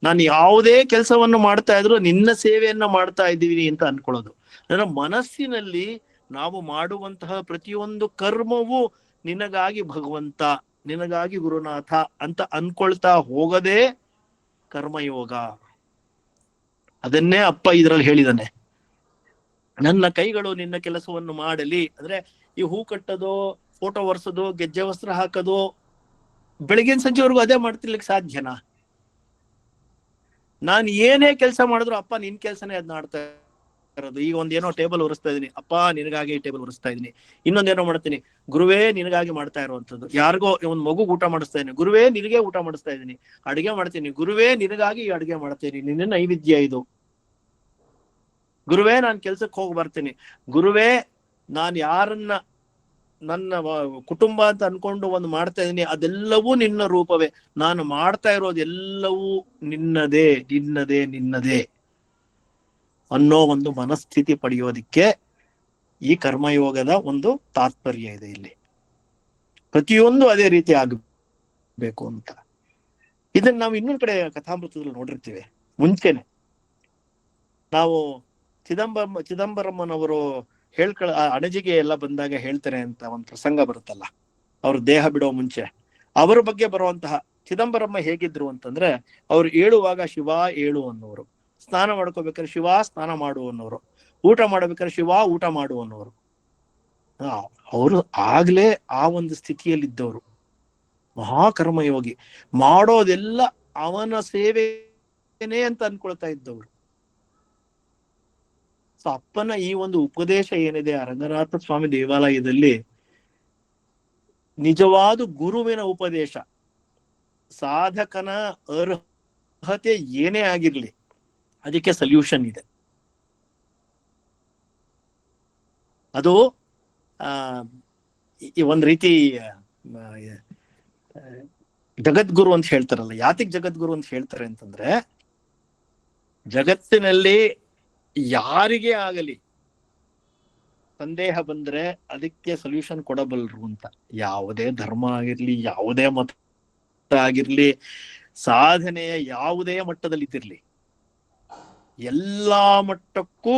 ನಾನು ಯಾವುದೇ ಕೆಲಸವನ್ನು ಮಾಡ್ತಾ ಇದ್ರು ನಿನ್ನ ಸೇವೆಯನ್ನ ಮಾಡ್ತಾ ಇದ್ದೀವಿ ಅಂತ ಅನ್ಕೊಳ್ಳೋದು. ಅಂದ್ರೆ ಮನಸ್ಸಿನಲ್ಲಿ ನಾವು ಮಾಡುವಂತಹ ಪ್ರತಿಯೊಂದು ಕರ್ಮವು ನಿನಗಾಗಿ ಭಗವಂತ, ನಿನಗಾಗಿ ಗುರುನಾಥ ಅಂತ ಅನ್ಕೊಳ್ತಾ ಹೋಗದೇ ಕರ್ಮಯೋಗ. ಅದನ್ನೇ ಅಪ್ಪ ಇದರಲ್ಲಿ ಹೇಳಿದಾನೆ, ನನ್ನ ಕೈಗಳು ನಿನ್ನ ಕೆಲಸವನ್ನು ಮಾಡಲಿ. ಅಂದ್ರೆ ಈ ಹೂ ಕಟ್ಟೋದು, ಫೋಟೋ ಒರೆಸೋದು, ಗೆಜ್ಜೆ ವಸ್ತ್ರ ಹಾಕೋದು, ಬೆಳಗಿನ ಸಂಜೆವರೆಗೂ ಅದೇ ಮಾಡ್ತಿರ್ಲಿಕ್ಕೆ ಸಾಧ್ಯನಾ? ನಾನು ಏನೇ ಕೆಲಸ ಮಾಡಿದ್ರು ಅಪ್ಪ ನಿನ್ ಕೆಲ್ಸನೇ ಅದ್ ಮಾಡ್ತಾ ಇರೋದು. ಈಗ ಒಂದೇನೋ ಟೇಬಲ್ ಒರೆಸ್ತಾ ಇದೀನಿ, ಅಪ್ಪ ನಿನಗಾಗಿ ಟೇಬಲ್ ಒರೆಸ್ತಾ ಇದೀನಿ. ಇನ್ನೊಂದೇನೋ ಮಾಡ್ತೀನಿ, ಗುರುವೇ ನಿನಗಾಗಿ ಮಾಡ್ತಾ ಇರುವಂತದ್ದು. ಯಾರಿಗೋ ಒಂದ್ ಮಗು ಊಟ ಮಾಡಿಸ್ತಾ ಇದೀನಿ, ಗುರುವೇ ನಿನಗೆ ಊಟ ಮಾಡಿಸ್ತಾ ಇದೀನಿ. ಅಡಿಗೆ ಮಾಡ್ತೀನಿ, ಗುರುವೇ ನಿನಗಾಗಿ ಅಡಿಗೆ ಮಾಡ್ತೀನಿ, ನಿನ್ನ ನೈವೇದ್ಯ ಇದು. ಗುರುವೇ ನಾನು ಕೆಲ್ಸಕ್ಕೆ ಹೋಗಿ ಬರ್ತೀನಿ, ಗುರುವೇ ನಾನು ಯಾರನ್ನ ನನ್ನ ಕುಟುಂಬ ಅಂತ ಅನ್ಕೊಂಡು ಒಂದು ಮಾಡ್ತಾ ಇದೀನಿ, ಅದೆಲ್ಲವೂ ನಿನ್ನ ರೂಪವೇ. ನಾನು ಮಾಡ್ತಾ ಇರೋದೆಲ್ಲವೂ ನಿನ್ನದೇ ನಿನ್ನದೇ ನಿನ್ನದೇ ಅನ್ನೋ ಒಂದು ಮನಸ್ಥಿತಿ ಪಡೆಯೋದಿಕ್ಕೆ ಈ ಕರ್ಮಯೋಗದ ಒಂದು ತಾತ್ಪರ್ಯ ಇದೆ. ಇಲ್ಲಿ ಪ್ರತಿಯೊಂದು ಅದೇ ರೀತಿ ಆಗಬೇಕು ಅಂತ. ಇದನ್ನ ನಾವು ಇನ್ನೊಂದ್ ಕಡೆ ಕಥಾಮೃತದಲ್ಲಿ ನೋಡಿರ್ತೀವಿ. ಮುಂಚೆನೆ ನಾವು ಚಿದಂಬರಮ್ಮನವರು ಅಣಜಿಗೆ ಎಲ್ಲ ಬಂದಾಗ ಹೇಳ್ತಾರೆ ಅಂತ ಒಂದು ಪ್ರಸಂಗ ಬರುತ್ತಲ್ಲ, ಅವ್ರ ದೇಹ ಬಿಡೋ ಮುಂಚೆ ಅವರ ಬಗ್ಗೆ ಬರುವಂತಹ ಚಿದಂಬರಮ್ಮ ಹೇಗಿದ್ರು ಅಂತಂದ್ರೆ, ಅವ್ರು ಏಳುವಾಗ ಶಿವ ಏಳು ಅನ್ನೋರು, ಸ್ನಾನ ಮಾಡ್ಕೋಬೇಕಾದ್ರೆ ಶಿವ ಸ್ನಾನ ಮಾಡು ಅನ್ನೋರು, ಊಟ ಮಾಡ್ಬೇಕಾದ್ರೆ ಶಿವ ಊಟ ಮಾಡು ಅನ್ನೋರು. ಅವರು ಆಗ್ಲೇ ಆ ಒಂದು ಸ್ಥಿತಿಯಲ್ಲಿದ್ದವರು, ಮಹಾಕರ್ಮಯೋಗಿ. ಮಾಡೋದೆಲ್ಲ ಅವನ ಸೇವೆನೇ ಅಂತ ಅನ್ಕೊಳ್ತಾ ಇದ್ದವರು. ಸೊ ಅಪ್ಪನ ಈ ಒಂದು ಉಪದೇಶ ಏನಿದೆ ಆ ರಂಗನಾಥ ಸ್ವಾಮಿ ದೇವಾಲಯದಲ್ಲಿ, ನಿಜವಾದ ಗುರುವಿನ ಉಪದೇಶ. ಸಾಧಕನ ಅರ್ಹತೆ ಏನೇ ಆಗಿರ್ಲಿ ಅದಕ್ಕೆ ಸಲ್ಯೂಷನ್ ಇದೆ. ಅದು ಒಂದ್ ರೀತಿ ಜಗದ್ಗುರು ಅಂತ ಹೇಳ್ತಾರಲ್ಲ. ಯಾತಿಗ್ ಜಗದ್ಗುರು ಅಂತ ಹೇಳ್ತಾರೆ ಅಂತಂದ್ರೆ, ಜಗತ್ತಿನಲ್ಲಿ ಯಾರಿಗೇ ಆಗಲಿ ಸಂದೇಹ ಬಂದ್ರೆ ಅದಕ್ಕೆ ಸೊಲ್ಯೂಷನ್ ಕೊಡಬಲ್ರು ಅಂತ. ಯಾವುದೇ ಧರ್ಮ ಆಗಿರ್ಲಿ, ಯಾವುದೇ ಮತ ಆಗಿರ್ಲಿ, ಸಾಧನೆಯ ಯಾವುದೇ ಮಟ್ಟದಲ್ಲಿ ಇದ್ದಿರ್ಲಿ, ಎಲ್ಲಾ ಮಟ್ಟಕ್ಕೂ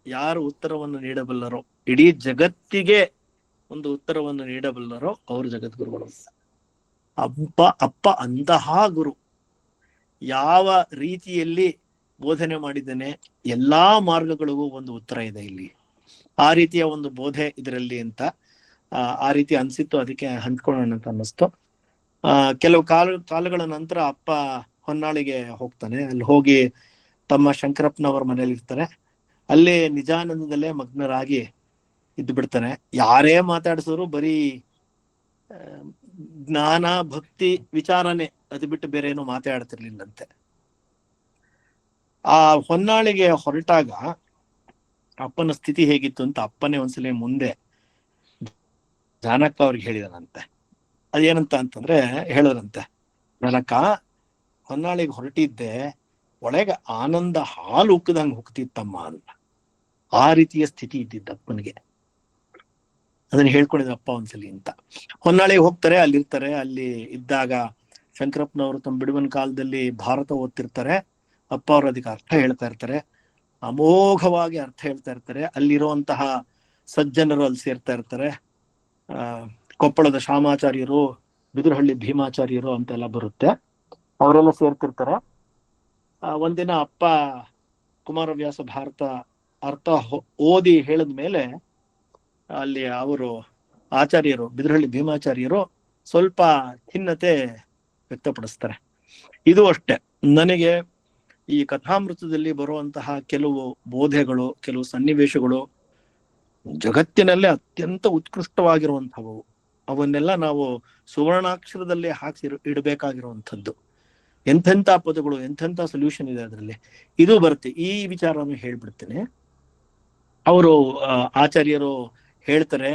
ಯಾರು ಉತ್ತರವನ್ನು ನೀಡಬಲ್ಲರೋ, ಇಡೀ ಜಗತ್ತಿಗೆ ಒಂದು ಉತ್ತರವನ್ನು ನೀಡಬಲ್ಲರೋ ಅವರು ಜಗದ್ಗುರುಗಳು. ಅಪ್ಪ ಅಂತಹ ಗುರು ಯಾವ ರೀತಿಯಲ್ಲಿ ಬೋಧನೆ ಮಾಡಿದ್ದೇನೆ, ಎಲ್ಲಾ ಮಾರ್ಗಗಳಿಗೂ ಒಂದು ಉತ್ತರ ಇದೆ ಇಲ್ಲಿ, ಆ ರೀತಿಯ ಒಂದು ಬೋಧೆ ಇದರಲ್ಲಿ ಅಂತ ಆ ರೀತಿ ಅನ್ಸಿತ್ತು. ಅದಕ್ಕೆ ಹಂಚ್ಕೊಳ್ಳೋಣ ಅಂತ ಅನ್ನಿಸ್ತು. ಕೆಲವು ಕಾಲಗಳ ನಂತರ ಅಪ್ಪ ಹೊನ್ನಾಳಿಗೆ ಹೋಗ್ತಾನೆ. ಅಲ್ಲಿ ಹೋಗಿ ತಮ್ಮ ಶಂಕರಪ್ಪನವರ ಮನೇಲಿ ಇರ್ತಾರೆ. ಅಲ್ಲಿ ನಿಜಾನಂದದಲ್ಲೇ ಮಗ್ನರಾಗಿ ಇದ್ದು ಬಿಡ್ತಾನೆ. ಯಾರೇ ಮಾತಾಡಿಸಿದ್ರು ಬರೀ ಜ್ಞಾನ ಭಕ್ತಿ ವಿಚಾರನೆ, ಅದು ಬಿಟ್ಟು ಬೇರೆ ಏನು ಮಾತಾಡ್ತಿರ್ಲಿಲ್ಲಂತೆ. ಆ ಹೊನ್ನಾಳಿಗೆ ಹೊರಟಾಗ ಅಪ್ಪನ ಸ್ಥಿತಿ ಹೇಗಿತ್ತು ಅಂತ ಅಪ್ಪನೇ ಒಂದ್ಸಲ ಮುಂದೆ ಜಾನಕ್ಕ ಅವ್ರಿಗೆ ಹೇಳಿದನಂತೆ. ಅದೇನಂತ ಅಂತಂದ್ರೆ ಹೇಳಿದ್ರಂತೆ, ಜಾನಕ್ಕ, ಹೊನ್ನಾಳಿಗೆ ಹೊರಟಿದ್ದೆ, ಒಳಗೆ ಆನಂದ ಹಾಲು ಉಕ್ಕದಂಗೆ ಹೋಗ್ತಿತ್ತಮ್ಮ ಅಂತ. ಆ ರೀತಿಯ ಸ್ಥಿತಿ ಇದ್ದಿದ್ದ ಅಪ್ಪನಿಗೆ. ಅದನ್ನ ಹೇಳ್ಕೊಂಡಿದ್ರು ಅಪ್ಪ ಒಂದ್ಸಲಿ ಅಂತ. ಹೊನ್ನಾಳಿಗೆ ಹೋಗ್ತಾರೆ, ಅಲ್ಲಿರ್ತಾರೆ. ಅಲ್ಲಿ ಇದ್ದಾಗ ಶಂಕರಪ್ಪನವರು ತಮ್ಮ ಬಿಡುವಿನ ಕಾಲದಲ್ಲಿ ಭಾರತ ಓದ್ತಿರ್ತಾರೆ. ಅಪ್ಪ ಅವ್ರು ಅದಕ್ಕೆ ಅರ್ಥ ಹೇಳ್ತಾ ಇರ್ತಾರೆ, ಅಮೋಘವಾಗಿ ಅರ್ಥ ಹೇಳ್ತಾ ಇರ್ತಾರೆ. ಅಲ್ಲಿರುವಂತಹ ಸಜ್ಜನರು ಅಲ್ಲಿ ಸೇರ್ತಾ ಇರ್ತಾರೆ. ಕೊಪ್ಪಳದ ಶಾಮಾಚಾರ್ಯರು, ಬಿದುರಹಳ್ಳಿ ಭೀಮಾಚಾರ್ಯರು ಅಂತೆಲ್ಲ ಬರುತ್ತೆ, ಅವರೆಲ್ಲ ಸೇರ್ತಿರ್ತಾರೆ. ಒಂದಿನ ಅಪ್ಪ ಕುಮಾರವ್ಯಾಸ ಭಾರತ ಅರ್ಥ ಓದಿ ಹೇಳಿದ್ಮೇಲೆ ಅಲ್ಲಿ ಅವರು ಆಚಾರ್ಯರು, ಬಿದುರಹಳ್ಳಿ ಭೀಮಾಚಾರ್ಯರು ಸ್ವಲ್ಪ ಖಿನ್ನತೆ ವ್ಯಕ್ತಪಡಿಸ್ತಾರೆ. ಇದು ಅಷ್ಟೇ, ನನಗೆ ಈ ಕಥಾಮೃತದಲ್ಲಿ ಬರುವಂತಹ ಕೆಲವು ಬೋಧೆಗಳು, ಕೆಲವು ಸನ್ನಿವೇಶಗಳು ಜಗತ್ತಿನಲ್ಲೇ ಅತ್ಯಂತ ಉತ್ಕೃಷ್ಟವಾಗಿರುವಂಥವು. ಅವನ್ನೆಲ್ಲ ನಾವು ಸುವರ್ಣಾಕ್ಷರದಲ್ಲಿ ಹಾಕಿ ಇಡಬೇಕಾಗಿರುವಂಥದ್ದು. ಎಂಥೆಂಥ ಪದಗಳು, ಎಂಥೆಂಥ ಸೊಲ್ಯೂಷನ್ ಇದೆ ಅದರಲ್ಲಿ. ಇದು ಬರುತ್ತೆ. ಈ ವಿಚಾರವನ್ನು ಹೇಳ್ಬಿಡ್ತೇನೆ. ಅವರು ಆಚಾರ್ಯರು ಹೇಳ್ತಾರೆ,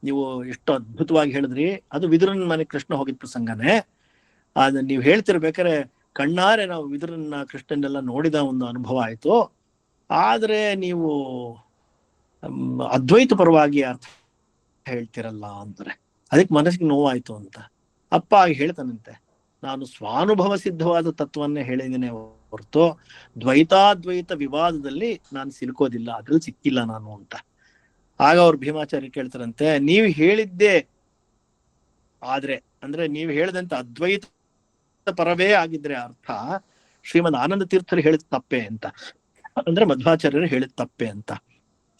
ನೀವು ಎಷ್ಟು ಅದ್ಭುತವಾಗಿ ಹೇಳಿದ್ರಿ, ಅದು ವಿದುರನ ಮನೆ ಕೃಷ್ಣ ಹೋಗಿದ್ ಪ್ರಸಂಗನೇ. ಅದ್ ನೀವು ಹೇಳ್ತಿರ್ಬೇಕಾದ್ರೆ ಕಣ್ಣಾರೆ ನಾವು ವಿದುರನ್ನ ಕೃಷ್ಣನ್ನೆಲ್ಲ ನೋಡಿದ ಒಂದು ಅನುಭವ ಆಯ್ತು. ಆದ್ರೆ ನೀವು ಅದ್ವೈತ ಪರವಾಗಿ ಅರ್ಥ ಹೇಳ್ತಿರಲ್ಲ ಅಂತಾರೆ. ಅದಕ್ಕೆ ಮನಸ್ಸಿಗೆ ನೋವಾಯ್ತು ಅಂತ ಅಪ್ಪ ಹೇಳ್ತಾನಂತೆ, ನಾನು ಸ್ವಾನುಭವ ಸಿದ್ಧವಾದ ತತ್ವನ್ನೇ ಹೇಳಿದ್ದೇನೆ ಹೊರತು ದ್ವೈತಾದ್ವೈತ ವಿವಾದದಲ್ಲಿ ನಾನು ಸಿಲುಕೋದಿಲ್ಲ, ಅದ್ರಲ್ಲಿ ಸಿಕ್ಕಿಲ್ಲ ನಾನು ಅಂತ. ಆಗ ಅವ್ರು ಭೀಮಾಚಾರ್ಯ ಕೇಳ್ತಾರಂತೆ, ನೀವು ಹೇಳಿದ್ದೆ ಆದ್ರೆ, ಅಂದ್ರೆ ನೀವು ಹೇಳಿದಂತ ಅದ್ವೈತ ಪರವೇ ಆಗಿದ್ರೆ ಅರ್ಥ ಶ್ರೀಮದ್ ಆನಂದ ತೀರ್ಥರು ಹೇಳಿದ ತಪ್ಪೆ ಅಂತ, ಅಂದ್ರೆ ಮಧ್ವಾಚಾರ್ಯರು ಹೇಳಿದ ತಪ್ಪೆ ಅಂತ.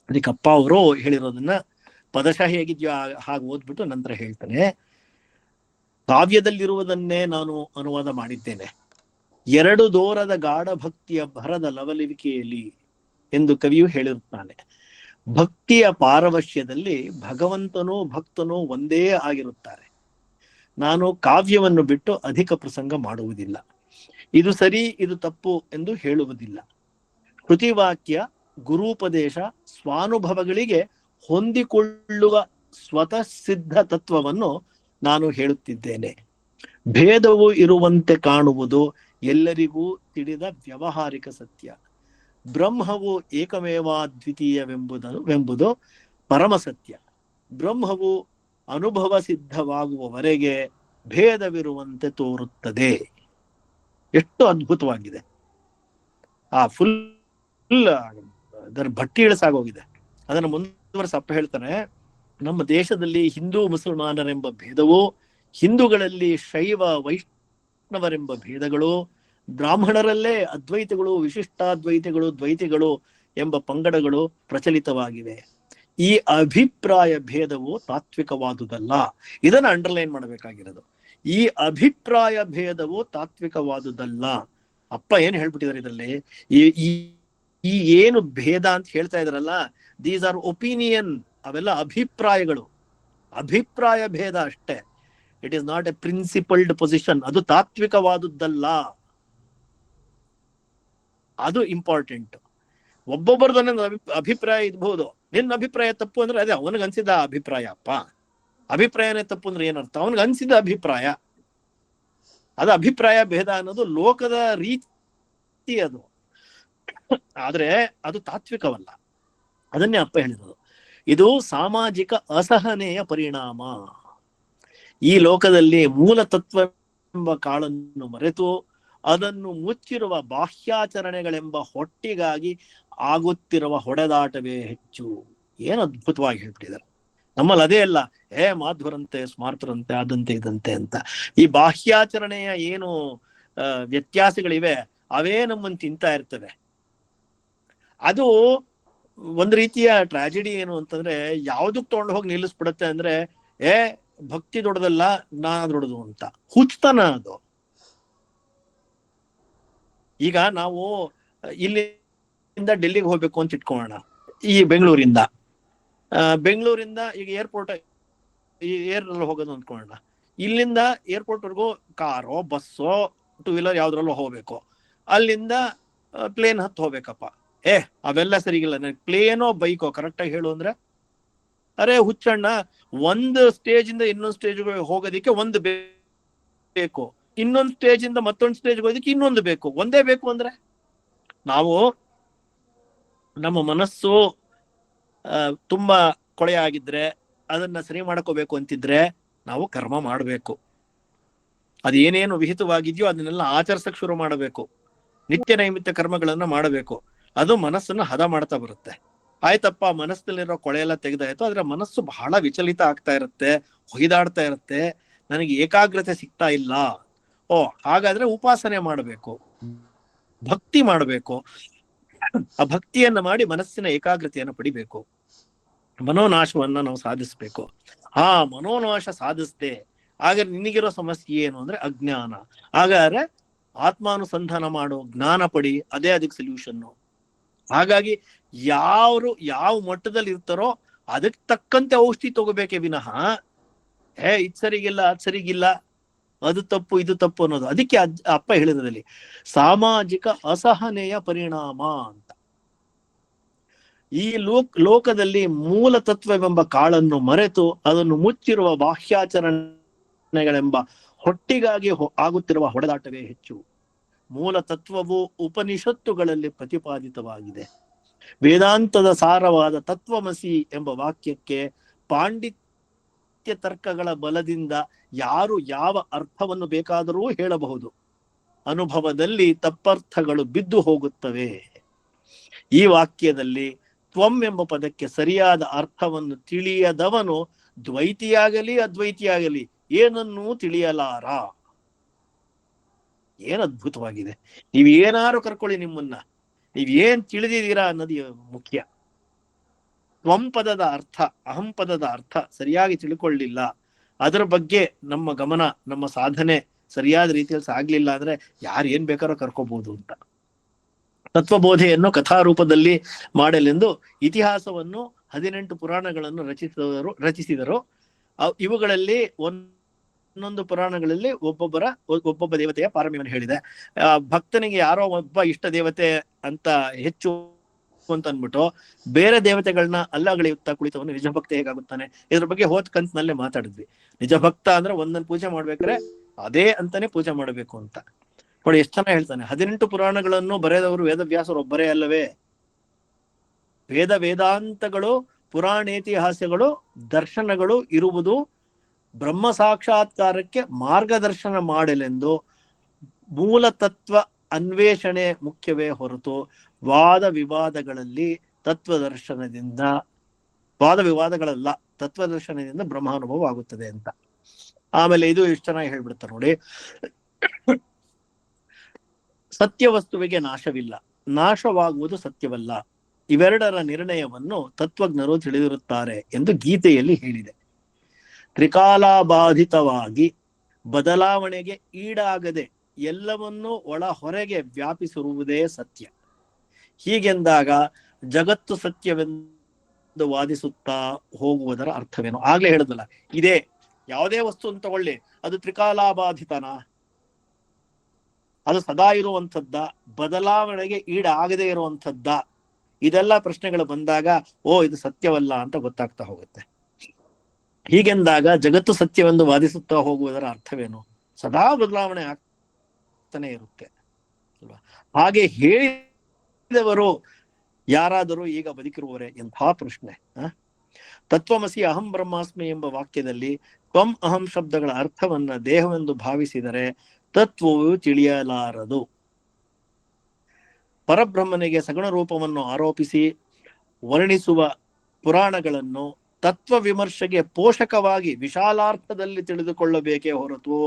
ಅದಕ್ಕೆ ಅಪ್ಪ ಅವರು ಹೇಳಿರೋದನ್ನ ಪದಶಃ ಹೇಗಿದ್ಯೋ ಹಾಗೆ ಓದ್ಬಿಟ್ಟು ನಂತರ ಹೇಳ್ತಾನೆ, ಕಾವ್ಯದಲ್ಲಿರುವುದನ್ನೇ ನಾನು ಅನುವಾದ ಮಾಡಿದ್ದೇನೆ. ಎರಡು ದೋರದ ಗಾಢ ಭಕ್ತಿಯ ಭರದ ಲವಲಿವಿಕೆಯಲ್ಲಿ ಎಂದು ಕವಿಯು ಹೇಳಿರುತ್ತಾನೆ. ಭಕ್ತಿಯ ಪಾರವಶ್ಯದಲ್ಲಿ ಭಗವಂತನೂ ಭಕ್ತನೂ ಒಂದೇ ಆಗಿರುತ್ತಾರೆ. ನಾನು ಕಾವ್ಯವನ್ನು ಬಿಟ್ಟು ಅಧಿಕ ಪ್ರಸಂಗ ಮಾಡುವುದಿಲ್ಲ. ಇದು ಸರಿ, ಇದು ತಪ್ಪು ಎಂದು ಹೇಳುವುದಿಲ್ಲ. ಕೃತಿವಾಕ್ಯ, ಗುರೂಪದೇಶ, ಸ್ವಾನುಭವಗಳಿಗೆ ಹೊಂದಿಕೊಳ್ಳುವ ಸ್ವತಃ ಸಿದ್ಧ ತತ್ವವನ್ನು ನಾನು ಹೇಳುತ್ತಿದ್ದೇನೆ. ಭೇದವು ಇರುವಂತೆ ಕಾಣುವುದು ಎಲ್ಲರಿಗೂ ತಿಳಿದ ವ್ಯವಹಾರಿಕ ಸತ್ಯ. ಬ್ರಹ್ಮವು ಏಕಮೇವಾದ್ವಿತೀಯವೆಂಬುದು ಪರಮ ಸತ್ಯ. ಬ್ರಹ್ಮವು ಅನುಭವ ಸಿದ್ಧವಾಗುವವರೆಗೆ ಭೇದವಿರುವಂತೆ ತೋರುತ್ತದೆ. ಎಷ್ಟು ಅದ್ಭುತವಾಗಿದೆ. ಆ ಫುಲ್ ಅದರ ಭಟ್ಟಿ ಇಳಿಸಾಗೋಗಿದೆ. ಅದನ್ನ ಮುಂದುವರೆಸಪ್ಪ ಹೇಳ್ತಾನೆ, ನಮ್ಮ ದೇಶದಲ್ಲಿ ಹಿಂದೂ ಮುಸಲ್ಮಾನರೆಂಬ ಭೇದವು, ಹಿಂದೂಗಳಲ್ಲಿ ಶೈವ ವೈಷ್ಣವರೆಂಬ ಭೇದಗಳು, ಬ್ರಾಹ್ಮಣರಲ್ಲೇ ಅದ್ವೈತಗಳು, ವಿಶಿಷ್ಟಾದ್ವೈತಗಳು, ದ್ವೈತಿಗಳು ಎಂಬ ಪಂಗಡಗಳು ಪ್ರಚಲಿತವಾಗಿವೆ. ಈ ಅಭಿಪ್ರಾಯ ಭೇದವು ತಾತ್ವಿಕವಾದುದಲ್ಲ. ಇದನ್ನ ಅಂಡರ್ಲೈನ್ ಮಾಡಬೇಕಾಗಿರೋದು. ಈ ಅಭಿಪ್ರಾಯ ಭೇದವು ತಾತ್ವಿಕವಾದುದಲ್ಲ. ಅಪ್ಪ ಏನ್ ಹೇಳ್ಬಿಟ್ಟಿದ್ದಾರೆ ಇದರಲ್ಲಿ, ಈ ಏನು ಭೇದ ಅಂತ ಹೇಳ್ತಾ ಇದಾರಲ್ಲ, ದೀಸ್ ಆರ್ ಒಪಿನಿಯನ್, ಅವೆಲ್ಲ ಅಭಿಪ್ರಾಯಗಳು, ಅಭಿಪ್ರಾಯ ಭೇದ ಅಷ್ಟೇ. It is not A principled position. ಅದು ತಾತ್ವಿಕವಾದುದಲ್ಲ. ಅದು ಇಂಪಾರ್ಟೆಂಟ್. ಒಬ್ಬೊಬ್ಬರದ್ದು ಒಂದೊಂದು ಅಭಿಪ್ರಾಯ ಇದ್ಬಹುದು. ನಿನ್ನ ಅಭಿಪ್ರಾಯ ತಪ್ಪು ಅಂದ್ರೆ ಅದೇ ಅವನಿಗೆ ಅನ್ಸಿದ ಅಭಿಪ್ರಾಯ. ಅಪ್ಪ ಅಭಿಪ್ರಾಯನೇ ತಪ್ಪು ಅಂದ್ರೆ ಏನರ್ಥ? ಅವನಿಗೆ ಅನ್ಸಿದ ಅಭಿಪ್ರಾಯ. ಅದು ಅಭಿಪ್ರಾಯ ಭೇದ ಅನ್ನೋದು ಲೋಕದ ರೀತಿ ಅದು, ಆದ್ರೆ ಅದು ತಾತ್ವಿಕವಲ್ಲ. ಅದನ್ನೇ ಅಪ್ಪ ಹೇಳಿರೋದು. ಇದು ಸಾಮಾಜಿಕ ಅಸಹನೆಯ ಪರಿಣಾಮ. ಈ ಲೋಕದಲ್ಲಿ ಮೂಲ ತತ್ವ ಎಂಬ ಕಾಳನ್ನು ಮರೆತು ಅದನ್ನು ಮುಚ್ಚಿರುವ ಬಾಹ್ಯಾಚರಣೆಗಳೆಂಬ ಹೊಟ್ಟಿಗಾಗಿ ಆಗುತ್ತಿರುವ ಹೊಡೆದಾಟವೇ ಹೆಚ್ಚು. ಏನು ಅದ್ಭುತವಾಗಿ ಹೇಳ್ಬಿಟ್ಟಿದ್ದಾರೆ. ನಮ್ಮಲ್ಲಿ ಅದೇ ಅಲ್ಲ, ಮಾಧ್ವರಂತೆ, ಸ್ಮಾರ್ತರಂತೆ, ಅದಂತೆ ಇದಂತೆ ಅಂತ. ಈ ಬಾಹ್ಯಾಚರಣೆಯ ಏನು ವ್ಯತ್ಯಾಸಗಳಿವೆ ಅವೇ ನಮ್ಮನ್ನು ತಿಂತಾ ಇರ್ತವೆ. ಅದು ಒಂದ್ ರೀತಿಯ ಟ್ರಾಜಿಡಿ ಏನು ಅಂತಂದ್ರೆ ಯಾವ್ದಕ್ ತಗೊಂಡು ಹೋಗಿ ನಿಲ್ಲಿಸ್ಬಿಡತ್ತೆ ಅಂದ್ರೆ ಏ ಭಕ್ತಿ ದೊಡ್ಡದಲ್ಲ ನಾ ದೊಡ್ಡದು ಅಂತ ಹುಚ್ಚತನ ಅದು. ಈಗ ನಾವು ಇಲ್ಲಿಂದ ಡೆಲ್ಲಿಗೆ ಹೋಗ್ಬೇಕು ಅಂತ ಇಟ್ಕೊಳ್ಳೋಣ, ಈ ಬೆಂಗಳೂರಿಂದ ಈಗ ಏರ್ಪೋರ್ಟ್ ಈ ಏರ್ ಹೋಗೋದು ಅಂದ್ಕೊಳ್ಳೋಣ. ಇಲ್ಲಿಂದ ಏರ್ಪೋರ್ಟ್ ವರ್ಗೂ ಕಾರೋ ಬಸ್ಸೋ ಟೂ ವೀಲರ್ ಯಾವ್ದ್ರಲ್ಲೂ ಹೋಗ್ಬೇಕು, ಅಲ್ಲಿಂದ ಪ್ಲೇನ್ ಹತ್ತು ಹೋಗ್ಬೇಕಪ್ಪ. ಅವೆಲ್ಲ ಸರಿಗಿಲ್ಲ. ನನಗೆ ಪ್ಲೇನೋ ಬೈಕೋ ಕರೆಕ್ಟಾಗಿ ಹೇಳು ಅಂದ್ರೆ, ಅರೆ ಹುಚ್ಚಣ್ಣ, ಒಂದು ಸ್ಟೇಜ್ ಇಂದ ಇನ್ನೊಂದು ಸ್ಟೇಜ್ ಹೋಗೋದಿಕ್ಕೆ ಒಂದು ಬೇಕು, ಇನ್ನೊಂದು ಸ್ಟೇಜ್ ಇಂದ ಮತ್ತೊಂದು ಸ್ಟೇಜ್ ಹೋಗೋದಿಕ್ಕೆ ಇನ್ನೊಂದು ಬೇಕು. ಒಂದೇ ಬೇಕು ಅಂದ್ರೆ ನಾವು ನಮ್ಮ ಮನಸ್ಸು ತುಂಬಾ ಕೊಳೆ ಆಗಿದ್ರೆ ಅದನ್ನ ಸರಿ ಮಾಡ್ಕೋಬೇಕು ಅಂತಿದ್ರೆ ನಾವು ಕರ್ಮ ಮಾಡಬೇಕು. ಅದೇನೇನು ವಿಹಿತವಾಗಿದೆಯೋ ಅದನ್ನೆಲ್ಲ ಆಚರಿಸಕ್ ಶುರು ಮಾಡಬೇಕು. ನಿತ್ಯ ನೈಮಿತ್ಯ ಕರ್ಮಗಳನ್ನ ಮಾಡಬೇಕು. ಅದು ಮನಸ್ಸನ್ನ ಹದ ಮಾಡ್ತಾ ಬರುತ್ತೆ. ಆಯ್ತಪ್ಪ, ಮನಸ್ಸಲ್ಲಿರೋ ಕೊಳೆ ಎಲ್ಲ ತೆಗೆದಾಯ್ತು, ಆದ್ರೆ ಮನಸ್ಸು ಬಹಳ ವಿಚಲಿತ ಆಗ್ತಾ ಇರುತ್ತೆ, ಹೊಯ್ದಾಡ್ತಾ ಇರುತ್ತೆ, ನನಗೆ ಏಕಾಗ್ರತೆ ಸಿಗ್ತಾ ಇಲ್ಲ. ಹಾಗಾದ್ರೆ ಉಪಾಸನೆ ಮಾಡಬೇಕು, ಭಕ್ತಿ ಮಾಡಬೇಕು. ಆ ಭಕ್ತಿಯನ್ನ ಮಾಡಿ ಮನಸ್ಸಿನ ಏಕಾಗ್ರತೆಯನ್ನು ಪಡಿಬೇಕು. ಮನೋನಾಶವನ್ನ ನಾವು ಸಾಧಿಸ್ಬೇಕು. ಮನೋನಾಶ ಸಾಧಿಸ್ದೆ ಆಗ ನಿನಗಿರೋ ಸಮಸ್ಯೆ ಏನು ಅಂದ್ರೆ ಅಜ್ಞಾನ. ಹಾಗಾದ್ರೆ ಆತ್ಮಾನುಸಂಧಾನ ಮಾಡು, ಜ್ಞಾನ ಪಡಿ, ಅದೇ ಅದಕ್ಕೆ ಸೊಲ್ಯೂಷನ್ನು. ಹಾಗಾಗಿ ಯಾವ ಮಟ್ಟದಲ್ಲಿ ಇರ್ತಾರೋ ಅದಕ್ಕೆ ತಕ್ಕಂತೆ ಔಷಧಿ ತಗೋಬೇಕೇ ವಿನಃ ಇದ್ ಸರಿಗಿಲ್ಲ ಅದ್ ಸರಿಗಿಲ್ಲ, ಅದು ತಪ್ಪು ಇದು ತಪ್ಪು ಅನ್ನೋದು. ಅದಕ್ಕೆ ಅಪ್ಪ ಹೇಳಿದ್ರಲ್ಲಿ ಸಾಮಾಜಿಕ ಅಸಹನೆಯ ಪರಿಣಾಮ ಅಂತ. ಈ ಲೋಕದಲ್ಲಿ ಮೂಲ ತತ್ವವೆಂಬ ಕಾಳನ್ನು ಮರೆತು ಅದನ್ನು ಮುಚ್ಚಿರುವ ಬಾಹ್ಯಾಚರಣೆಗಳೆಂಬ ಹೊಟ್ಟಿಗಾಗಿ ಆಗುತ್ತಿರುವ ಹೊಡೆದಾಟವೇ ಹೆಚ್ಚು. ಮೂಲ ತತ್ವವು ಉಪನಿಷತ್ತುಗಳಲ್ಲಿ ಪ್ರತಿಪಾದಿತವಾಗಿದೆ. ವೇದಾಂತದ ಸಾರವಾದ ತತ್ವಮಸಿ ಎಂಬ ವಾಕ್ಯಕ್ಕೆ ಪಾಂಡಿತ್ಯ ತರ್ಕಗಳ ಬಲದಿಂದ ಯಾರು ಯಾವ ಅರ್ಥವನ್ನು ಬೇಕಾದರೂ ಹೇಳಬಹುದು. ಅನುಭವದಲ್ಲಿ ತಪ್ಪರ್ಥಗಳು ಬಿದ್ದು ಹೋಗುತ್ತವೆ. ಈ ವಾಕ್ಯದಲ್ಲಿ ತ್ವಂ ಎಂಬ ಪದಕ್ಕೆ ಸರಿಯಾದ ಅರ್ಥವನ್ನು ತಿಳಿಯದವನು ದ್ವೈತಿಯಾಗಲಿ ಅದ್ವೈತಿಯಾಗಲಿ ಏನನ್ನೂ ತಿಳಿಯಲಾರ. ಏನ್ ಅದ್ಭುತವಾಗಿದೆ. ನೀವೇನಾರು ಕರ್ಕೊಳ್ಳಿ, ನಿಮ್ಮನ್ನ ನೀವೇನ್ ತಿಳಿದಿದ್ದೀರಾ ಅನ್ನೋದು ಮುಖ್ಯ. ತ್ವಂ ಪದದ ಅರ್ಥ, ಅಹಂ ಪದದ ಅರ್ಥ ಸರಿಯಾಗಿ ತಿಳ್ಕೊಳ್ಳಿಲ್ಲ, ಅದರ ಬಗ್ಗೆ ನಮ್ಮ ಗಮನ, ನಮ್ಮ ಸಾಧನೆ ಸರಿಯಾದ ರೀತಿಯಲ್ಲಿ ಸಾಗ್ಲಿಲ್ಲ ಅಂದ್ರೆ ಯಾರು ಏನ್ ಬೇಕಾದ್ರೂ ಕರ್ಕೋಬಹುದು ಅಂತ. ತತ್ವಬೋಧೆಯನ್ನು ಕಥಾರೂಪದಲ್ಲಿ ಮಾಡಲೆಂದು ಇತಿಹಾಸವನ್ನು 18 ಪುರಾಣಗಳನ್ನು ರಚಿಸಿದರು. ಇವುಗಳಲ್ಲಿ ಒಂದೊಂದು ಪುರಾಣಗಳಲ್ಲಿ ಒಬ್ಬೊಬ್ಬ ದೇವತೆಯ ಪಾರಮ್ಯವನ್ನು ಹೇಳಿದೆ. ಭಕ್ತನಿಗೆ ಯಾರೋ ಒಬ್ಬ ಇಷ್ಟ ದೇವತೆ ಅಂತ ಹೆಚ್ಚು ಅಂತ ಅಂದ್ಬಿಟ್ಟು ಬೇರೆ ದೇವತೆಗಳನ್ನ ಅಲ್ಲಗಳೆಯುತ್ತಾ ಕುಳಿತವನು ನಿಜ ಭಕ್ತ ಹೇಗಾಗುತ್ತಾನೆ? ಇದ್ರ ಬಗ್ಗೆ ಹೋದ್ ಕಂತಿನಲ್ಲೇ ಮಾತಾಡಿದ್ವಿ. ನಿಜ ಭಕ್ತ ಅಂದ್ರೆ ಒಂದೊಂದು ಪೂಜೆ ಮಾಡ್ಬೇಕಾದ್ರೆ ಅದೇ ಅಂತಾನೆ ಪೂಜೆ ಮಾಡಬೇಕು ಅಂತ. ನೋಡಿ ಎಷ್ಟು ಚೆನ್ನಾಗಿ ಹೇಳ್ತಾನೆ. 18 ಪುರಾಣಗಳನ್ನು ಬರೆದವರು ವೇದವ್ಯಾಸರು ಒಬ್ಬರೇ ಅಲ್ಲವೇ? ವೇದಾಂತಗಳು, ಪುರಾಣೇತಿಹಾಸಗಳು, ದರ್ಶನಗಳು ಇರುವುದು ಬ್ರಹ್ಮ ಸಾಕ್ಷಾತ್ಕಾರಕ್ಕೆ ಮಾರ್ಗದರ್ಶನ ಮಾಡಲೆಂದು. ಮೂಲ ತತ್ವ ಅನ್ವೇಷಣೆ ಮುಖ್ಯವೇ ಹೊರತು ವಾದ ವಿವಾದಗಳಲ್ಲ, ತತ್ವದರ್ಶನದಿಂದ ಬ್ರಹ್ಮಾನುಭವ ಆಗುತ್ತದೆ ಅಂತ. ಆಮೇಲೆ ಇದು ಎಷ್ಟು ಚೆನ್ನಾಗಿ ಹೇಳ್ಬಿಡ್ತಾರೆ ನೋಡಿ. ಸತ್ಯ ವಸ್ತುವಿಗೆ ನಾಶವಿಲ್ಲ, ನಾಶವಾಗುವುದು ಸತ್ಯವಲ್ಲ. ಇವೆರಡರ ನಿರ್ಣಯವನ್ನು ತತ್ವಜ್ಞರು ತಿಳಿದಿರುತ್ತಾರೆ ಎಂದು ಗೀತೆಯಲ್ಲಿ ಹೇಳಿದೆ. ತ್ರಿಕಾಲಾಬಾಧಿತವಾಗಿ ಬದಲಾವಣೆಗೆ ಈಡಾಗದೆ ಎಲ್ಲವನ್ನೂ ಒಳ ಹೊರಗೆ ವ್ಯಾಪಿಸಿರುವುದೇ ಸತ್ಯ. ಹೀಗೆಂದಾಗ ಜಗತ್ತು ಸತ್ಯವೆಂದು ವಾದಿಸುತ್ತಾ ಹೋಗುವುದರ ಅರ್ಥವೇನು? ಆಗ್ಲೇ ಹೇಳುದಲ್ಲ, ಇದೇ ಯಾವುದೇ ವಸ್ತುವನ್ನು ತಗೊಳ್ಳಿ, ಅದು ತ್ರಿಕಾಲಾಬಾಧಿತನ, ಅದು ಸದಾ ಇರುವಂಥದ್ದ, ಬದಲಾವಣೆಗೆ ಈಡಾಗದೆ ಇರುವಂಥದ್ದ? ಇದೆಲ್ಲ ಪ್ರಶ್ನೆಗಳು ಬಂದಾಗ ಇದು ಸತ್ಯವಲ್ಲ ಅಂತ ಗೊತ್ತಾಗ್ತಾ ಹೋಗುತ್ತೆ. ಹೀಗೆಂದಾಗ ಜಗತ್ತು ಸತ್ಯವೆಂದು ವಾದಿಸುತ್ತಾ ಹೋಗುವುದರ ಅರ್ಥವೇನು? ಸದಾ ಬದಲಾವಣೆ ಆಗ್ತಾನೆ ಇರುತ್ತೆ ಅಲ್ವಾ? ಹಾಗೆ ಹೇಳಿದವರು ಯಾರಾದರೂ ಈಗ ಬದುಕಿರುವವರೇ? ಎಂಥ ಪ್ರಶ್ನೆ. ತತ್ವಮಸಿ ಅಹಂ ಬ್ರಹ್ಮಾಸ್ಮಿ ಎಂಬ ವಾಕ್ಯದಲ್ಲಿ ತ್ವಂ ಅಹಂ ಶಬ್ದಗಳ ಅರ್ಥವನ್ನ ದೇಹವೆಂದು ಭಾವಿಸಿದರೆ ತತ್ವವು ತಿಳಿಯಲಾರದು. ಪರಬ್ರಹ್ಮನಿಗೆ ಸಗುಣ ರೂಪವನ್ನು ಆರೋಪಿಸಿ ವರ್ಣಿಸುವ ಪುರಾಣಗಳನ್ನು ತತ್ವ ವಿಮರ್ಶೆಗೆ ಪೋಷಕವಾಗಿ ವಿಶಾಲಾರ್ಥದಲ್ಲಿ ತಿಳಿದುಕೊಳ್ಳಬೇಕೇ ಹೊರತು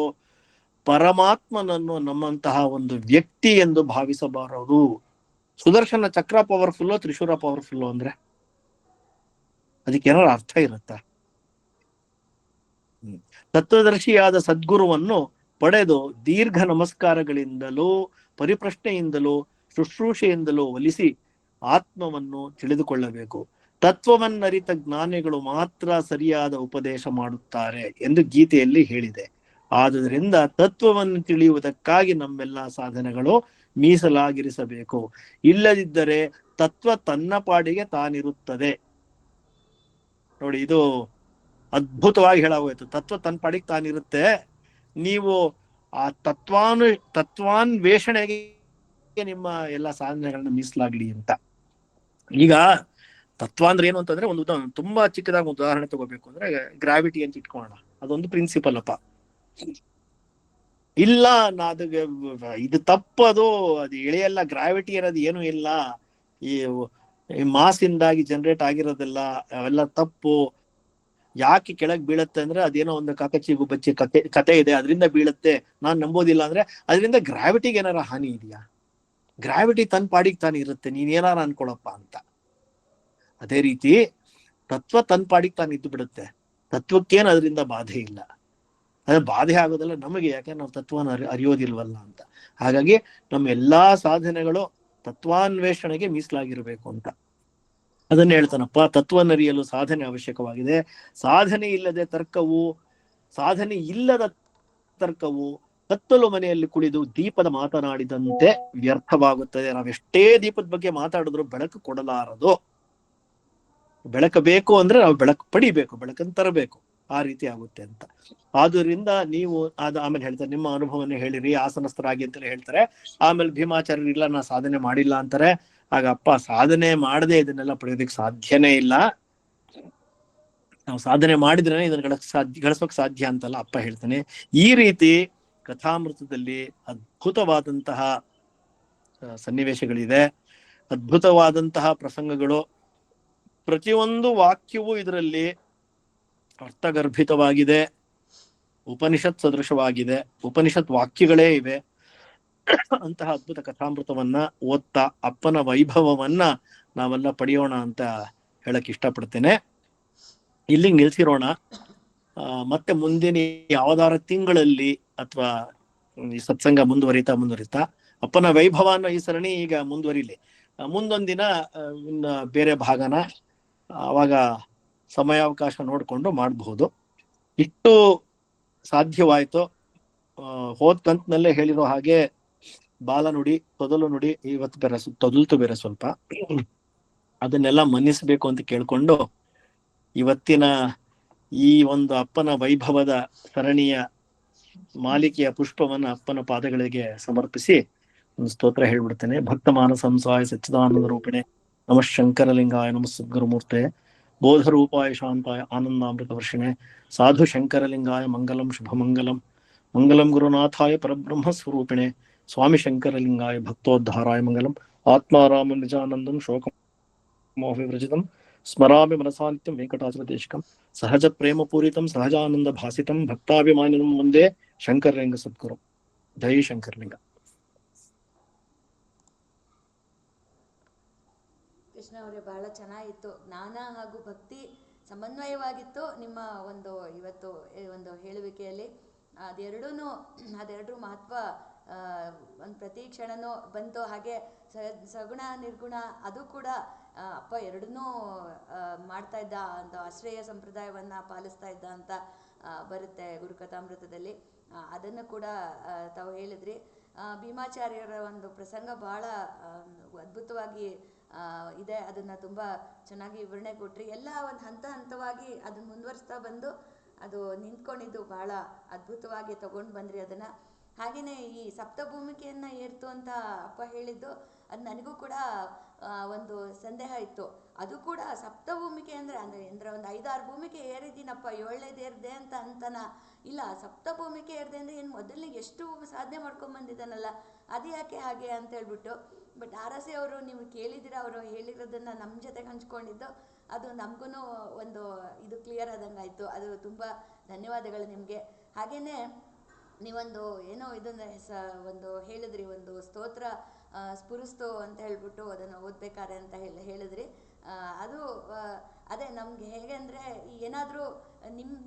ಪರಮಾತ್ಮನನ್ನು ನಮ್ಮಂತಹ ಒಂದು ವ್ಯಕ್ತಿ ಎಂದು ಭಾವಿಸಬಾರದು. ಸುದರ್ಶನ ಚಕ್ರ ಪವರ್ಫುಲ್ಲು, ತ್ರಿಶೂರ ಪವರ್ಫುಲ್ಲು ಅಂದ್ರೆ ಅದಕ್ಕೆ ಏನಾದ್ರು ಅರ್ಥ ಇರುತ್ತಾ? ತತ್ವದರ್ಶಿಯಾದ ಸದ್ಗುರುವನ್ನು ಪಡೆದು ದೀರ್ಘ ನಮಸ್ಕಾರಗಳಿಂದಲೂ ಪರಿಪ್ರಶ್ನೆಯಿಂದಲೂ ಶುಶ್ರೂಷೆಯಿಂದಲೂ ಒಲಿಸಿ ಆತ್ಮವನ್ನು ತಿಳಿದುಕೊಳ್ಳಬೇಕು. ತತ್ವವನ್ನರಿತ ಜ್ಞಾನಿಗಳು ಮಾತ್ರ ಸರಿಯಾದ ಉಪದೇಶ ಮಾಡುತ್ತಾರೆ ಎಂದು ಗೀತೆಯಲ್ಲಿ ಹೇಳಿದೆ. ಆದುದರಿಂದ ತತ್ವವನ್ನು ತಿಳಿಯುವುದಕ್ಕಾಗಿ ನಮ್ಮೆಲ್ಲ ಸಾಧನೆಗಳು ಮೀಸಲಾಗಿರಿಸಬೇಕು. ಇಲ್ಲದಿದ್ದರೆ ತತ್ವ ತನ್ನ ಪಾಡಿಗೆ ತಾನಿರುತ್ತದೆ. ನೋಡಿ, ಇದು ಅದ್ಭುತವಾಗಿ ಹೇಳಾಗೋಯ್ತು. ತತ್ವ ತನ್ನ ಪಾಡಿಗೆ ತಾನಿರುತ್ತೆ. ನೀವು ಆ ತತ್ವಾನ್ವೇಷಣೆಗೆ ನಿಮ್ಮ ಎಲ್ಲ ಸಾಧನೆಗಳನ್ನ ಮೀಸಲಾಗ್ಲಿ ಅಂತ. ಈಗ ತತ್ವ ಅಂದ್ರೆ ಏನು ಅಂತಂದ್ರೆ, ಒಂದು ತುಂಬಾ ಚಿಕ್ಕದಾಗಿ ಉದಾಹರಣೆ ತಗೋಬೇಕು ಅಂದ್ರೆ, ಗ್ರಾವಿಟಿ ಅಂತ ಇಟ್ಕೊಳ್ಳೋಣ. ಅದೊಂದು ಪ್ರಿನ್ಸಿಪಲ್ ಅಪ್ಪ. ಇಲ್ಲ ಅದು ಇದು ತಪ್ಪದು, ಅದು ಎಳೆಯಲ್ಲ, ಗ್ರಾವಿಟಿ ಅನ್ನೋದು ಏನು ಇಲ್ಲ, ಈ ಮಾಸ್ ಇಂದಾಗಿ ಜನರೇಟ್ ಆಗಿರೋದಿಲ್ಲ, ಅವೆಲ್ಲ ತಪ್ಪು. ಯಾಕೆ ಕೆಳಗ್ ಬೀಳತ್ತೆ ಅಂದ್ರೆ ಅದೇನೋ ಒಂದು ಕಾಕಚಿ ಗುಬ್ಬಚ್ಚಿ ಕತೆ ಇದೆ, ಅದರಿಂದ ಬೀಳುತ್ತೆ, ನಾನ್ ನಂಬೋದಿಲ್ಲ ಅಂದ್ರೆ ಅದರಿಂದ ಗ್ರಾವಿಟಿಗೆ ಏನಾರ ಹಾನಿ ಇದೆಯಾ? ಗ್ರಾವಿಟಿ ತನ್ನ ಪಾಡಿಗೆ ತಾನು ಇರುತ್ತೆ, ನೀನೇನಾರ ಅನ್ಕೊಳಪ್ಪ ಅಂತ. ಅದೇ ರೀತಿ ತತ್ವ ತನ್ನ ಪಾಡಿಗೆ ತಾನು ಇದ್ದು ಬಿಡುತ್ತೆ. ತತ್ವಕ್ಕೇನು ಅದರಿಂದ ಬಾಧೆ ಇಲ್ಲ. ಅದ್ರ ಬಾಧೆ ಆಗೋದಲ್ಲ ನಮಗೆ, ಯಾಕೆ ನಾವು ತತ್ವನ ಅರಿಯೋದಿಲ್ವಲ್ಲ ಅಂತ. ಹಾಗಾಗಿ ನಮ್ಮ ಎಲ್ಲಾ ಸಾಧನೆಗಳು ತತ್ವಾನ್ವೇಷಣೆಗೆ ಮೀಸಲಾಗಿರ್ಬೇಕು ಅಂತ ಅದನ್ನ ಹೇಳ್ತಾನಪ್ಪ. ತತ್ವನರಿಯಲು ಸಾಧನೆ ಅವಶ್ಯಕವಾಗಿದೆ. ಸಾಧನೆ ಇಲ್ಲದ ತರ್ಕವು ಕತ್ತಲು ಮನೆಯಲ್ಲಿ ಕುಳಿದು ದೀಪದ ಮಾತನಾಡಿದಂತೆ ವ್ಯರ್ಥವಾಗುತ್ತದೆ. ನಾವೆಷ್ಟೇ ದೀಪದ ಬಗ್ಗೆ ಮಾತಾಡಿದ್ರು ಬೆಳಕು ಕೊಡಲಾರದು. ಬೆಳಕು ಬೇಕು ಅಂದ್ರೆ ನಾವು ಬೆಳಕು ಪಡಿಬೇಕು, ಬೆಳಕನ್ನು ತರಬೇಕು, ಆ ರೀತಿ ಆಗುತ್ತೆ ಅಂತ. ಆದ್ರಿಂದ ನೀವು ಆಮೇಲೆ ಹೇಳ್ತಾರೆ, ನಿಮ್ಮ ಅನುಭವವನ್ನು ಹೇಳಿರಿ, ಆಸನಸ್ಥರಾಗಿ ಅಂತಲೇ ಹೇಳ್ತಾರೆ. ಆಮೇಲೆ ಭೀಮಾಚಾರ್ಯರು ಇಲ್ಲ, ನಾ ಸಾಧನೆ ಮಾಡಿಲ್ಲ ಅಂತಾರೆ. ಆಗ ಅಪ್ಪ, ಸಾಧನೆ ಮಾಡದೆ ಇದನ್ನೆಲ್ಲ ಪಡೆಯೋದಕ್ಕೆ ಸಾಧ್ಯನೇ ಇಲ್ಲ. ನಾವು ಸಾಧನೆ ಮಾಡಿದ್ರೆ ಇದನ್ನ ಗಳಿಸೋಕ್ ಸಾಧ್ಯ ಅಂತಲ್ಲ ಅಪ್ಪ ಹೇಳ್ತಾನೆ. ಈ ರೀತಿ ಕಥಾಮೃತದಲ್ಲಿ ಅದ್ಭುತವಾದಂತಹ ಸನ್ನಿವೇಶಗಳಿದೆ, ಅದ್ಭುತವಾದಂತಹ ಪ್ರಸಂಗಗಳು. ಪ್ರತಿಯೊಂದು ವಾಕ್ಯವೂ ಇದರಲ್ಲಿ ಅರ್ಥಗರ್ಭಿತವಾಗಿದೆ, ಉಪನಿಷತ್ ಸದೃಶವಾಗಿದೆ, ಉಪನಿಷತ್ ವಾಕ್ಯಗಳೇ ಇವೆ. ಅಂತಹ ಅದ್ಭುತ ಕಥಾಮೃತವನ್ನ ಓದ್ತಾ ಅಪ್ಪನ ವೈಭವವನ್ನ ನಾವೆಲ್ಲ ಪಡೆಯೋಣ ಅಂತ ಹೇಳಕ್ ಇಷ್ಟಪಡ್ತೇನೆ. ಇಲ್ಲಿಗೆ ನಿಲ್ಸಿರೋಣ. ಮತ್ತೆ ಮುಂದಿನ ಯಾವ್ದಾರ ತಿಂಗಳಲ್ಲಿ ಅಥವಾ ಈ ಸತ್ಸಂಗ ಮುಂದುವರಿತಾ ಅಪ್ಪನ ವೈಭವ ಅನ್ನೋ ಈ ಸರಣಿ ಈಗ ಮುಂದುವರಿಲಿ. ಮುಂದೊಂದಿನ ಇನ್ನ ಬೇರೆ ಭಾಗನ ಅವಾಗ ಸಮಯಾವಕಾಶ ನೋಡ್ಕೊಂಡು ಮಾಡಬಹುದು. ಇಷ್ಟು ಸಾಧ್ಯವಾಯ್ತು. ಹೋದ್ ಕಂತಿನಲ್ಲೇ ಹೇಳಿರೋ ಹಾಗೆ ಬಾಲ ನುಡಿ, ತೊದಲು ನುಡಿ ಇವತ್ತು ತೊದಲ್ತು ಬೇರೆ ಸ್ವಲ್ಪ, ಅದನ್ನೆಲ್ಲ ಮನ್ನಿಸ್ಬೇಕು ಅಂತ ಕೇಳ್ಕೊಂಡು ಇವತ್ತಿನ ಈ ಒಂದು ಅಪ್ಪನ ವೈಭವದ ಸರಣಿಯ ಮಾಲಿಕೆಯ ಪುಷ್ಪವನ್ನ ಅಪ್ಪನ ಪಾದಗಳಿಗೆ ಸಮರ್ಪಿಸಿ ಒಂದು ಸ್ತೋತ್ರ ಹೇಳ್ಬಿಡ್ತೇನೆ. ಭಕ್ತ ಮಾನಸಂಸಾಯ ಸಚ್ಚಿದಾನಂದ ರೂಪಿಣೆ ನಮಃ ಶಂಕರಲಿಂಗಾಯ ನಮಃ ಸದ್ಗುರುಮೂರ್ತೆ ಬೋಧರೂಪಾಯ ಶಾಂತಾಯ ಆನಂದಾಮೃತ ವರ್ಷಿಣೆ ಸಾಧು ಶಂಕರಲಿಂಗಾಯ ಮಂಗಲಂ ಶುಭಮಂಗಲಂ ಮಂಗಲಂ ಗುರುನಾಥಾಯ ಪರಬ್ರಹ್ಮ ಸ್ವರೂಪಿಣೆ ಸ್ವಾಮಿ ಶಂಕರಲಿಂಗಾಯ ಭಕ್ತೋದ್ಧಾರಾಯ ಮಂಗಲಂ ಆತ್ಮಾರಾಮಂ ನಿಜಾನಂದಂ ಶೋಕಮೋಹಿವೃಜಿತಂ ಸ್ಮರಾಮಿ ಮನಸಾನಿತ್ಯಂ ವೆಂಕಟಾಚಲದೇಶಿಕಂ ಸಹಜ ಪ್ರೇಮ ಪೂರಿತಂ ಸಹಜಾನಂದ ಭಾಸಿತಂ ಭಕ್ತಾಭಿಮಾನಿನಂ ಮುಂದೆ ಶಂಕರಲಿಂಗ ಸದ್ಗುರು. ಜೈ ಶಂಕರಲಿಂಗ. ಕೃಷ್ಣ ಅವರೇ, ಬಹಳ ಚೆನ್ನಾಗಿತ್ತು. ಜ್ಞಾನ ಹಾಗೂ ಭಕ್ತಿ ಸಮನ್ವಯವಾಗಿತ್ತು ನಿಮ್ಮ ಇವತ್ತು ಒಂದು ಹೇಳುವಿಕೆಯಲ್ಲಿ. ಅದೆರಡೂ ಮಹತ್ವ ಒಂದು ಪ್ರತಿ ಕ್ಷಣನೂ ಬಂತು. ಹಾಗೆ ಸಗುಣ ನಿರ್ಗುಣ ಅದು ಕೂಡ ಅಪ್ಪ ಎರಡನ್ನೂ ಮಾಡ್ತಾ ಇದ್ದ, ಒಂದು ಆಶ್ರಯ ಸಂಪ್ರದಾಯವನ್ನು ಪಾಲಿಸ್ತಾ ಇದ್ದ ಅಂತ ಬರುತ್ತೆ ಗುರುಕಥಾಮೃತದಲ್ಲಿ. ಅದನ್ನು ಕೂಡ ತಾವು ಹೇಳಿದ್ರಿ. ಭೀಮಾಚಾರ್ಯರ ಒಂದು ಪ್ರಸಂಗ ಬಹಳ ಅದ್ಭುತವಾಗಿ ಇದೆ. ಅದನ್ನು ತುಂಬ ಚೆನ್ನಾಗಿ ವಿವರಣೆ ಕೊಟ್ರಿ. ಎಲ್ಲ ಒಂದು ಹಂತವಾಗಿ ಅದನ್ನು ಮುಂದುವರಿಸ್ತಾ ಬಂದು ಅದು ನಿಂತ್ಕೊಂಡಿದ್ದು ಬಹಳ ಅದ್ಭುತವಾಗಿ ತಗೊಂಡು ಬಂದ್ರಿ ಅದನ್ನು. ಹಾಗೆಯೇ ಈ ಸಪ್ತಭೂಮಿಕೆಯನ್ನು ಏರ್ತು ಅಂತ ಅಪ್ಪ ಹೇಳಿದ್ದು, ಅದು ನನಗೂ ಕೂಡ ಒಂದು ಸಂದೇಹ ಇತ್ತು. ಅದು ಕೂಡ ಸಪ್ತಭೂಮಿಕೆ ಅಂದರೆ ಒಂದು 5-6 ಭೂಮಿಕೆ ಏರಿದ್ದೀನಪ್ಪ, 7ನೇದು ಏರಿದೆ ಅಂತನ ಇಲ್ಲ. ಸಪ್ತಭೂಮಿಕೆ ಏರಿದೆ ಅಂದರೆ ಏನು ಮೊದಲಿಗೆ ಎಷ್ಟು ಸಾಧನೆ ಮಾಡ್ಕೊಂಬಂದಿದ್ದಾನಲ್ಲ, ಅದು ಯಾಕೆ ಹಾಗೆ ಅಂತ ಹೇಳ್ಬಿಟ್ಟು. ಬಟ್ ಆರಸೆ ಅವರು, ನೀವು ಕೇಳಿದ್ದೀರ, ಅವರು ಹೇಳಿರೋದನ್ನು ನಮ್ಮ ಜೊತೆಗೆ ಹಂಚ್ಕೊಂಡಿದ್ದು, ಅದು ನಮಗೂ ಒಂದು ಇದು ಕ್ಲಿಯರ್ ಆದಂಗೆ ಆಯಿತು. ಅದು ತುಂಬ ಧನ್ಯವಾದಗಳು ನಿಮಗೆ. ಹಾಗೆಯೇ ನೀವೊಂದು ಏನೋ ಇದನ್ನು ಒಂದು ಹೇಳಿದ್ರಿ, ಒಂದು ಸ್ತೋತ್ರ ಸ್ಫುರಿಸ್ತು ಅಂತ ಹೇಳ್ಬಿಟ್ಟು ಅದನ್ನು ಓದ್ಬೇಕಾರೆ ಅಂತ ಹೇಳಿದ್ರಿ. ಅದು ಅದೇ ನಮ್ಗೆ ಹೇಗೆ ಅಂದರೆ ಏನಾದರೂ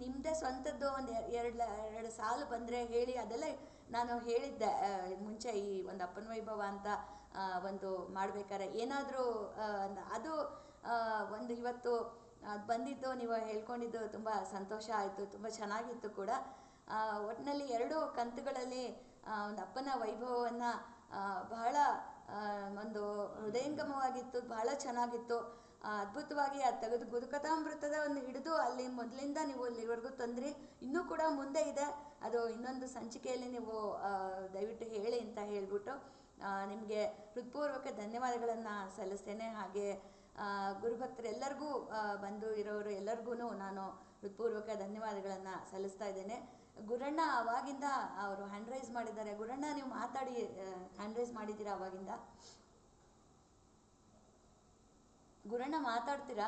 ನಿಮ್ಮದೇ ಸ್ವಂತದ್ದು ಒಂದು ಎರಡು ಸಾಲು ಬಂದರೆ ಹೇಳಿ, ಅದೆಲ್ಲ ನಾನು ಹೇಳಿದ್ದೆ ಮುಂಚೆ ಈ ಒಂದು ಅಪ್ಪನ ವೈಭವ ಅಂತ ಒಂದು ಮಾಡ್ಬೇಕಾರೆ ಏನಾದರೂ ಅದು ಒಂದು ಇವತ್ತು ಅದು ಬಂದಿದ್ದು ನೀವು ಹೇಳ್ಕೊಂಡಿದ್ದು ತುಂಬ ಸಂತೋಷ ಆಯಿತು, ತುಂಬ ಚೆನ್ನಾಗಿತ್ತು ಕೂಡ. ಒಟ್ಟಿನಲ್ಲಿ 2 ಕಂತುಗಳಲ್ಲಿ ಒಂದು ಅಪ್ಪನ ವೈಭವವನ್ನು ಬಹಳ ಒಂದು ಹೃದಯಂಗಮವಾಗಿತ್ತು, ಬಹಳ ಚೆನ್ನಾಗಿತ್ತು. ಅದ್ಭುತವಾಗಿ ಅದು ತೆಗೆದು ಗುರುಕಥಾಮೃತದ ಒಂದು ಹಿಡಿದು ಅಲ್ಲಿ ಮೊದಲಿಂದ ನೀವು ಇಲ್ಲಿವರೆಗೂ ತಂದ್ರಿ. ಇನ್ನೂ ಕೂಡ ಮುಂದೆ ಇದೆ, ಅದು ಇನ್ನೊಂದು ಸಂಚಿಕೆಯಲ್ಲಿ ನೀವು ದಯವಿಟ್ಟು ಹೇಳಿ ಅಂತ ಹೇಳ್ಬಿಟ್ಟು ನಿಮಗೆ ಹೃತ್ಪೂರ್ವಕ ಧನ್ಯವಾದಗಳನ್ನು ಸಲ್ಲಿಸ್ತೇನೆ. ಹಾಗೆ ಗುರುಭಕ್ತರೆಲ್ಲರಿಗೂ ಬಂದು ಇರೋರು ಎಲ್ಲರಿಗೂ ನಾನು ಹೃತ್ಪೂರ್ವಕ ಧನ್ಯವಾದಗಳನ್ನು ಸಲ್ಲಿಸ್ತಾ ಇದ್ದೇನೆ. ಗುರಣ್ಣ ಅವಾಗಿಂದ ಅವರು ಹ್ಯಾಂಡ್ ರೈಸ್ ಮಾಡಿದ್ದಾರೆ. ಗುರಣ್ಣ ನೀವು ಮಾತಾಡಿ, ಹ್ಯಾಂಡ್ ರೈಸ್ ಮಾಡಿದ್ದೀರಾ ಅವಾಗಿಂದ? ಗುರಣ್ಣ ಮಾತಾಡ್ತೀರಾ?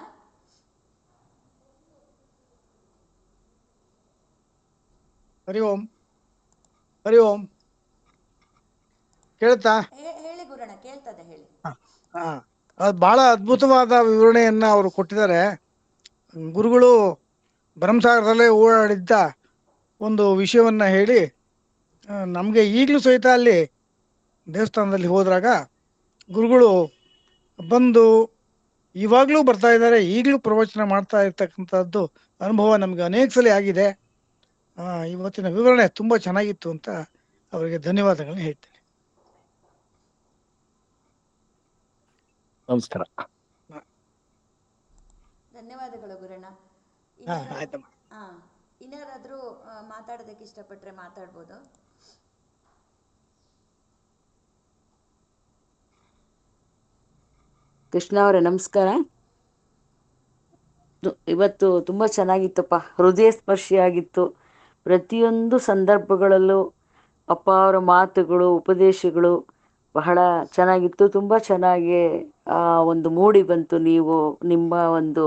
ಹರಿ ಓಂ, ಹರಿ ಓಂ. ಕೇಳ್ತಾ? ಹೇಳಿ ಗುರಣ್ಣ, ಕೇಳ್ತದೆ, ಹೇಳಿ. ಅದು ಬಹಳ ಅದ್ಭುತವಾದ ವಿವರಣೆಯನ್ನ ಅವರು ಕೊಟ್ಟಿದ್ದಾರೆ. ಗುರುಗಳು ಬ್ರಹ್ಮಸಾಗರದಲ್ಲೇ ಓಡಾಡಿದ್ದ ಒಂದು ವಿಷಯವನ್ನ ಹೇಳಿ ನಮಗೆ ಈಗಲೂ ಸಹಿತ ಅಲ್ಲಿ ದೇವಸ್ಥಾನದಲ್ಲಿ ಹೋದಾಗ ಗುರುಗಳು ಬಂದು ಇವಾಗಲೂ ಬರ್ತಾ ಇದ್ದಾರೆ, ಈಗಲೂ ಪ್ರವಚನ ಮಾಡ್ತಾ ಇರ್ತಕ್ಕಂಥದ್ದು ಅನುಭವ ನಮಗೆ ಅನೇಕ ಸಲ ಆಗಿದೆ. ಇವತ್ತಿನ ವಿವರಣೆ ತುಂಬ ಚೆನ್ನಾಗಿತ್ತು ಅಂತ ಅವರಿಗೆ ಧನ್ಯವಾದಗಳನ್ನ ಹೇಳ್ತೇನೆ. ನಮಸ್ಕಾರ. ಧನ್ಯವಾದಗಳು ಗುರಣ್ಣ. ಆಯ್ತಮ್ಮ. ಇನ್ಯಾರಾದ್ರೂ ಮಾತಾಡೋದಕ್ಕೆ ಇಷ್ಟಪಟ್ಟರೆ ಮಾತಾಡ್ಬೋದು. ಕೃಷ್ಣ ಅವರೇ ನಮಸ್ಕಾರ. ಇವತ್ತು ತುಂಬ ಚೆನ್ನಾಗಿತ್ತಪ್ಪ, ಹೃದಯ ಸ್ಪರ್ಶಿಯಾಗಿತ್ತು. ಪ್ರತಿಯೊಂದು ಸಂದರ್ಭಗಳಲ್ಲೂ ಅಪ್ಪ ಅವರ ಮಾತುಗಳು, ಉಪದೇಶಗಳು ಬಹಳ ಚೆನ್ನಾಗಿತ್ತು. ತುಂಬ ಚೆನ್ನಾಗಿ ಒಂದು ಮೂಡಿ ಬಂತು. ನಿಮ್ಮ ಒಂದು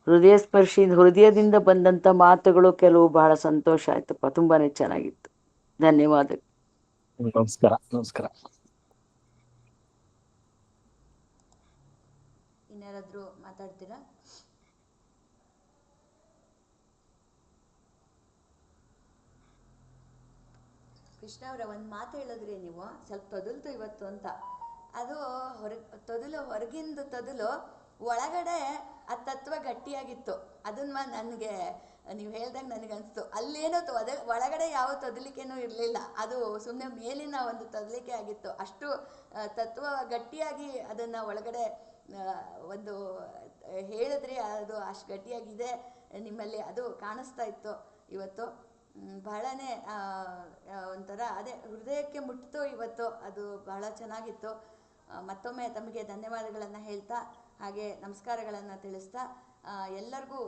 ಹೃದಯದಿಂದ ಬಂದಂಥ ಮಾತುಗಳು ಕೆಲವು ಬಹಳ ಸಂತೋಷ ಆಯ್ತಪ್ಪ, ತುಂಬಾನೇ ಚೆನ್ನಾಗಿತ್ತು. ಧನ್ಯವಾದಗಳು. ನಮಸ್ಕಾರ. ನಮಸ್ಕಾರ. ಇನ್ಯಾರಾದ್ರೂ ಮಾತಾಡ್ತೀರಾ? ಕೃಷ್ಣ ಅವರ ಒಂದು ಮಾತು ಹೇಳಿದ್ರಿ ನೀವು, ಸ್ವಲ್ಪ ತೊದಲ್ತು ಇವತ್ತು ಅಂತ. ಅದು ಹೊರಗಿಂದು ತೊದಲು, ಒಳಗಡೆ ಆ ತತ್ವ ಗಟ್ಟಿಯಾಗಿತ್ತು. ಅದನ್ನ ನನಗೆ ನೀವು ಹೇಳ್ದಂಗೆ ನನಗನ್ನಿಸ್ತು. ಅಲ್ಲೇನೋ ಒಳಗಡೆ ಯಾವ ತೊದಲಿಕೆನೂ ಇರಲಿಲ್ಲ, ಅದು ಸುಮ್ಮನೆ ಮೇಲಿನ ಒಂದು ತೊದಲಿಕೆ ಆಗಿತ್ತು. ಅಷ್ಟು ತತ್ವ ಗಟ್ಟಿಯಾಗಿ ಅದನ್ನು ಒಳಗಡೆ ಒಂದು ಹೇಳಿದ್ರಿ, ಅದು ಅಷ್ಟು ಗಟ್ಟಿಯಾಗಿದೆ ನಿಮ್ಮಲ್ಲಿ, ಅದು ಕಾಣಿಸ್ತಾ ಇತ್ತು ಇವತ್ತು. ಬಹಳನೇ ಒಂಥರ ಅದೇ ಹೃದಯಕ್ಕೆ ಮುಟ್ಟಿತು ಇವತ್ತು, ಅದು ಬಹಳ ಚೆನ್ನಾಗಿತ್ತು. ಮತ್ತೊಮ್ಮೆ ತಮಗೆ ಧನ್ಯವಾದಗಳನ್ನು ಹೇಳ್ತಾ, ಹಾಗೆ ನಮಸ್ಕಾರಗಳನ್ನು ತಿಳಿಸ್ತಾ ಎಲ್ಲರಿಗೂ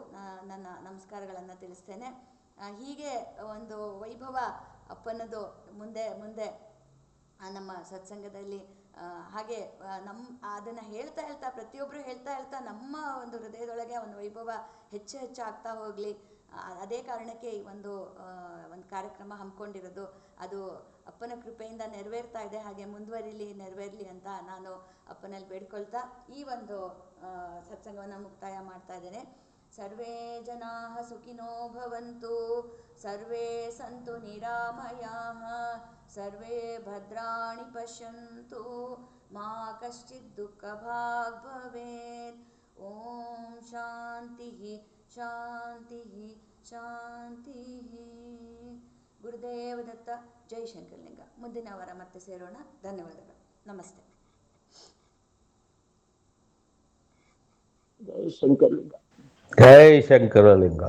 ನನ್ನ ನಮಸ್ಕಾರಗಳನ್ನು ತಿಳಿಸ್ತೇನೆ. ಹೀಗೆ ಒಂದು ವೈಭವ ಅಪ್ಪನದು ಮುಂದೆ ಮುಂದೆ ನಮ್ಮ ಸತ್ಸಂಗದಲ್ಲಿ ಹಾಗೆ ಅದನ್ನು ಹೇಳ್ತಾ ಪ್ರತಿಯೊಬ್ಬರು ಹೇಳ್ತಾ ನಮ್ಮ ಒಂದು ಹೃದಯದೊಳಗೆ ಒಂದು ವೈಭವ ಹೆಚ್ಚು ಆಗ್ತಾ ಹೋಗಲಿ. ಅದೇ ಕಾರಣಕ್ಕೆ ಈ ಒಂದು ಕಾರ್ಯಕ್ರಮ ಹಮ್ಮಿಕೊಂಡಿರೋದು. ಅದು ಅಪ್ಪನ ಕೃಪೆಯಿಂದ ನೆರವೇರ್ತಾ ಇದೆ, ಹಾಗೆ ನೆರವೇರಲಿ ಅಂತ ನಾನು ಅಪ್ಪನಲ್ಲಿ ಬೇಡ್ಕೊಳ್ತಾ ಈ ಒಂದು ಸತ್ಸಂಗವನ್ನು ಮುಕ್ತಾಯ ಮಾಡ್ತಾ ಇದ್ದೇನೆ. ಸರ್ವೇ ಜನಾಃ ಸುಖಿನೋ ಭವಂತು, ಸರ್ವೇ ಸಂತು ನಿರಾಮಯಾಃ, ಸರ್ವೇ ಭದ್ರಾಣಿ ಪಶ್ಯಂತು, ಮಾ ಕಶ್ಚಿತ್ ದುಃಖಭಾಗ್ ಭವೇತ್. ಓಂ ಶಾಂತಿ ಶಾಂತಿ ಶಾಂತಿ. ಗುರುದೇವ ದತ್ತ. ಜೈ ಶಂಕರಲಿಂಗ. ಮುಂದಿನ ವಾರ ಮತ್ತೆ ಸೇರೋಣ. ಧನ್ಯವಾದಗಳು. ನಮಸ್ತೆ. ಜೈ ಶಂಕರಲಿಂಗ. ಜೈ ಶಂಕರಲಿಂಗ.